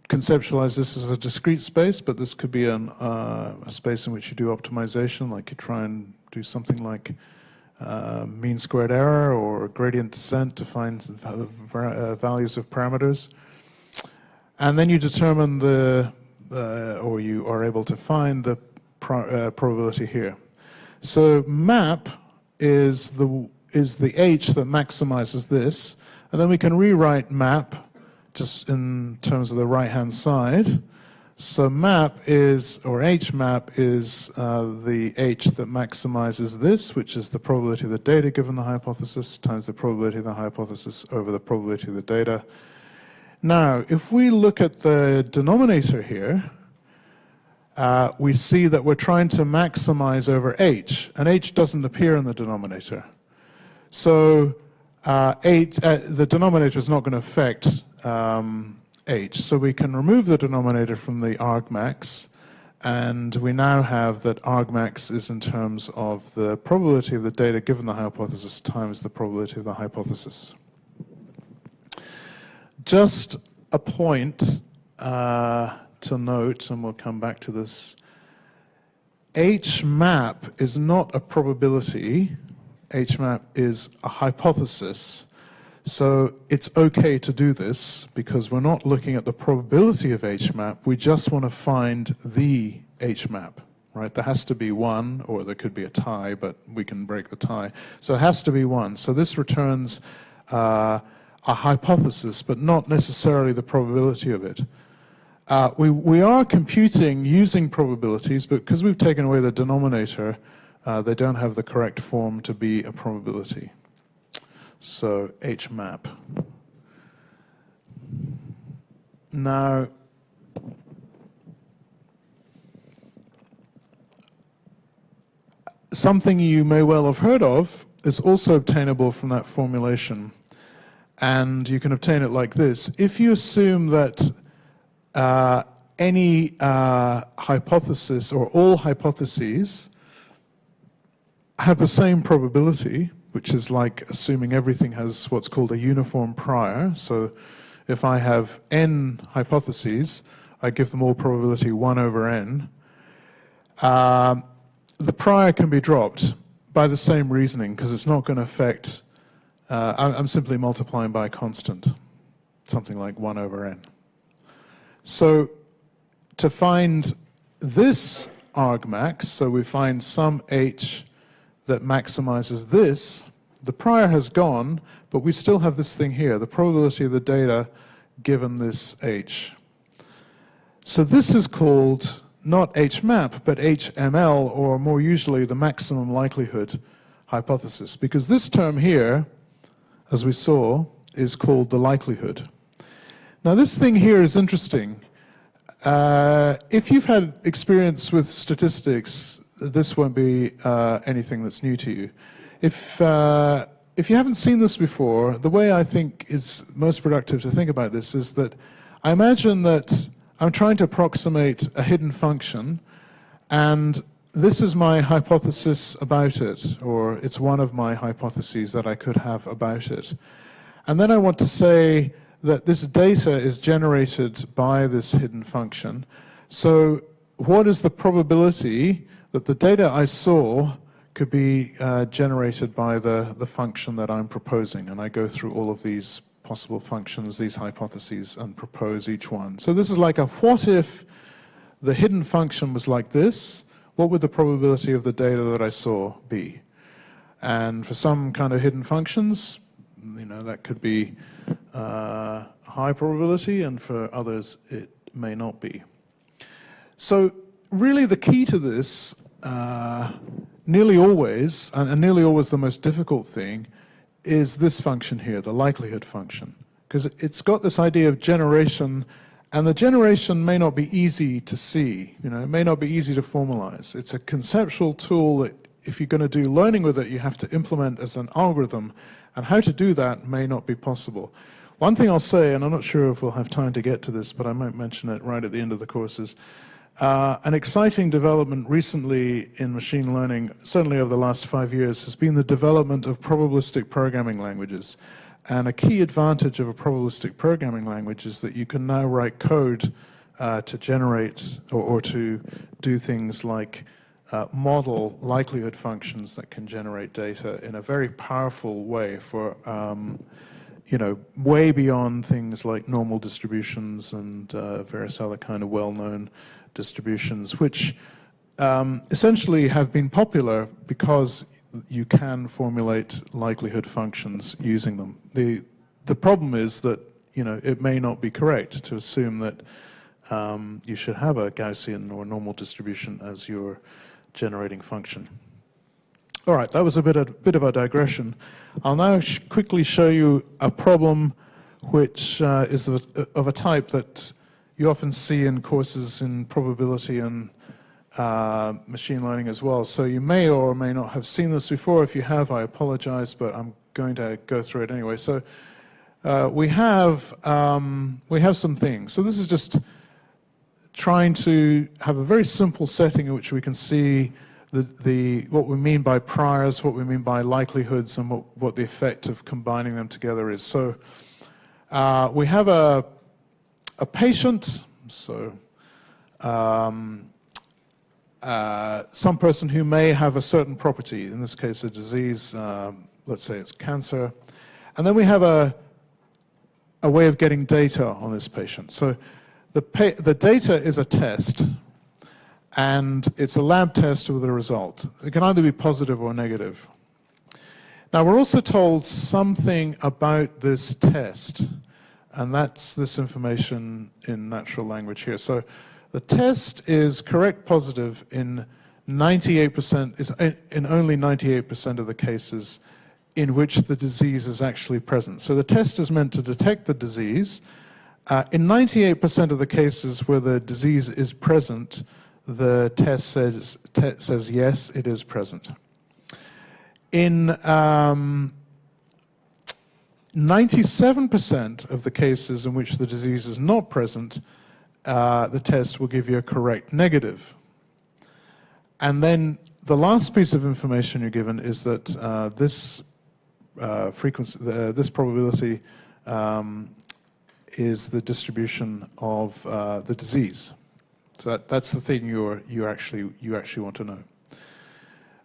[SPEAKER 1] conceptualize this as a discrete space, but this could be a space in which you do optimization, like you try and do something like mean squared error or gradient descent to find values of parameters. And then you determine or you are able to find the probability here. So map is the H that maximizes this, and then we can rewrite map just in terms of the right-hand side. So map is, or H map is the H that maximizes this, which is the probability of the data given the hypothesis times the probability of the hypothesis over the probability of the data. Now, if we look at the denominator here, we see that we're trying to maximize over H, and H doesn't appear in the denominator. So the denominator is not going to affect H. So we can remove the denominator from the argmax, and we now have that argmax is in terms of the probability of the data given the hypothesis times the probability of the hypothesis. Just a point to note, and we'll come back to this. H map is not a probability. H map is a hypothesis. So it's okay to do this because we're not looking at the probability of H map. We just want to find the H map, right? There has to be one, or there could be a tie, but we can break the tie. So it has to be one. So this returns a hypothesis, but not necessarily the probability of it. We are computing using probabilities, but because we've taken away the denominator, they don't have the correct form to be a probability. So H map. Now, something you may well have heard of is also obtainable from that formulation. And you can obtain it like this. If you assume that any hypothesis or all hypotheses have the same probability, which is like assuming everything has what's called a uniform prior. So if I have n hypotheses, I give them all probability 1 over n. The prior can be dropped by the same reasoning, because it's not going to affect, I'm simply multiplying by a constant, something like 1 over n. So to find this argmax, so we find some h that maximizes this, the prior has gone, but we still have this thing here, the probability of the data given this h. So this is called not HMAP, but HML, or more usually the maximum likelihood hypothesis, because this term here, as we saw, is called the likelihood. Now this thing here is interesting. If you've had experience with statistics, this won't be anything that's new to you. If you haven't seen this before, the way I think is most productive to think about this is that I imagine that I'm trying to approximate a hidden function, and this is my hypothesis about it, or it's one of my hypotheses that I could have about it. And then I want to say that this data is generated by this hidden function. So what is the probability that the data I saw could be generated by the function that I'm proposing? And I go through all of these possible functions, these hypotheses, and propose each one. So this is like a what if the hidden function was like this, what would the probability of the data that I saw be? And for some kind of hidden functions, you know, that could be high probability, and for others it may not be. So really the key to this, nearly always, and nearly always the most difficult thing, is this function here, the likelihood function, because it's got this idea of generation, and the generation may not be easy to see, you know, it may not be easy to formalize. It's a conceptual tool that if you're going to do learning with it, you have to implement as an algorithm, and how to do that may not be possible. One thing I'll say, and I'm not sure if we'll have time to get to this, but I might mention it right at the end of the course, is an exciting development recently in machine learning, certainly over the last 5 years, has been the development of probabilistic programming languages. And a key advantage of a probabilistic programming language is that you can now write code to generate or to do things like model likelihood functions that can generate data in a very powerful way for, you know, way beyond things like normal distributions and various other kind of well-known distributions, which essentially have been popular because you can formulate likelihood functions using them. The problem is that, you know, it may not be correct to assume that you should have a Gaussian or normal distribution as your generating function. All right, that was a bit of a digression. I'll now quickly show you a problem which is of a type that you often see in courses in probability and machine learning as well. So you may or may not have seen this before. If you have, I apologize, but I'm going to go through it anyway. So we have some things. So this is just trying to have a very simple setting in which we can see what we mean by priors, what we mean by likelihoods, and what the effect of combining them together is. So we have a patient, so some person who may have a certain property, in this case a disease, let's say it's cancer, and then we have a way of getting data on this patient. So the data is a test, and it's a lab test with a result. It can either be positive or negative. Now we're also told something about this test, and that's this information in natural language here. So the test is correct positive in 98%, in only 98% of the cases in which the disease is actually present. So the test is meant to detect the disease. In 98% of the cases where the disease is present, the test says yes, it is present. In 97% of the cases in which the disease is not present, the test will give you a correct negative. And then the last piece of information you're given is that this frequency, this probability is the distribution of the disease. So that's the thing you actually want to know.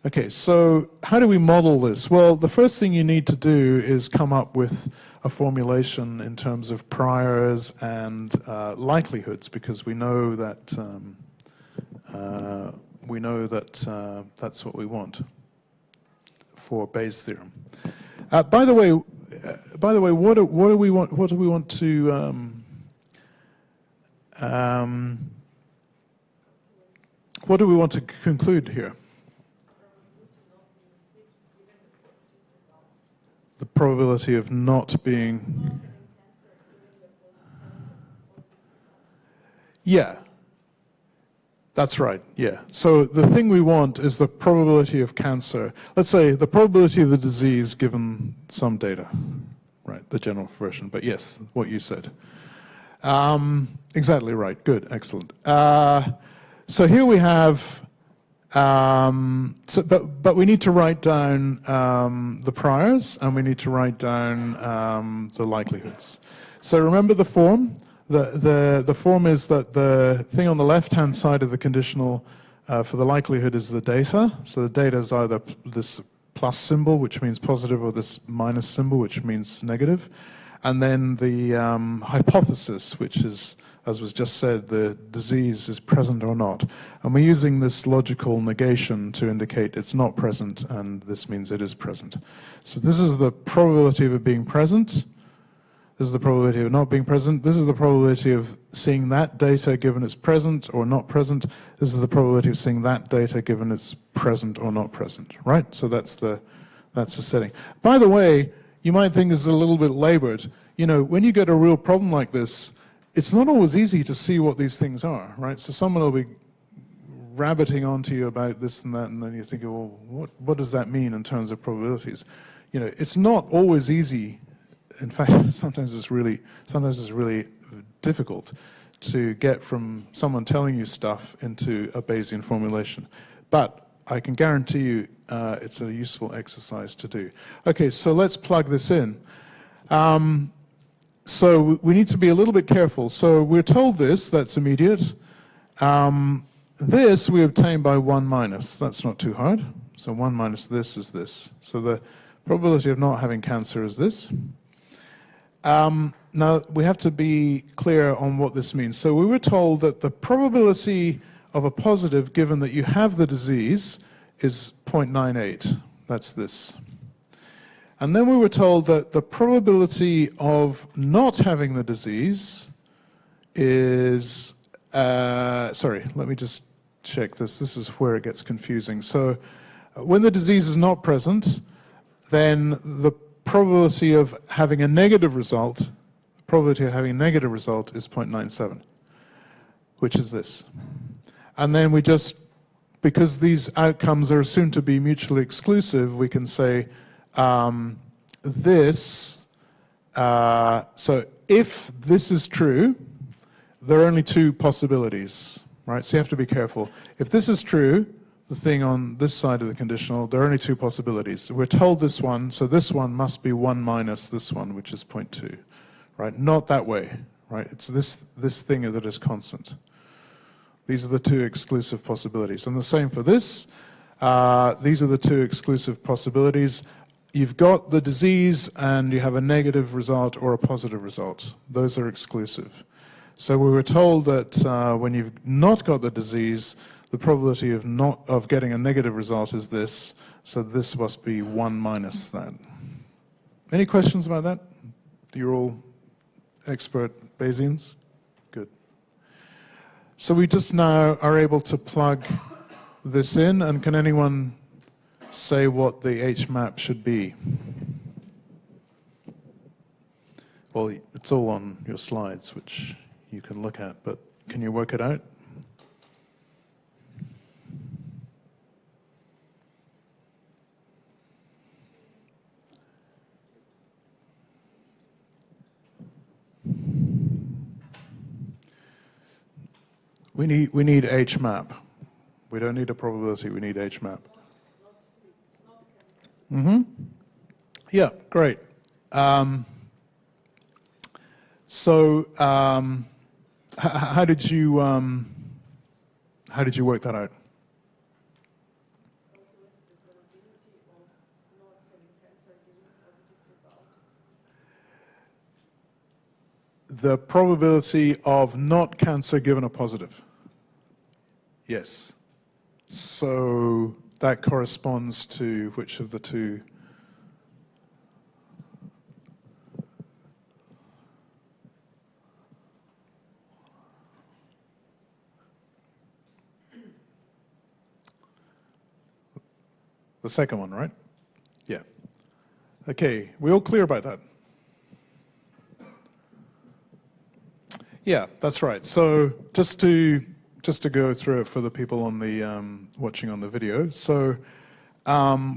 [SPEAKER 1] Okay, so how do we model this? Well, the first thing you need to do is come up with a formulation in terms of priors and likelihoods, because we know that that's what we want for Bayes' theorem. By the way, what do we want to conclude here? The probability of not being... Yeah, that's right, yeah. So the thing we want is the probability of cancer. Let's say the probability of the disease given some data, right, the general version, but yes, what you said. Exactly right, good, excellent. So here we have... but we need to write down the priors, and we need to write down the likelihoods. So remember the form. The form is that the thing on the left-hand side of the conditional for the likelihood is the data. So the data is either this plus symbol, which means positive, or this minus symbol, which means negative. And then the hypothesis, which is, as was just said, the disease is present or not. And we're using this logical negation to indicate it's not present, and this means it is present. So this is the probability of it being present. This is the probability of it not being present. This is the probability of seeing that data given it's present or not present. This is the probability of seeing that data given it's present or not present, right? So that's the setting. By the way, you might think this is a little bit labored. You know, when you get a real problem like this, it's not always easy to see what these things are, right? So someone will be rabbiting onto you about this and that, and then you think, well, what does that mean in terms of probabilities? You know, it's not always easy. In fact, sometimes it's really difficult to get from someone telling you stuff into a Bayesian formulation. But I can guarantee you it's a useful exercise to do. Okay, so let's plug this in. So we need to be a little bit careful. So we're told this, that's immediate. This we obtain by 1 minus. That's not too hard. So 1 minus this is this. So the probability of not having cancer is this. Now, we have to be clear on what this means. So we were told that the probability of a positive, given that you have the disease, is 0.98. That's this. And then we were told that the probability of not having the disease is... sorry, let me just check this. This is where it gets confusing. So when the disease is not present, then the probability of having a negative result, is 0.97, which is this. And then we just, because these outcomes are assumed to be mutually exclusive, we can say this, so if this is true, there are only two possibilities, right? So you have to be careful. If this is true, the thing on this side of the conditional, there are only two possibilities. We're told this one, so this one must be 1 minus this one, which is 0.2, right? Not that way, right? It's this thing that is constant. These are the two exclusive possibilities. And the same for this. These are the two exclusive possibilities. You've got the disease and you have a negative result or a positive result. Those are exclusive. So we were told that when you've not got the disease, the probability of getting a negative result is this, so this must be 1 minus that. Any questions about that? You're all expert Bayesians? Good. So we just now are able to plug this in, and can anyone say what the H-map should be? Well, it's all on your slides, which you can look at, but can you work it out? We need H-map. We don't need a probability, we need H-map. Yeah, great. How did you work that out? The probability of not cancer given a positive. Yes. So that corresponds to which of the two? The second one, right? Yeah. Okay, we all clear about that? Yeah, that's right. So just to go through it for the people on the watching on the video. So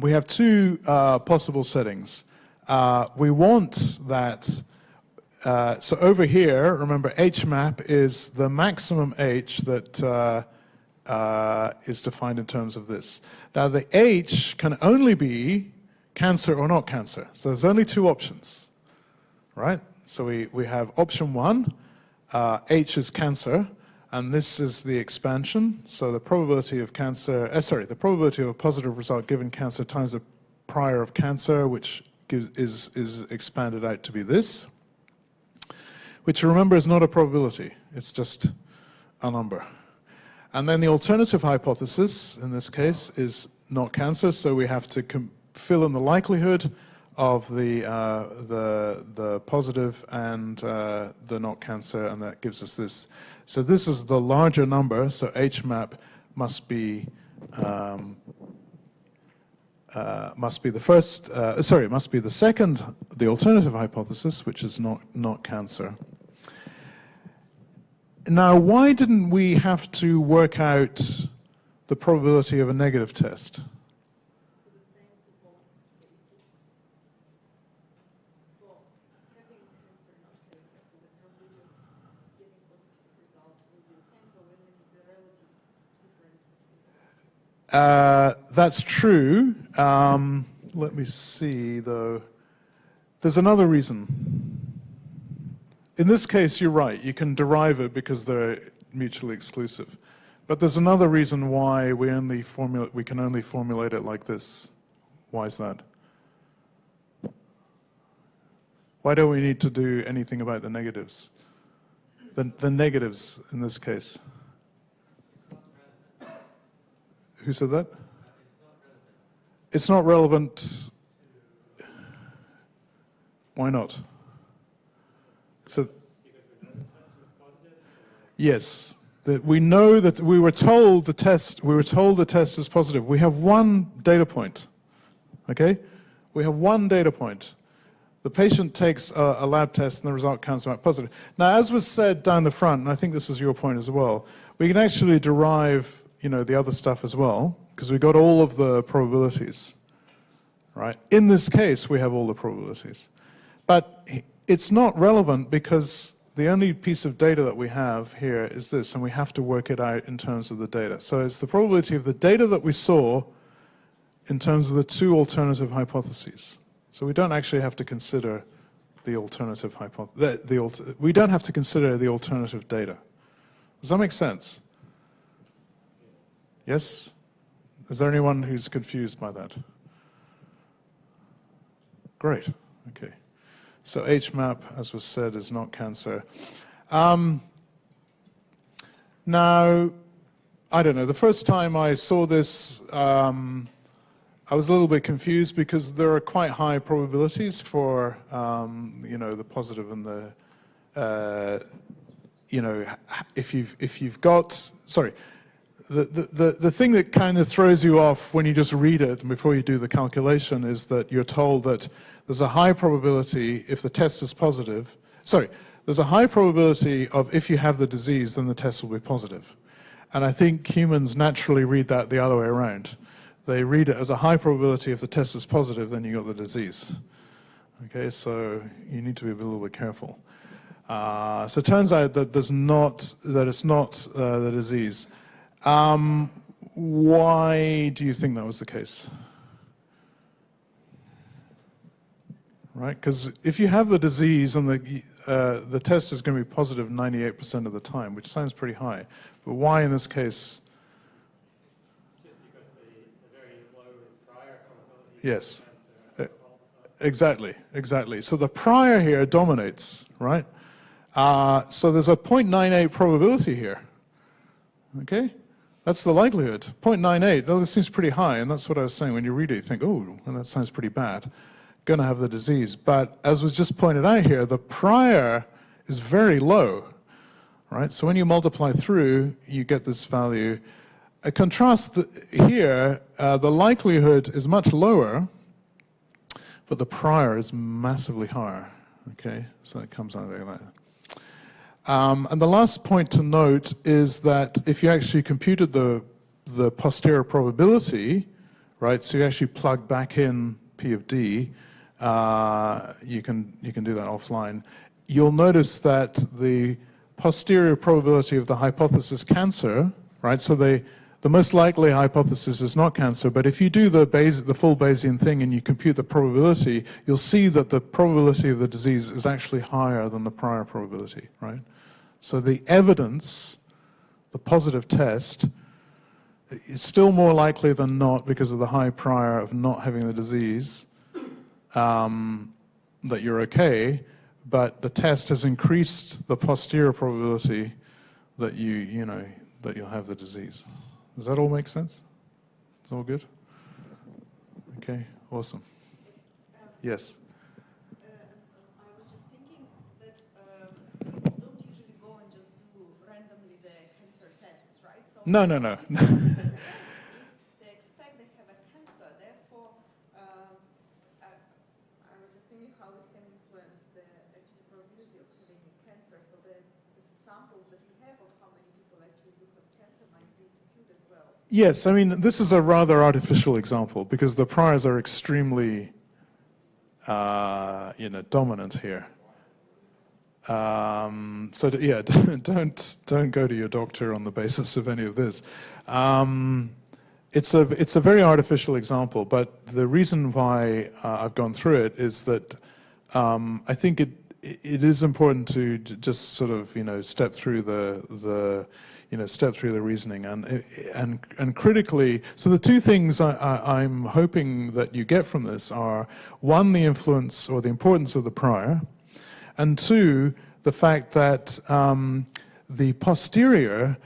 [SPEAKER 1] we have two possible settings. We want that. So over here, remember, HMAP is the maximum H that is defined in terms of this. Now the H can only be cancer or not cancer. So there's only two options, right? So we have option one, H is cancer, and this is the expansion. So the probability of cancer, the probability of a positive result given cancer times the prior of cancer, which is expanded out to be this, which remember is not a probability, it's just a number. And then the alternative hypothesis, in this case, is not cancer, so we have to fill in the likelihood of the positive and the not cancer, and that gives us this. So this is the larger number, so HMAP must be the first, must be the second, the alternative hypothesis, which is not cancer. Now, why didn't we have to work out the probability of a negative test? That's true. Let me see, though. There's another reason. In this case, you're right. You can derive it because they're mutually exclusive. But there's another reason why we can only formulate it like this. Why is that? Why don't we need to do anything about the negatives? The negatives in this case. Who said that? It's not relevant. Why not? So, yes, we know that we were told the test is positive. We have one data point. Okay, we have one data point. The patient takes a lab test and the result comes back positive. Now, as was said down the front, and I think this was your point as well, we can actually derive, the other stuff as well, because we got all of the probabilities, right? In this case, we have all the probabilities. But it's not relevant because the only piece of data that we have here is this, and we have to work it out in terms of the data. So it's the probability of the data that we saw in terms of the two alternative hypotheses. So we don't actually have to consider the alternative hypothesis. We don't have to consider the alternative data. Does that make sense? Yes? Is there anyone who's confused by that? Great. Okay. So HMAP, as was said, is not cancer. Now, I don't know. The first time I saw this, I was a little bit confused because there are quite high probabilities for, the positive and the, if you've got, sorry. The thing that kind of throws you off when you just read it before you do the calculation is that you're told that there's a high probability if the test is positive. Sorry, there's a high probability of if you have the disease, then the test will be positive. And I think humans naturally read that the other way around. They read it as a high probability if the test is positive, then you got the disease. Okay, so you need to be a little bit careful. So it turns out that it's not the disease. Why do you think that was the case? right? Because if you have the disease and the test is going to be positive 98% of the time, which sounds pretty high. But why in this case?
[SPEAKER 4] Just because the very low prior probability
[SPEAKER 1] Yes.
[SPEAKER 4] of cancer
[SPEAKER 1] Exactly. So the prior here dominates, right? So there's a 0.98 probability here. Okay? That's the likelihood. 0.98, oh, this seems pretty high, and that's what I was saying. When you read it, you think, oh, well, that sounds pretty bad. Going to have the disease. But as was just pointed out here, the prior is very low, right? So when you multiply through, you get this value. A contrast here, the likelihood is much lower, but the prior is massively higher. Okay, so it comes out like that. And the last point to note is that if you actually computed the posterior probability, right, so you actually plug back in P of D, you can do that offline. You'll notice that the posterior probability of the hypothesis cancer, right, so the most likely hypothesis is not cancer, but if you do the full Bayesian thing and you compute the probability, you'll see that the probability of the disease is actually higher than the prior probability, right? So the evidence, the positive test, is still more likely than not because of the high prior of not having the disease, that you're okay, but the test has increased the posterior probability that that you'll have the disease. Does that all make sense? It's all good? Okay, awesome. Yes?
[SPEAKER 6] I was just thinking that you don't usually go and just do randomly the cancer tests, right? So
[SPEAKER 1] No.
[SPEAKER 6] they expect they have a cancer, therefore, I was just thinking how it can influence the actual probability of having cancer. So the samples that you have of how many people actually do have cancer might be skewed as well.
[SPEAKER 1] Yes, I mean, this is a rather artificial example because the priors are extremely, dominant here. Yeah, don't go to your doctor on the basis of any of this. It's a very artificial example, but the reason why I've gone through it is that I think it is important to just sort of step through the reasoning and critically. So the two things I'm hoping that you get from this are, one, the influence or the importance of the prior, and two, the fact that the posterior,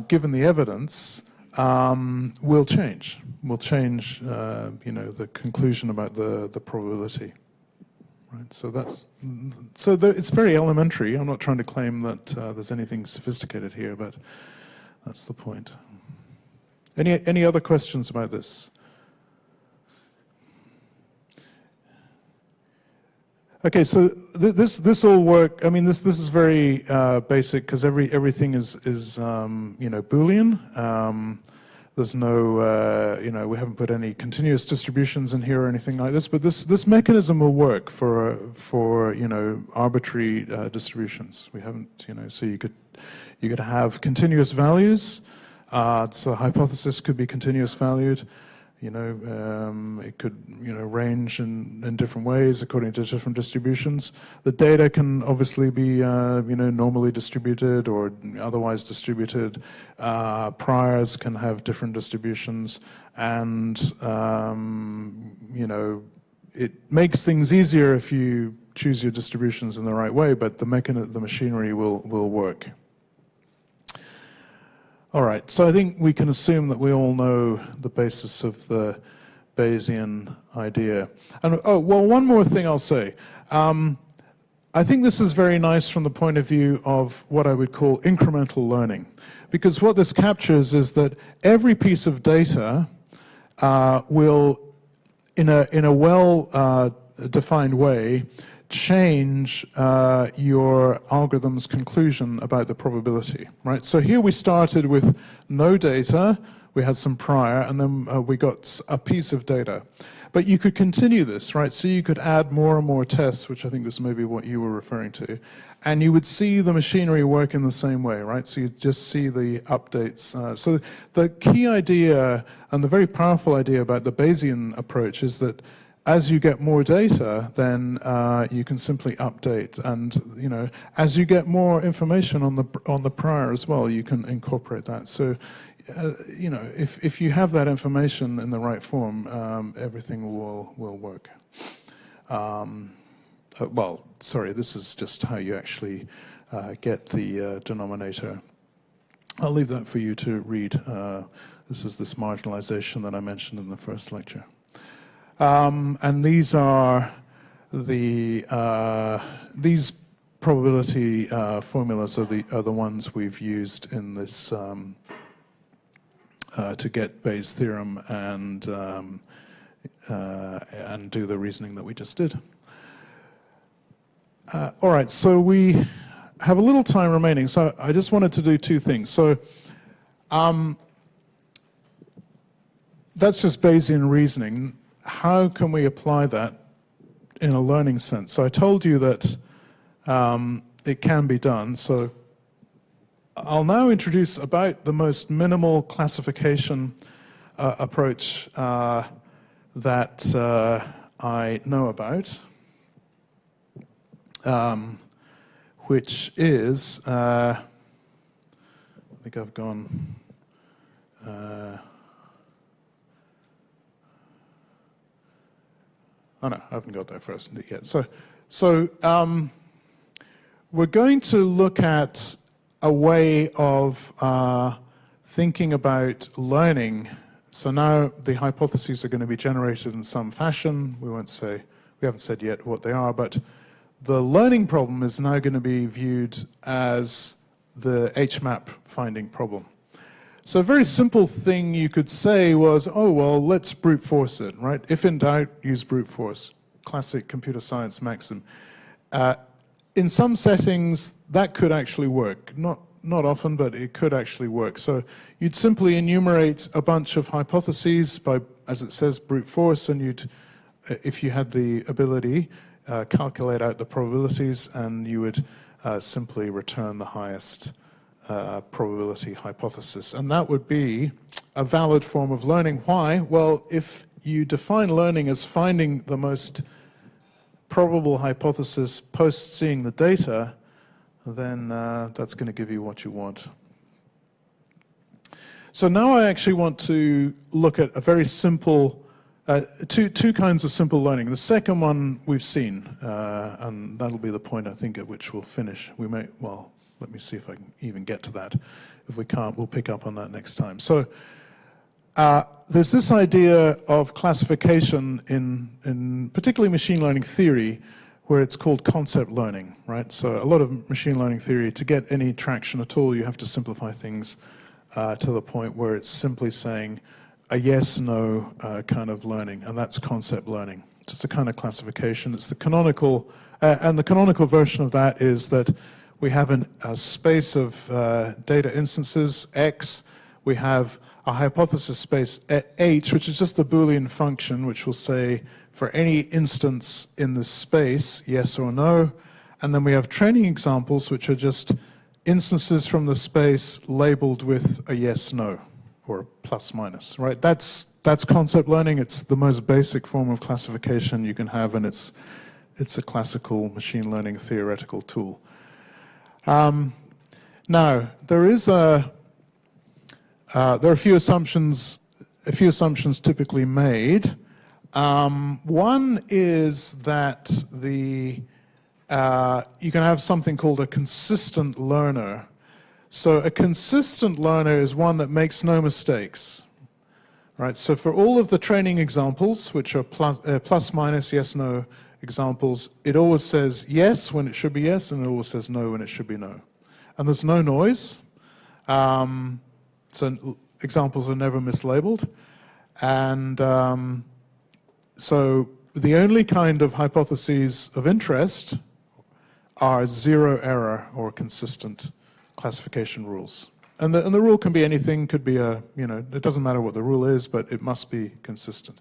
[SPEAKER 1] given the evidence, will change. The conclusion about the probability. Right. So it's very elementary. I'm not trying to claim that there's anything sophisticated here, but that's the point. Any other questions about this? Okay, so this all work. I mean, this is very basic because everything is Boolean. There's no we haven't put any continuous distributions in here or anything like this. But this mechanism will work for arbitrary distributions. We haven't so you could have continuous values. So the hypothesis could be continuous valued. It could range in different ways according to different distributions. The data can obviously be normally distributed or otherwise distributed. Priors can have different distributions, and it makes things easier if you choose your distributions in the right way. But the machinery will work. All right, so I think we can assume that we all know the basis of the Bayesian idea. And one more thing I'll say. I think this is very nice from the point of view of what I would call incremental learning, because what this captures is that every piece of data will, in a well-defined way, change your algorithm's conclusion about the probability, right? So here we started with no data, we had some prior, and then we got a piece of data. But you could continue this, right? So you could add more and more tests, which I think was maybe what you were referring to, and you would see the machinery work in the same way, right? So you just see the updates. So the key idea and the very powerful idea about the Bayesian approach is that as you get more data, then you can simply update, and as you get more information on the prior as well, you can incorporate that. So, if you have that information in the right form, everything will work. Well, sorry, this is just how you actually get the denominator. I'll leave that for you to read. This is this marginalization that I mentioned in the first lecture. And these are these probability formulas are the ones we've used in this to get Bayes' theorem and do the reasoning that we just did. All right, so we have a little time remaining, so I just wanted to do two things. So that's just Bayesian reasoning. How can we apply that in a learning sense? So I told you that it can be done. So I'll now introduce about the most minimal classification approach that I know about, which is, I think I've gone, oh no, I haven't got there first yet. So we're going to look at a way of thinking about learning. So now the hypotheses are going to be generated in some fashion. We haven't said yet what they are, but the learning problem is now going to be viewed as the HMAP finding problem. So a very simple thing you could say was, oh, well, let's brute force it, right? If in doubt, use brute force. Classic computer science maxim. In some settings, that could actually work. Not often, but it could actually work. So you'd simply enumerate a bunch of hypotheses by, as it says, brute force, and you'd, if you had the ability, calculate out the probabilities, and you would simply return the highest probability hypothesis. And that would be a valid form of learning. Why? Well, if you define learning as finding the most probable hypothesis post seeing the data, then that's going to give you what you want. So now I actually want to look at a very simple, two kinds of simple learning. The second one we've seen, and that'll be the point, I think, at which we'll finish. We may, well, let me see if I can even get to that. If we can't, we'll pick up on that next time. So there's this idea of classification in particularly machine learning theory, where it's called concept learning, right? So a lot of machine learning theory, to get any traction at all, you have to simplify things to the point where it's simply saying a yes-no kind of learning, and that's concept learning. So it's a kind of classification. It's the canonical, and the canonical version of that is that we have a space of data instances, X. We have a hypothesis space H, which is just a Boolean function, which will say for any instance in this space, yes or no. And then we have training examples, which are just instances from the space labeled with a yes, no, or plus minus, right? That's concept learning. It's the most basic form of classification you can have, and it's a classical machine learning theoretical tool. Now, there are a few assumptions typically made. One is that you can have something called a consistent learner. So a consistent learner is one that makes no mistakes, right? So for all of the training examples, which are plus minus, yes, no examples, it always says yes when it should be yes, and it always says no when it should be no. And there's no noise. So examples are never mislabeled. And so the only kind of hypotheses of interest are zero error or consistent classification rules. And the rule can be anything, could be it doesn't matter what the rule is, but it must be consistent.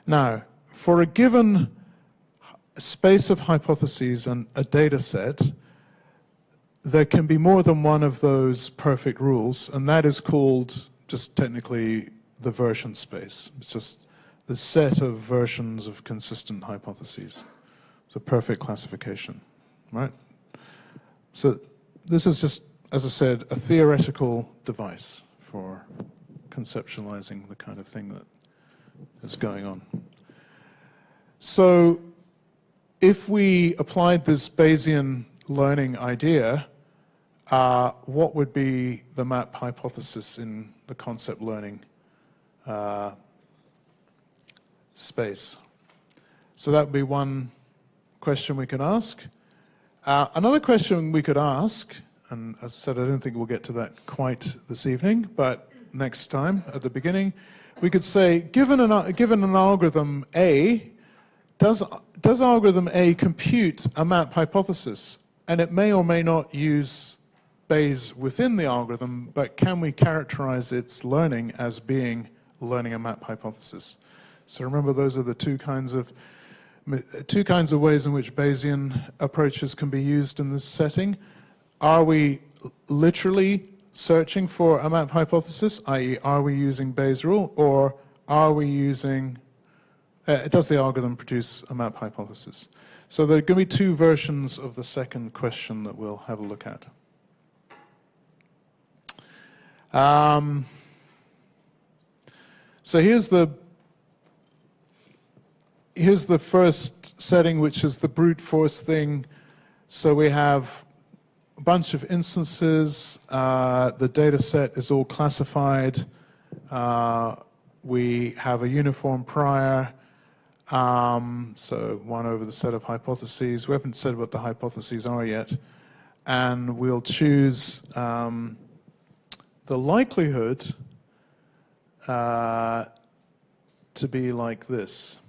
[SPEAKER 1] Now, for a given space of hypotheses and a data set, there can be more than one of those perfect rules, and that is called just technically the version space. It's just the set of versions of consistent hypotheses. It's a perfect classification, right? So this is just, as I said, a theoretical device for conceptualizing the kind of thing that is going on. So if we applied this Bayesian learning idea, what would be the map hypothesis in the concept learning space? So that would be one question we could ask. Another question we could ask, and as I said, I don't think we'll get to that quite this evening, but next time at the beginning, we could say, given an algorithm A, does algorithm A compute a map hypothesis? And it may or may not use Bayes within the algorithm, but can we characterize its learning as being learning a map hypothesis? So remember, those are the two kinds of ways in which Bayesian approaches can be used in this setting. Are we literally searching for a map hypothesis, i.e. are we using Bayes' rule, or are we using, does the algorithm produce a map hypothesis? So there are going to be two versions of the second question that we'll have a look at. So here's the first setting, which is the brute force thing. So we have a bunch of instances. The data set is all classified. We have a uniform prior. So 1 over the set of hypotheses. We haven't said what the hypotheses are yet. And we'll choose the likelihood to be like this.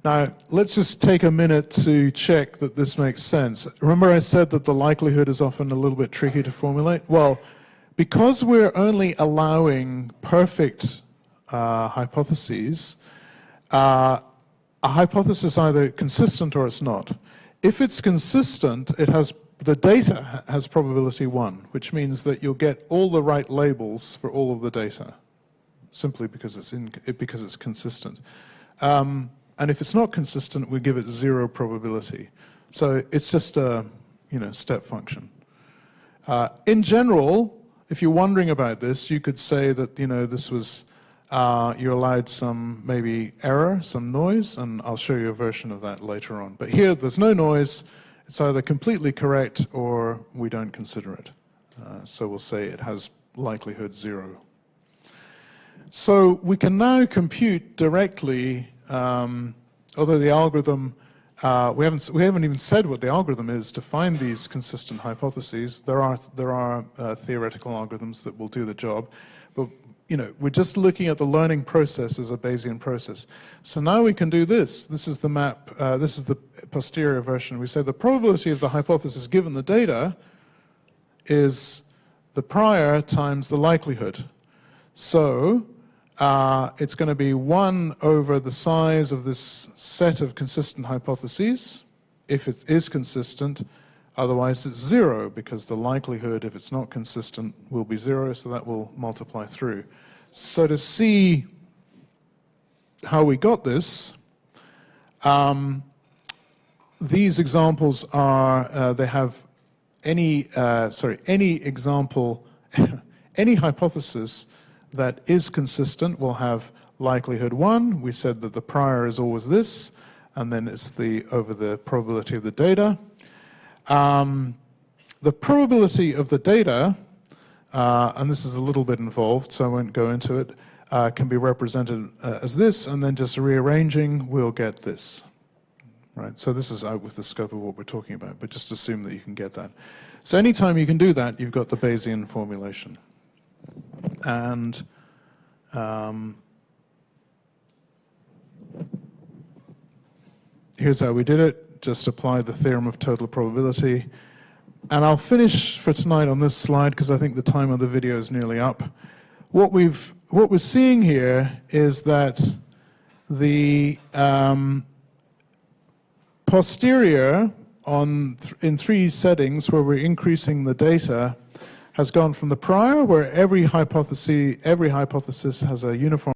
[SPEAKER 1] Now, let's just take a minute to check that this makes sense. Remember I said that the likelihood is often a little bit tricky to formulate? Well, because we're only allowing perfect hypotheses, a hypothesis either consistent or it's not. If it's consistent, the data has probability 1, which means that you'll get all the right labels for all of the data, simply because it's consistent. And if it's not consistent, we give it 0 probability. So it's just a step function. In general, if you're wondering about this, you could say that this was you allowed some maybe error, some noise, and I'll show you a version of that later on. But here, there's no noise. It's either completely correct or we don't consider it. So we'll say it has likelihood 0. So we can now compute directly, although the algorithm, we haven't even said what the algorithm is to find these consistent hypotheses. There are theoretical algorithms that will do the job, but we're just looking at the learning process as a Bayesian process. So now we can do this. This is the map. This is the posterior version. We say the probability of the hypothesis given the data is the prior times the likelihood. So it's going to be 1 over the size of this set of consistent hypotheses, if it is consistent. Otherwise, it's 0, because the likelihood, if it's not consistent, will be 0, so that will multiply through. So to see how we got this, these examples are, they have any example, any hypothesis that is consistent will have likelihood 1. We said that the prior is always this, and then it's over the probability of the data. The probability of the data, and this is a little bit involved, so I won't go into it, can be represented as this, and then just rearranging, we'll get this. Right? So this is out with the scope of what we're talking about, but just assume that you can get that. So anytime you can do that, you've got the Bayesian formulation. And here's how we did it. Just apply the theorem of total probability. And I'll finish for tonight on this slide because I think the time of the video is nearly up. What we're seeing here is that the posterior in 3 settings where we're increasing the data has gone from the prior, where every hypothesis has a uniform